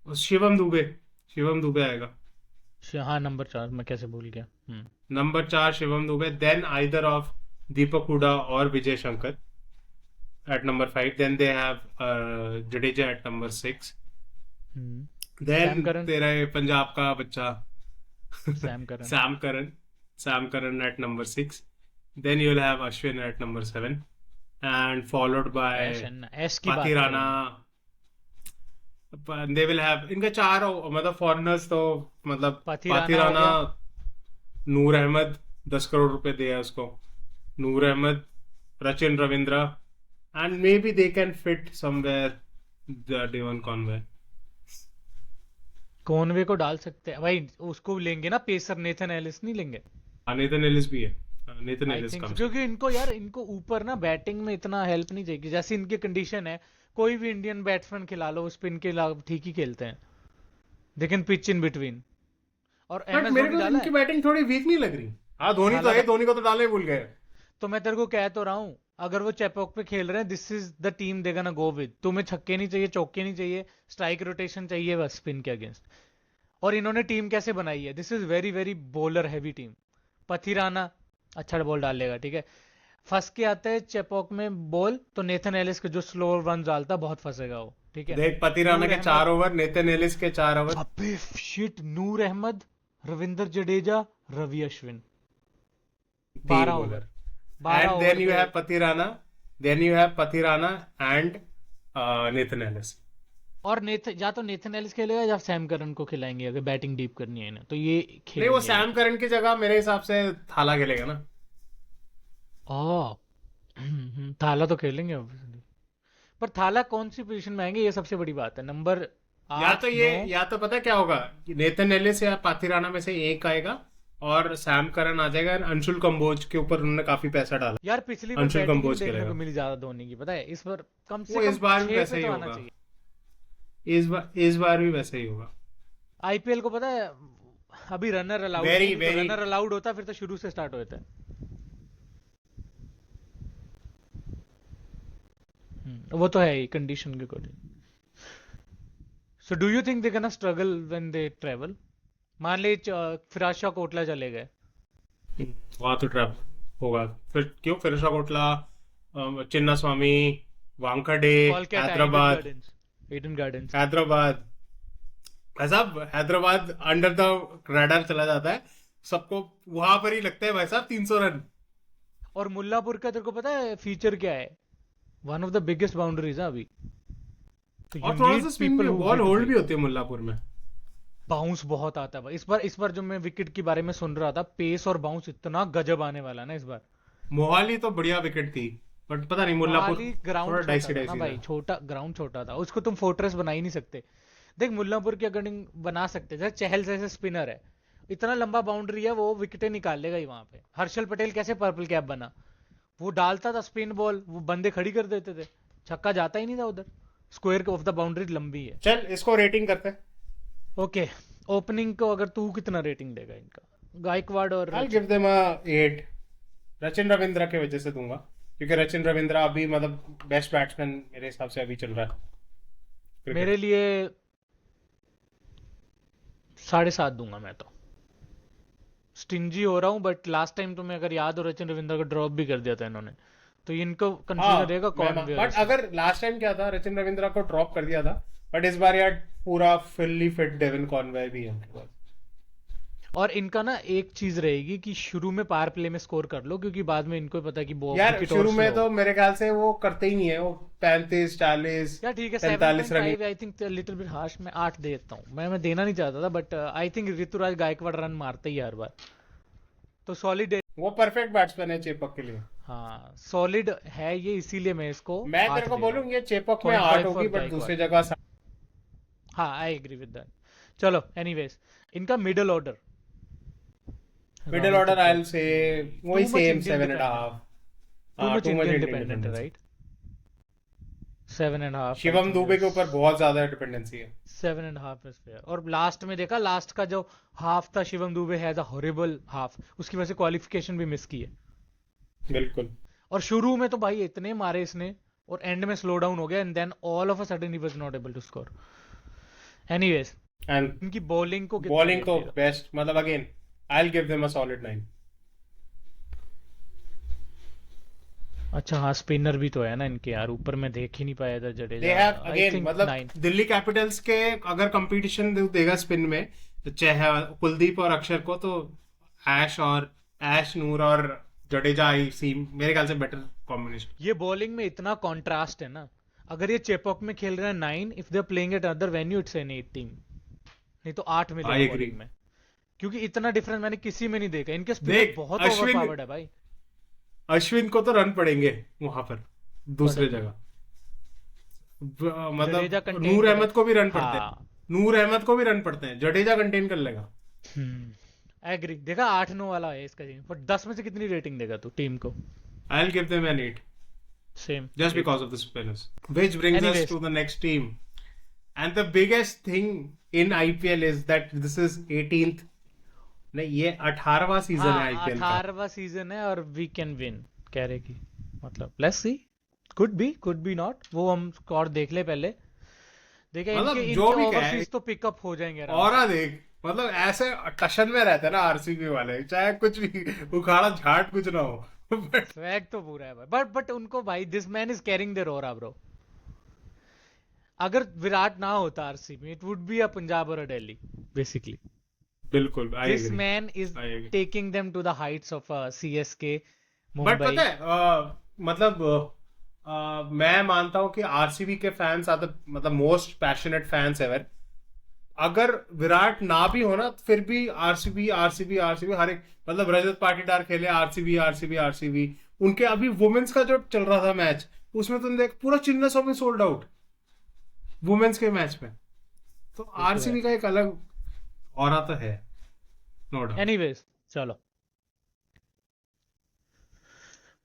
और शिवम दुबे। शिवम दुबे आएगा हाँ, नंबर 4 मैं कैसे भूल गया। Number 4, Shivam Dube. Then either of Deepak Hooda और Vijay Shankar at number 5. Then they have Jadeja at number 6. Sam Then करन। तेरा ये पंजाब का बच्चा Sam Curran. Sam Curran. Sam Curran at number 6. Then you'll have Ashwin at number 7, and followed Ash by Ash की बात Pati करेंगे। Rana. They will have इनके 4 मतलब foreigners तो मतलब पाथी पाती राना हो राना, गया। नूर अहमद 10 करोड़ रुपए दिया उसको, Noor Ahmad, Rachin Ravindra, and maybe they can fit somewhere the Devon Conway. Conway को डाल सकते हैं भाई, उसको लेंगे ना पेसर, नेथन एलिस नहीं लेंगे? नेथन एलिस भी है, नेथन आई एलिस थिंक, कम्स। क्योंकि इनको यार, इनको ऊपर ना बैटिंग में इतना हेल्प नहीं चाहिए। जैसे इनकी कंडीशन है, कोई भी इंडियन बैट्समैन खिला लो, स्पिन के ठीक ही खेलते हैं। They can pitch in between. और बट MS मेरे धोनी को डाला इनकी है। बैटिंग थोड़ी वीक नहीं लग रही। हाँ धोनी तो है, हालांकि धोनी को तो डालने ही भूल गए। तो मैं तेरे को कह तो रहा हूँ, अगर वो चेपॉक पे खेल रहे हैं, this is the team they gonna go with. तुम्हें छक्के नहीं चाहिए, चौके नहीं चाहिए, स्ट्राइक रोटेशन चाहिए बस स्पिन के अगेंस्ट। और इन्होंने टीम कैसे बनाई है? This is very very bowler heavy team. Pathirana अच्छा बॉल डाल लेगा, ठीक है। फंस के आता है चेपॉक में बॉल, तो नेथन एलिस के जो स्लो रन डालता है, बहुत फंसेगा वो, ठीक है। देख पति राणा नूर के अहमद, 4 ओवर, नेथन एलिस के 4 ओवर। अबे shit, Noor Ahmad, Ravindra Jadeja, Ravi Ashwin, 12 over. Bowler. 12 and then over you पे। Have Pathirana, then you have पति राणा एंड नेथन एलिस। और या तो नेथन एलिस खेलेगा या सैम करन को खिलाएंगे, अगर बैटिंग डीप करनी है इन्हें, तो ये नहीं, वो खेलेंगे सैम करन की जगह मेरे हिसाब से थाला खेलेगा ना। ओह थाला तो खेलेंगे obviously। पर थाला कौन सी पोजीशन में आएंगे, ये सबसे बड़ी बात है। नंबर या तो ये 8-9। या तो पता क्या होगा कि नेथन एलिस या पाथिराना में से एक आएगा और सैम करन आ जाएगा, अंशुल कंबोज के ऊपर उन्होंने काफी पैसा डाला, यार पिछली बार अंशुल बैटिंग ही नहीं कंबोज देखने को खेलेगा। मिली ज्यादा धोनी की, पता है इस बार कम से वो कम इस बार भी 6 वैसे पे ही तो आना होगा, चाहिए। इस बार भी वैसे ही होगा। आईपीएल को पता है अभी रनर अलाउड वेरी नहीं, तो वेरी रनर अलाउड होता फिर तो शुरू से स्टार्ट होता है। वो तो है ही कंडीशन के according. So do you think they can struggle when they travel? मान ले फिराज शाह कोटला चले गए, वहां तो ट्रैप होगा। फिर क्यों फिरोजा कोटला, चिन्ना स्वामी, वांकड़े, कोलकाता, हैदराबाद, ईडन गार्डन्स। हैदराबाद भाई साहब, हैदराबाद अंडर द रडार चला जाता है, सबको वहां पर ही लगता है भाई साहब 300 रन। और मुल्लापुर का तेरे को पता है फीचर क्या है? One of the biggest boundaries है अभी, तो और थोड़ा सा स्पिन भी, बॉल होल्ड भी होती है मुल्लापुर में। बाउंस बहुत आता है भाई इस बार जो मैं विकेट के बारे में सुन रहा था, पेस और बाउंस इतना गजब आने वाला है ना इस बार। मोहाली तो बढ़िया विकेट थी, बट पता नहीं मुल्लापुर मोहाली थोड़ा ग्राउंड डाइसी छोटा था ना डाइसी भाई, था। छोटा ग्राउंड छोटा था, उसको तुम फोर्ट्रेस बना ही नहीं सकते। देख मुल्लापुर के अकॉर्डिंग बना सकते, जैसे चहल जैसे स्पिनर है, इतना लंबा बाउंड्री है, वो विकेटें निकाल लेगा ही वहां पे। हर्षल पटेल कैसे पर्पल कैप बना? वो डालता था स्पिन बॉल, वो बंदे खड़ी कर देते थे, छक्का जाता ही नहीं था उधर। स्क्वायर ऑफ द बाउंड्री लंबी है। चल इसको रेटिंग करते हैं। ओके, ओपनिंग को अगर तू कितना रेटिंग देगा इनका, गायकवाड़ और आई गिव देम अ 8। रचिन रविंद्रा की वजह से दूंगा, क्योंकि रचिन रविंद्रा अभी मतलब बेस्ट बैट्समैन मेरे हिसाब से अभी चल रहा है क्रिकेट। मेरे लिए 7.5 दूंगा मैं तो। स्टिंजी हो रहा हूँ, बट लास्ट टाइम तुम्हें अगर याद हो रचिन रविंद्र को ड्रॉप भी कर दिया था इन्होंने, तो इनको कंफ्यूजन रहेगा कौन बट वेयर। अगर लास्ट टाइम क्या था, रचिन रविंद्रा को ड्रॉप कर दिया था, बट इस बार यार पूरा फुल्ली फिट डेविन कॉनवे भी है उनके पास। और इनका ना एक चीज रहेगी कि शुरू में पावर प्ले में स्कोर कर लो, क्योंकि बाद में इनको पता है कि यार विकेट शुरू और में slow। तो मेरे ख्याल से वो करते ही नहीं है, वो 35 40 यार ठीक है, 45 run. 7.5 I think little bit harsh, मैं 8 दे देता हूँ। मैं देना नहीं चाहता था, but I think Ruturaj Gaikwad run मारते ही हर बार, तो सॉलिड। वो परफेक्ट बैट्समैन है चेपक के लिए। हाँ सॉलिड है ये, इसीलिए मैं इसको मैं 8 तेरे को दे रहा हूँ। बोलूँ ये चेपक में 0.5 8 for होगी, बट गायकवाड़। दूसरी जगह हाँ आई एग्री विद दैट। चलो एनीवेज, इनका middle order, middle order I will say वही Too much same Indian 7.5। Too much too much Indian Indian dependent है, dependency। राइट? 7.5। शिवम दुबे के ऊपर बहुत ज्यादा डिपेंडेंसी है। 7.5 इज फेयर। और लास्ट में देखा, लास्ट का जो हाफ था Shivam Dubey has a horrible half, उसकी वजह से क्वालिफिकेशन भी मिस की है। बिल्कुल। और शुरू में तो भाई इतने मारे इसने, और एंड में स्लो डाउन हो गया, and then all of a sudden he was not able to score. Anyways, and इनकी बॉलिंग को कितना बॉलिंग तो देते हो? बेस्ट, मतलब again I will give them a solid 9। अच्छा हाँ, स्पिनर भी तो है ना इनके यार, ऊपर में देख ही नहीं पाया था they Jadeja. Have I again think मतलब 9। दिल्ली कैपिटल्स के अगर कंपटीशन देगा स्पिन में, तो चाहे कुलदीप और अक्षर को, तो ऐश नूर और जडेजा आई सी मेरे ख्याल से बेटर कॉम्बिनेशन। ये बॉलिंग में इतना कॉन्ट्रास्ट है ना, अगर ये चेपॉक में खेल रहे हैं 9, if they are playing at other venue it's an 8 team, नहीं तो 8 I मिलेगा agree। बॉलिंग में, क्योंकि इतना डिफरेंस मैंने किसी में नहीं देखा। इनके स्पिनर देख, बहुत अश्विन- ओवरपावर्ड है भाई। अश्विन को तो रन पड़ेंगे वहां पर दूसरे पड़ेंगे। जगह, जडेजा मतलब contain नूर करे। अहमद को भी रन पड़ते हैं, हाँ, नूर अहमद को भी रन पड़ते हैं, जडेजा कंटेन कर लेगा। एग्री। देखा 8-9 वाला है इसका टीम, पर 10 में से कितनी रेटिंग देगा तू टीम को? आई will give them an 8 same. just because of the spinners, which brings us Anyways। to the next team, and the biggest thing in IPL is that this is 18th, नहीं ये 18वां season है IPL का। 18वां season है और we can win कह रहे की, मतलब let's see, could be not, वो हम स्कोर देख ले पहले। देखिए मतलब इनके जो भी कहे, ओवरसीज तो पिकअप हो जाएंगे आराम और देख मतलब ऐसे टशन में रहते हैं ना आरसीबी वाले, चाहे कुछ भी उखाड़ा झाट कुछ ना हो से। स्वैग तो पूरा है भाई, बट उनको भाई, this man is carrying their aura bro. अगर विराट ना होता RCB, it would be a Punjab और अ दिल्ली बेसिकली। बिल्कुल I disagree. Man is I agree। Taking them to the heights of CSK, but Mumbai. पता है मतलब मैं मानता हूं कि आरसीबी के फैंस आर द मतलब मोस्ट पैशनेट फैंस एवर। अगर विराट ना भी हो ना, फिर भी आरसीबी आरसीबी आरसीबी हर एक, मतलब रजत पाटीदार खेले आरसीबी आरसीबी आरसीबी। उनके अभी वुमेन्स का जो चल रहा था मैच, उसमें तुम देख पूरा चिन्ना स्वामी सोल्ड आउट वुमेन्स के मैच में। तो ये तो है। आरसीबी का एक अलग ऑरा तो है, नो डाउट। एनीवेज चलो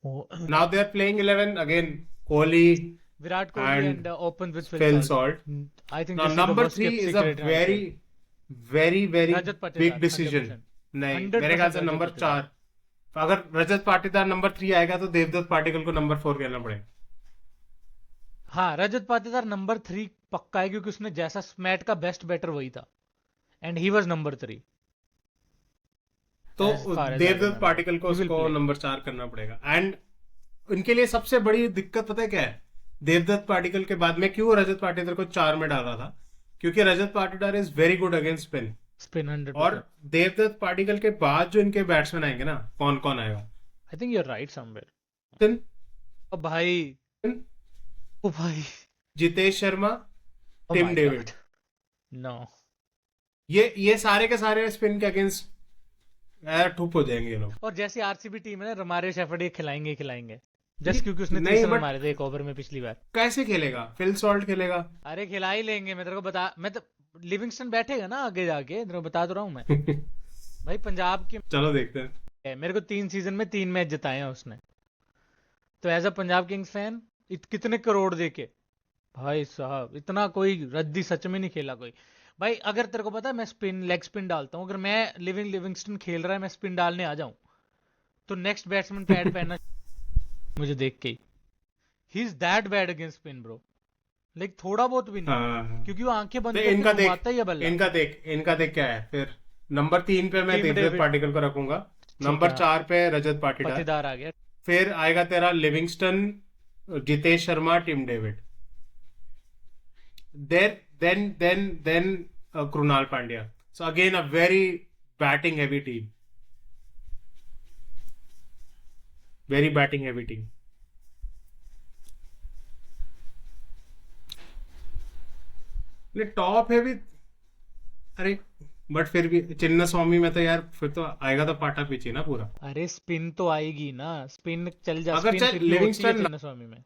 वो- now they are playing 11 again, Kohli Virat Kohli and and open with Phil Phil Salt. Salt. I think Now this is the number worst 3 kept is a secret in very IPL. very Rajat big Patidar decision. 100%। नहीं, मेरे ख्याल 100% से रजत number Patidar. 4, अगर Rajat Patidar number 3 आएगा तो देवदत्त पाटिकल को number 4 कहना पड़ेगा। हाँ रजत पाटीदार नंबर 3 पक्का है, क्योंकि उसने जैसा स्मैट का बेस्ट बैटर वही था, एंड ही वाज नंबर 3 तो as far as I Devdutt remember. Padikkal को He will उसको play. नंबर 4 करना पड़ेगा। एंड उनके लिए सबसे बड़ी दिक्कत पता है क्या है? देवदत्त पाटिकल के बाद में क्यों रजत पाटीदार को 4 में डाला था, क्योंकि Rajat Patidar is very good against spin. Spin 100%। और देवदत्त पाटिकल के बाद जो इनके बैट्समैन आएंगे ना, कौन कौन आएगा? I think you are right somewhere. Sachin, ओ भाई, ओ भाई, Jitesh Sharma, oh Tim my David, God. No. ये सारे के सारे स्पिन के अगेंस्ट ठुप हो जाएंगे ये लोग। और जैसी आरसीबी टीम है ना, रमारे शेफर्ड ये खिलाएंगे ही खिलाएंगे, जस्ट क्योंकि उसने नहीं, 30 रन but- मारे थे एक ओवर में पिछली बार। कैसे खेलेगा? फिल सॉल्ट खेलेगा। अरे खिला ही लेंगे, मैं तेरे को बता, मैं तो लिविंगस्टन बैठेगा ना आगे जाके, तेरे को बता तो रहा हूँ मैं। भाई पंजाब की चलो देखते हैं। है, मेरे को 3 सीजन में 3 मैच जिताए हैं उसने, तो as a Punjab Kings fan कितने करोड़ देके, भाई साहब इतना कोई रद्दी सच में नहीं खेला कोई। भाई अगर तेरे को पता है मैं स्पिन लेग स्पिन डालता हूँ, अगर मैं लिविंगस्टन खेल रहा है, मैं स्पिन डालने आ जाऊं, तो नेक्स्ट बैट्समैन पैड पहनना मुझे देख के ही is that bad against spin bro, like थोड़ा बहुत भी नहीं, हाँ, क्योंकि वो आंखें बंद तो करके इनका देख, घुमाता ही है बल्ला। इनका देख क्या है फिर। नंबर 3 पे मैं टीम देवदत्त डेविड। पाटिकल को रखूंगा। ठीक नंबर है। 4 पे रजत पाटीदार। पाटीदार आ गया। फिर आएगा तेरा Livingstone, Jitesh Sharma, Tim David. Then Krunal Pandya. So again a very batting heavy team, very batting heavy team. Top है भी, अरे बट फिर भी चिन्ना स्वामी में तो यार फिर तो आएगा तो पाटा पीछे ना पूरा। अरे स्पिन तो आएगी ना, स्पिन चल जा, अगर स्पिन चल फिर भी होती है लिविंगस्टन चिन्नास्वामी में।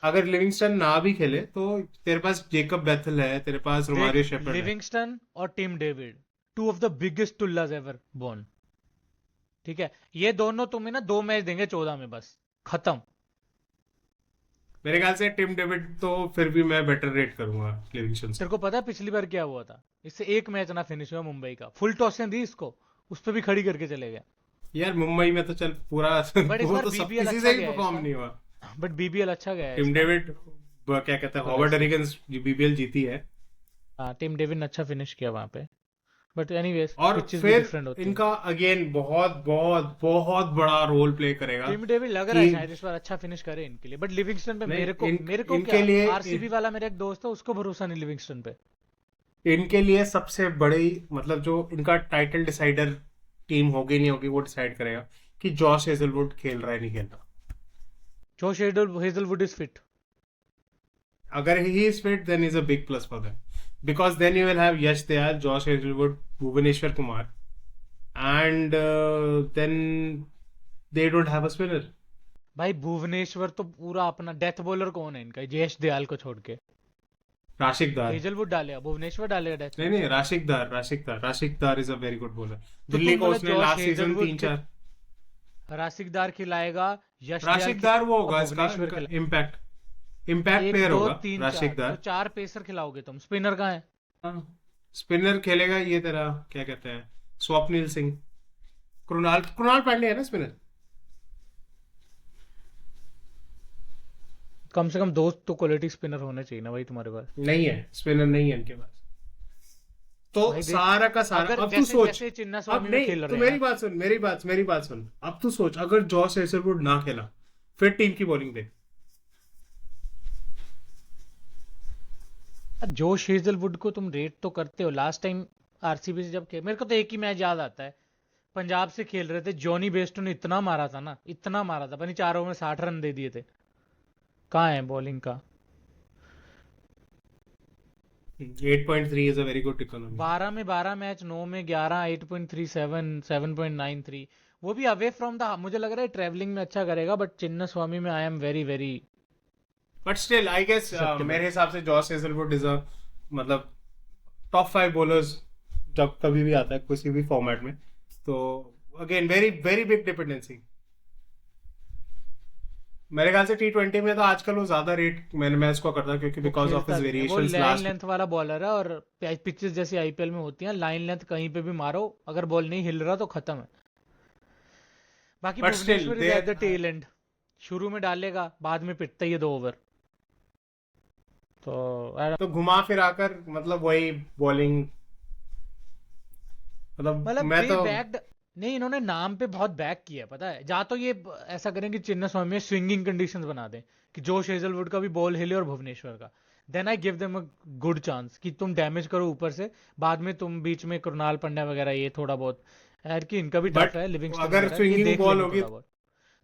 अगर लिविंगस्टन ना भी खेले तो तेरे पास जेकब बेथल है, तेरे पास रोमारियो शेफर्ड है। लिविंगस्टन और Tim David, 2 of the biggest टुल्लाज एवर बोर्न, ठीक है, ये दोनों तुम्हें ना 2 मैच देंगे 14 में, बस खत्म। मेरे ख्याल से टिम डेविड तो फिर भी मैं बेटर रेट करूंगा लिविंगस्टन से। तेरे को पता है पिछली बार क्या हुआ था? इससे एक मैच ना फिनिश हुआ मुंबई का, फुल टॉसें दी इसको, उस पर भी खड़ी करके चले गया। यार मुंबई में तो चल पूरा बट इस वो बार तो सब बीबीएल किसी अच्छा से ही गया है परफॉर्म इसका। नहीं हुआ। बट बीबीएल अच्छा गया है टिम इसका। डेविड क्या कहते हैं, हॉवर्ड अगेंस्ट बीबीएल जीती है। हाँ टिम डेविड ने अच्छा फिनिश किया वहां पे, बट एनीवेज और पिचेस भी फिर डिफरेंट होती है। इनका अगेन बहुत बहुत बहुत बड़ा रोल प्ले करेगा। टिम डेविड लग रहा है कि- शायद इस बार अच्छा फिनिश करे इनके लिए, बट लिविंगस्टन पे नहीं, मेरे को इनके क्या, लिए आरसीबी वाला मेरा एक दोस्त है, उसको भरोसा नहीं लिविंगस्टन पे। इनके लिए सबसे बड़ी मतलब जो इनका टाइटल डिसाइडर टीम होगी नहीं होगी वो डिसाइड करेगा कि जॉश हेजलवुड खेल रहा है नहीं खेल रहा। Josh Hazlewood is fit. अगर he is fit then is a big plus for them, because then you will have Yash Dayal, Josh Hazelwood, Bhuvaneshwar Kumar, and then they don't have a spinner. भाई भुवनेश्वर तो पूरा अपना death bowler कौन है इनका, यश दयाल को छोड़ के? राशिक दार। हेजलवुड डालेगा, भुवनेश्वर डालेगा डेथ? नहीं राशिक दार is a very good bowler. Delhi तुम को बोले उसने जॉश लास्ट सीजन हेजलवुड 3-4। राशिक दार खिलाएगा, यश राशिक दार वो होगा और इसका भुवनेश्वर खिलाएगा। इम्पैक्ट एक प्लेयर दो होगा तीन राशिक चार, दार। तो 4 पेसर खिलाओगे तुम, स्पिनर कहाँ है? स्पिनर खेलेगा ये तेरा क्या कहते हैं, स्वप्निल सिंह, कृणाल पांड्या है ना स्पिनर। कम से कम 2 तो क्वालिटी स्पिनर होने चाहिए ना भाई तुम्हारे पास। नहीं है, स्पिनर नहीं है इनके पास। तो भाई देख, सारा का सारा अगर अब तू जैसे सोच, जैसे अब चिन्नास्वामी में नहीं खेल तू रहे मेरी हैं, बात सुन, मेरी बात सुन। अब तू सोच अगर जॉश हेजलवुड ना खेला, फिर टीम की बॉलिंग देख। जोश हेजलवुड को तुम रेट तो करते हो, लास्ट टाइम आरसीबी से जब खेल, मेरे को तो एक ही मैच याद आता है, पंजाब से खेल रहे थे, जॉनी बेस्टो ने इतना मारा था ना, इतना मारा था, पता 4 ओवर में 60 रन दे दिए थे। कहाँ है बॉलिंग का? 8.3 is a very good economy. 12 में 12 मैच, 9 में 11, 8.37, 7.93, वो भी अवे फ्रॉम द, मुझे लग रहा है ट्रेवलिंग में अच्छा करेगा, बट चिन्नास्वामी में I am very very. But still I guess मेरे हिसाब से जॉश हेजलवुड इज अ मतलब टॉप 5 बॉलर्स जब कभी भी आता है किसी भी फॉर्मेट में, तो again very very big dependency. मेरे ख्याल से T20 में तो आजकल वो ज्यादा रेट मैं इसको करता क्योंकि वो बिकॉज ऑफ खेलता हिज भी है, वो वेरिएशंस लाइन लास्ट। लेंथ वाला बॉलर है, और पिचेस जैसी आईपीएल में होती हैं, लाइन लेंथ कहीं पे भी मारो, अगर बॉल नहीं हिल रहा तो खत्म है। बाकी but still Bhuvneshwar is there at the tail end, शुरू में डालेगा, बाद में पिटता ही है 2 ओवर। तो तो घुमा फिरा कर मतलब वही बॉलिंग, मतलब मतलब मैं दे तो बैक्ड, नहीं इन्होंने नाम पे बहुत बैक किया है, पता है। जा तो ये ऐसा करें कि चिन्नास्वामी में स्विंगिंग कंडीशंस बना दें कि जोश हेजलवुड का भी बॉल हिले और भुवनेश्वर का, then I give them a good chance कि तुम डैमेज करो ऊपर से, बाद में तुम बीच में कृणाल पंड्या वगैरह ये थोड़ा बहुत, यार कि इनका भी टफ बट है, लिविंगस्टन अगर वगैरह ये स्विंगिंग देख बॉल लेंगे होगी थोड़ा बहुत।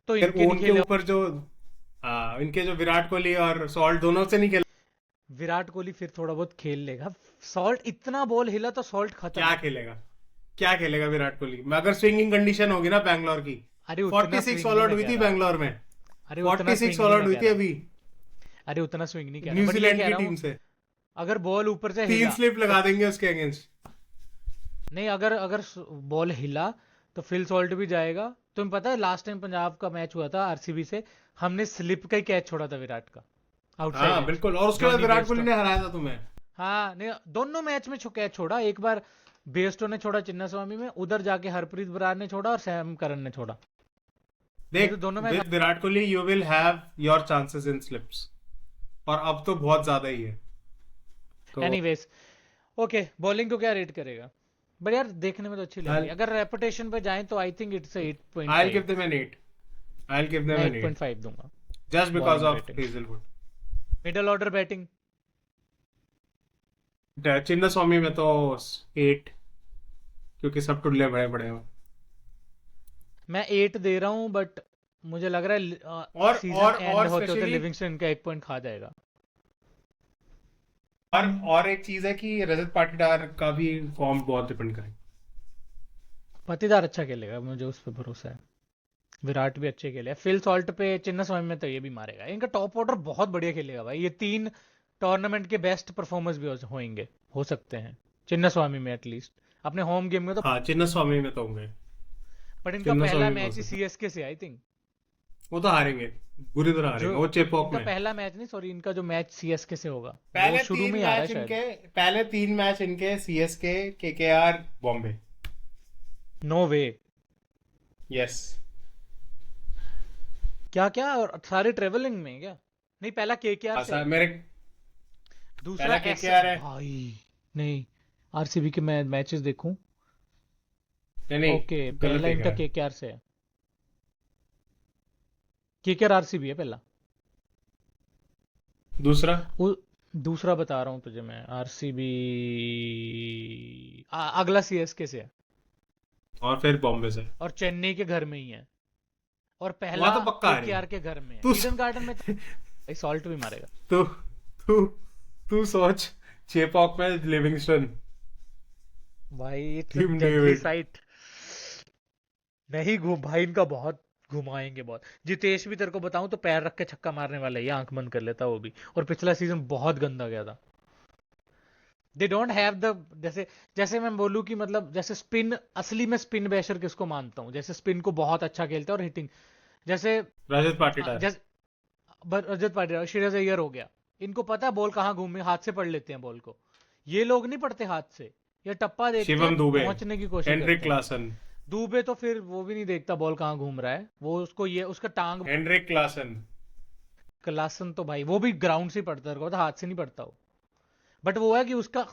तो फिर इनके नहीं उनके खेले, ऊपर जो इनके जो विराट कोहली और सॉल्ट दोनों से नहीं खेल, विराट कोहली फिर थोड़ा बहुत खेल लेगा। सॉल्ट इतना बॉल हिला तो सॉल्ट खत्म। क्या खेलेगा, क्या खेलेगा विराट कोहली अगर स्विंगिंग कंडीशन होगी ना बैंगलोर की। अरे उतना 46 स्विंग नहीं ऑल आउट मैं हुई कह थी रहा, बैंगलोर में, अरे उतना 46 स्विंग ऑल नहीं आउट मैं हुई कह थी रहा, अभी अरे उतना स्विंग नहीं कह रहा, बट ये न्यूजीलैंड कह की रहा टीम हूँ से। अगर बॉल ऊपर से 3 हिला, स्लिप तो लगा देंगे उसके अगेंस्ट। नहीं अगर अगर बॉल हिला तो फिल सॉल्ट भी जाएगा। तुम्हें पता है लास्ट टाइम पंजाब का मैच हुआ था आरसीबी से, हमने स्लिप का ही कैच छोड़ा था विराट का, आउटसाइड हाँ एज, बिल्कुल, और उसके बाद जॉनी विराट कोहली बेयरस्टो। ने हराया था तुम्हें। हाँ नहीं, दोनों मैच में कैच छोड़ा, एक बार बेयरस्टो ने छोड़ा चिन्नास्वामी में, उधर जाके हरप्रीत बरार ने छोड़ा और सैम करन ने छोड़ा। नहीं तो देख, दोनों match. With Virat Kohli you will have your chances in slips, और अब तो बहुत ज्यादा ही है। तो एनीवेज, ओके बॉलिंग को क्या रेट करेगा? बट यार देखने में तो अच्छी लग रही है, अगर रेपुटेशन पे जाएं तो I think it's I'll 8.5। give them an 8. I'll give them मैं an 8 8.5 दूंगा just because bowling of rating. Hazelwood. Middle order batting, Chinnaswamy में तो 8, क्योंकि सब टुल्ले बड़े बड़े हैं। मैं 8 दे रहा हूँ, बट मुझे लग रहा है और सीजन और एंड और होते होते स्पेशली लिविंगस्टन का 1 पॉइंट खा जाएगा। और एक चीज है कि रजत पाटीदार का भी फॉर्म बहुत डिपेंड करेगा। पाटीदार अच्छा खेलेगा, मुझे उस पर भरोसा है। विराट भी अच्छे खेले, फिल सॉल्ट पे चिन्नास्वामी में तो ये भी मारेगा। इनका टॉप ऑर्डर बहुत बढ़िया खेलेगा भाई, ये 3 टूर्नामेंट के बेस्ट परफॉर्मर्स भी होंगे, हो सकते हैं चिन्नास्वामी में एटलीस्ट, अपने होम गेम में तो। हाँ चिन्ना स्वामी में तो होंगे, पर इनका चिन्ना पहला स्वामी में हो मैच ही सकता है। सीएसके से आई थिंक, वो तो हारेंगे, बुरी तरह जो हारेंगे वो चेपॉक इनका में। पहला मैच नहीं, सॉरी, इनका जो मैच सीएसके से होगा वो पहले शुरू तीन में ही आ रहा है मैच शायद। इनके पहले 3 मैच इनके सीएसके, केकेआर, बॉम्बे। नो वे, यस, क्या क्या, और सारे ट्रेवलिंग में क्या? नहीं पहला केकेआर से, मेरे दूसरा पहला केकेआर है। भाई नहीं, आरसीबी के मैं मैचेस देखूं, नहीं ओके गलत पहला देखा इनका है। केकेआर से है, केकेआर आरसीबी है पहला। दूसरा दूसरा बता रहा हूं तुझे मैं, आरसीबी अगला सीएसके से है, और फिर बॉम्बे से। और चेन्नई के घर में ही है, और पहला वहां तो पक्का हारेंगे। केकेआर के घर में है, तू ईडन गार्डन में तो भाई सॉल्ट भी मारेगा। तू तू तू सोच, चेपॉक में लिविंगस्टन, भाई टिम जंगली डेविड। साइट नहीं घूम भाई, इनका बहुत घुमाएंगे बहुत। जितेश भी तेरे को बताऊं तो पैर रख के छक्का मारने वाला है, ये आंख बंद कर लेता वो भी, और पिछला सीजन बहुत गंदा गया था। दे डोंट हैव द, जैसे जैसे मैं बोलूं कि मतलब जैसे स्पिन, असली में स्पिन बैशर किसको मानता हूं, जैसे स्पिन को बहुत अच्छा खेलते हैं और हिटिंग, जैसे रजत पाटीदार। जैसे रजत पाटीदार, श्रेयस अय्यर हो गया, इनको पता है बॉल कहाँ घूमे, हाथ से पढ़ लेते हैं बॉल को। ये लोग नहीं पढ़ते हाथ से, ये टप्पा देखते हैं, शिवम दुबे, पहुंचने की कोशिश हेनरिक करते हैं। क्लासन। दुबे तो फिर वो भी नहीं देखता बॉल कहाँ घूम रहा है, वो उसको ये उसका टांग। Heinrich Klaasen. क्लासन तो भाई वो भी ग्राउंड से ही पड़ता है, तो हाथ से नहीं पड़ता वो, बट वो है कि उसका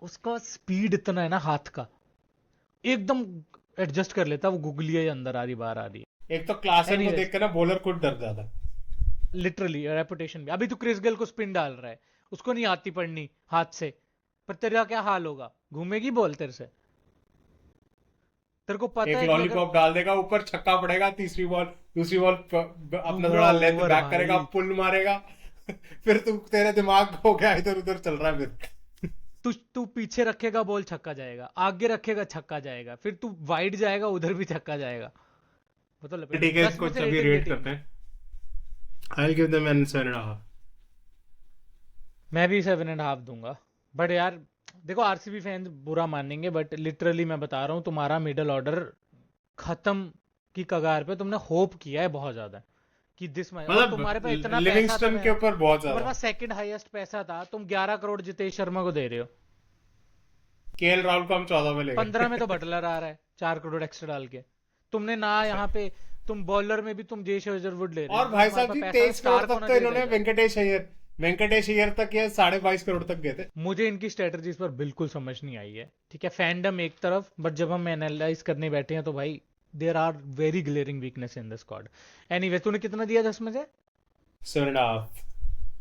उसका स्पीड इतना है ना, हाथ का एकदम एडजस्ट कर लेता, वो गुगलिया ही अंदर आ रही बाहर आ रही एक तो क्लासन को Anyways, देख कर ना बॉलर खुद डर जाता। है लिटरली रेपुटेशन भी। अभी तो क्रिस गेल को स्पिन डाल रहा है, उसको नहीं आती पड़नी हाथ से, पर तेरा क्या हाल होगा, घूमेगी बॉल तेरे से? तेरे को पता एक है कि अगर लॉलीपॉप डाल देगा ऊपर, छक्का पड़ेगा, तीसरी बॉल, दूसरी बॉल अपना पूरा थोड़ा लेंथ over बैक भाई। करेगा, पुल मारेगा फिर तू तेरे दिमाग हो गया इधर उधर चल रहा है, फिर तू तू पीछे रखेगा बॉल छक्का जाएगा, आगे रखेगा छक्का जाएगा, फिर तू वाइड जाएगा उधर भी छक्का जाएगा, वो तो लपेट। ठीक है, 10 इसको में से अभी rating रेट दे करते टीम। हैं। I'll give them an 7.5। मैं भी 7.5 दूंगा, बट यार देखो आरसीबी फैंस बुरा मानेंगे बट लिटरली मैं बता रहा हूँ तुम्हारा मिडल ऑर्डर खत्म की कगार पे, तुमने होप किया है बहुत ज्यादा कि दिस मैच, और तुम्हारे पास इतना मतलब पैसा लिविंगस्टन के ऊपर बहुत तुम्हारे ज्यादा। पास सेकंड हाईएस्ट पैसा था, तुम 11 करोड़ जितेश शर्मा को दे रहे हो, केएल राहुल को हम 14 में ले 15 में गए। तो बटलर आ रहा है 4 करोड़ एक्स्ट्रा डाल के। तुमने ना यहाँ पे तुम बॉलर में भी तुम जेश हेजलवुड ले रहे हो, और भाई तुम्हारे साहब पास जी पैसा 23 करोड़ स्टार को तक ना तो दे इन्होंने देगा। वेंकटेश अय्यर तक ये 22.5 करोड़ तक गए थे। मुझे इनकी स्ट्रेटजीज पर बिल्कुल समझ नहीं आई है, ठीक है, फैंडम एक तरफ, बट जब हम एनालाइज करने बैठे हैं तो भाई there are very glaring weakness in the squad. Anyway तूने कितना दिया 10 में से? 7.5।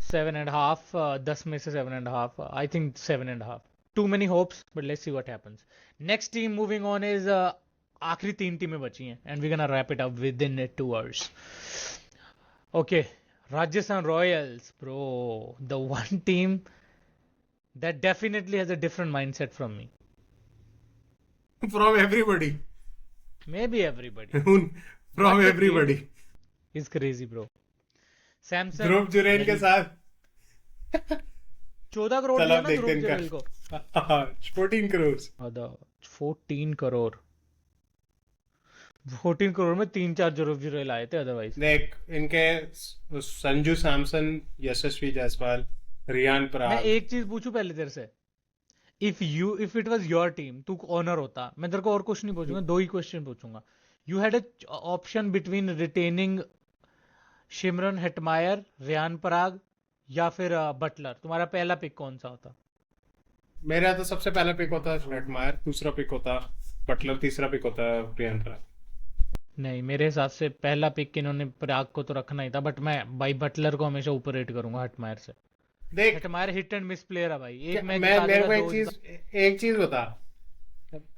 7.5, 10 में से 7.5, I think 7.5, too many hopes but let's see what happens. Next team moving on is, आखिरी 3 टीमें बची हैं and we gonna wrap it up within 2 hours. Okay, Rajasthan Royals, bro, the one team that definitely has a different mindset from me. From everybody. Maybe everybody. From What a everybody. team is crazy, bro. Samson, ध्रुव जुरैल के साथ 14 करोड़ चल दिया अब ना देखते ध्रुव हैं जुरैल को। इनका 14 करोड़। आधा 14 करोड़, 14 करोड़ में 3-4 ध्रुव जुरैल आए थे अदरवाइज। देख इनके संजू सैमसन, यशस्वी जायसवाल, रियान मैं पराग। एक चीज पूछूं पहले तेरे से, if it was your team, तू ओनर होता, मैं तेरे को और कुछ नहीं पूछूंगा, 2 ही क्वेश्चन पूछूंगा। You had a option between retaining Shimron Hetmyer, Riyan Parag या फिर बटलर, तुम्हारा पहला पिक कौन सा होता? मेरा तो सबसे पहला पिक होता है हेटमायर, दूसरा पिक होता बटलर, तीसरा पिक होता है रियान पराग। नहीं, मेरे हिसाब से पहला पिक इन्होंने पराग को तो रखना ही था, बट मैं भाई बटलर को हमेशा ऊपर रेट करूंगा हेटमायर से। देख Hetmyer hit and miss player है भाई, एक मैच मैं जिता मेरे देगा, को 2 एक चीज बता,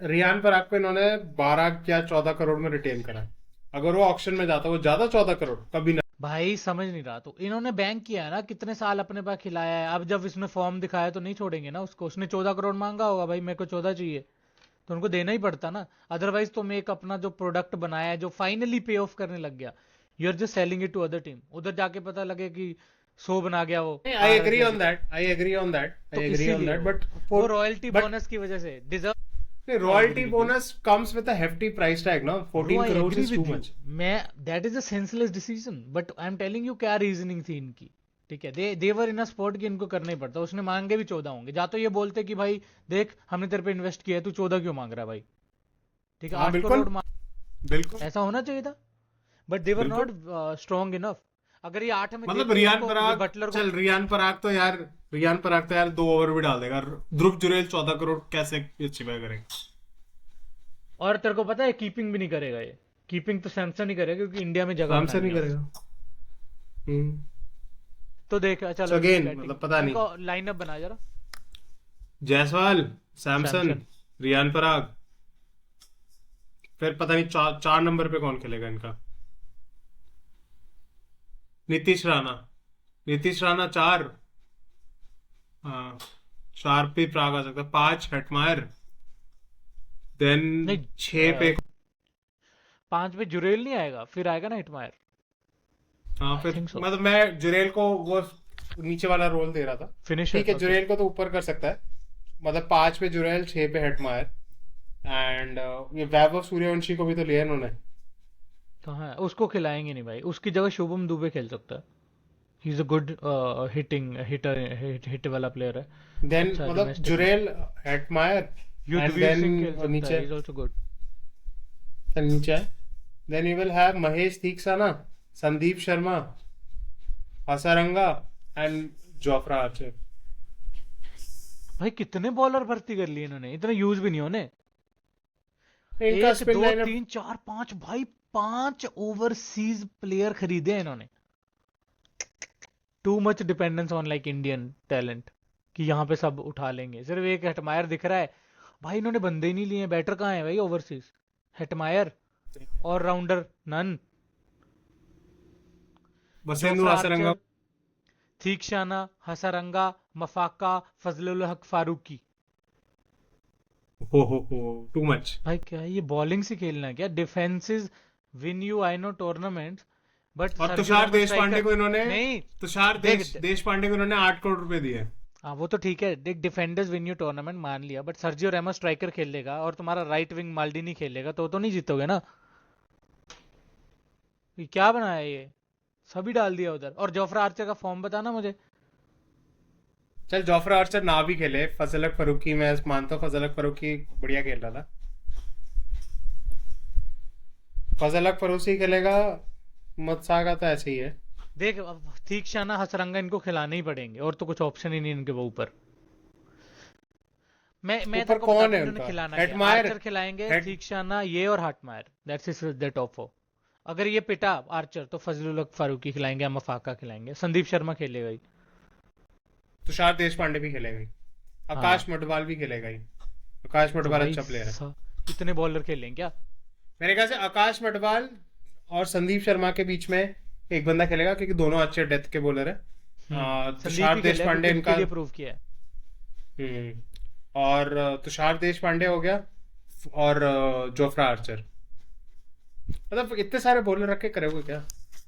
रियान पराग को इन्होंने 12 या 14 करोड़ में रिटेन करा। अगर वो ऑक्शन में जाता वो ज्यादा 14 करोड़ कभी ना। भाई समझ नहीं रहा, तो इन्होंने बैंक किया है ना, कितने साल अपने पास खिलाया है, अब जब इसने फॉर्म दिखाया तो नहीं छोड़ेंगे ना उसको। उसने 14 करोड़ मांगा होगा, भाई मेरे को 14 चाहिए, तो उनको देना ही पड़ता ना। अदरवाइज तुम एक अपना जो प्रोडक्ट बनाया है जो फाइनली पे ऑफ करने लग गया, you are just selling it to other team, उधर जाके पता लगे कि सो बना गया वो। I agree on that, I agree on that, तो आई एग्री ऑन इसीलिए दैट, बट वो रॉयल्टी but- बोनस की वजह से deserve. Royalty bonus comes with a hefty price tag ना, 14 करोड़ इज टू मच। मैं that is a senseless decision, but I am telling you क्या reasoning थी इनकी, ठीक है। दे वर इन अ स्पॉट कि इनको करना ही पड़ता। उसने मांगे भी 14 होंगे, जा तो ये बोलते कि भाई देख हमने तेरे पे इन्वेस्ट किया है, तू 14 क्यों मांग रहा है भाई, ठीक है, हाँ, 8 बिल्कुल। करोड़ बिल्कुल ऐसा होना चाहिए था, बट दे वर नॉट बिल्कुल। Strong enough. अगर ये 8 में मतलब देते रियान इसको, पराग, बटलर को, चल रियान पराग तो यार 2 ओवर भी डाल देगा। ध्रुव जुरैल 14 करोड़ कैसे अचीव करेगा? और तेरे को पता है कीपिंग भी नहीं करेगा ये, कीपिंग तो सैमसन ही करेगा क्योंकि इंडिया में जगह आराम से नहीं बनानी है। करेगा। तो देख So चलो again, मतलब पता नहीं। लाइनअप बना जरा। जायसवाल, सैमसन, सैमसन। रियान पराग, फिर पता नहीं 4 नंबर पे कौन खेलेगा इनका। नीतीश राणा 4, हाँ 4 पे प्राग आ सकता है, 5 हेटमायर, देन नहीं, 6 पे 5 पे जुरेल नहीं आएगा, फिर आएगा ना हिटमायर। हाँ I फिर think so. मतलब मैं जुरेल को वो नीचे वाला रोल दे रहा था। फिनिशर, ठीक है, okay. जुरेल को तो ऊपर कर सकता है, मतलब 5 पे जुरेल, 6 पे हेटमायर, एंड ये वैभव सूर्यवंशी को भी तो लिया इन्होंने। कहाँ है? उसको खिलाएंगे नहीं भाई, उसकी जगह शुभम दुबे खेल सकता है, he is a good hit वाला प्लेयर है। देन अच्छा, मतलब domestic Jurel, Hetmyer, and Yudhvir Singh खेल देन सकता है, नीचे ही इज आल्सो गुड। नीचे then you will have Mahesh Theekshana, Sandeep Sharma, Hasaranga and Jofra Archer. भाई कितने बॉलर भर्ती कर लिए इन्होंने, इतने यूज भी नहीं होने। इनका 1 स्पिन 2 लाइनअप 3 4 5 भाई 5 ओवरसीज प्लेयर खरीदे हैं इन्होंने। Too much dependence on like Indian talent कि यहाँ पे सब उठा लेंगे। सिर्फ एक हेटमायर दिख रहा है भाई, इन्होंने बंदे ही नहीं लिए। बैटर कहाँ है भाई ओवरसीज? हेटमायर और rounder none. Wanindu Hasaranga, Theekshana, Hasaranga, Maphaka, Fazalhaq Farooqi. हो टू मच। भाई क्या है ये, बॉलिंग से खेलना है क्या? Defences win you I know tournaments, but और तुषार देशपांडे को इन्होंने नहीं, तुषार देख, देशपांडे को इन्होंने 8 करोड़ रुपए दिए। हाँ वो तो ठीक है, देख डिफेंडर्स विन यू टूर्नामेंट मान लिया, बट सर्जियो रेमोस स्ट्राइकर खेल लेगा और तुम्हारा राइट विंग माल्डिनी खेल लेगा तो नहीं जीतोगे ना। ये क्या बनाया ये, सभी डाल दिया उधर। और जोफ्रा आर्चर का फॉर्म बताना मुझे। चल जोफ्रा आर्चर ना भी खेले, फजलक फरूकी मैं मानता हूँ, फजलक फरूकी बढ़िया खेल रहा था। फजलक फरूकी खेलेगा, मुत्सा का तो ऐसे ही है। देख अब ठीक शाना हसरंगा इनको खिलाने ही पड़ेंगे, और तो कुछ ऑप्शन ही नहीं इनके वो ऊपर। मैं ऊपर तेरे को कौन बताता है हूँ इन्होंने उनका? खिलाना क्या है। हेटमायर। आर्चर खिलाएंगे, हेट ठीक शाना ये और Hetmyer, that's is the top four. अगर ये पिटा आर्चर तो फजलुल हक फारूकी खिलाएंगे या मफाका खिलाएंगे, संदीप शर्मा खेलेगा ही। तुषार देश पांडे भी खेलेगा ही। हाँ आकाश मडवाल भी खेलेगा ही। आकाश तो मडवाल भाई अच्छा प्लेयर है। इतने बॉलर खेलेंगे क्या। मेरे ख्याल से आकाश मडवाल और संदीप शर्मा के बीच में एक बंदा खेलेगा, क्योंकि दोनों अच्छे डेथ के बॉलर है। संदीप तुषार ही देश खेलेगा पांडे क्योंकि इनके इनका। लिए प्रूव किया है। और तुषार देश पांडे हो गया, और जोफ्रा आर्चर। मतलब इतने सारे बॉलर रख के करोगे क्या?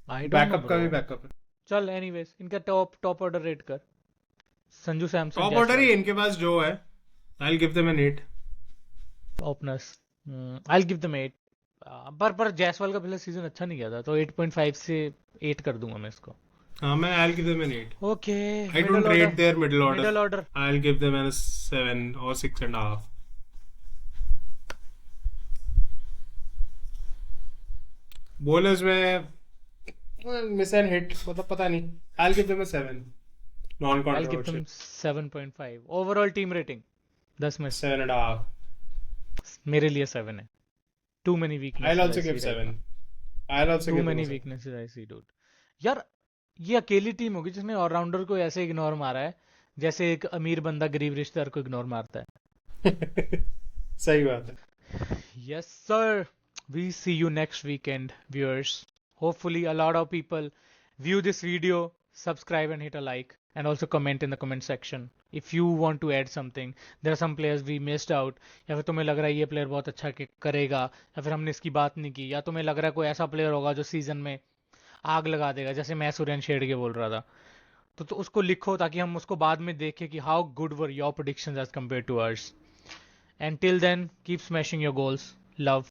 आई डोंट नो बैकअप का ब्रो। भी बैकअप है। चल एनीवेज इनका टॉप ऑर्डर रेट कर। Sanju Samson top order Jaiswal. ही इनके पास जो है, I give them an 8। Openers I give them 8। पर जायसवाल का पहला सीजन अच्छा नहीं गया था, तो 8.5 से 8 कर दूंगा मैं इसको। हाँ, मैं I give them an 8। Okay. I middle don't rate order. There middle order. Middle order. I give them an 7 और 6.5। बॉलर्स में मिस एंड हिट, मतलब पता नहीं। I give them a 7, non I give them controversial. 7.5 overall team rating 10 में से। 7.5। मेरे लिए 7 है। Too many I weaknesses I also give see right 7। Now. I also to give them many a 7। Weaknesses I see dude. यार ये अकेली team होगी जिसने ऑलराउंडर को ऐसे इग्नोर मारा है, जैसे एक अमीर बंदा गरीब रिश्तेदार को इग्नोर मारता है। सही बात है। Yes, sir. We see you next weekend, viewers. Hopefully, a lot of people view this video, subscribe, and hit a like, and also comment in the comment section if you want to add something. There are some players we missed out. या फिर तुम्हें लग रहा है ये player बहुत अच्छा करेगा, या फिर हमने इसकी बात नहीं की, या तुम्हें लग रहा है कोई ऐसा प्लेयर होगा जो सीजन में आग लगा देगा, जैसे मैं सूर्यन शेडगे बोल रहा था। तो उसको लिखो ताकि हम उसको बाद में देखें कि how good were your predictions as compared to ours. Until then, keep smashing your goals. Love.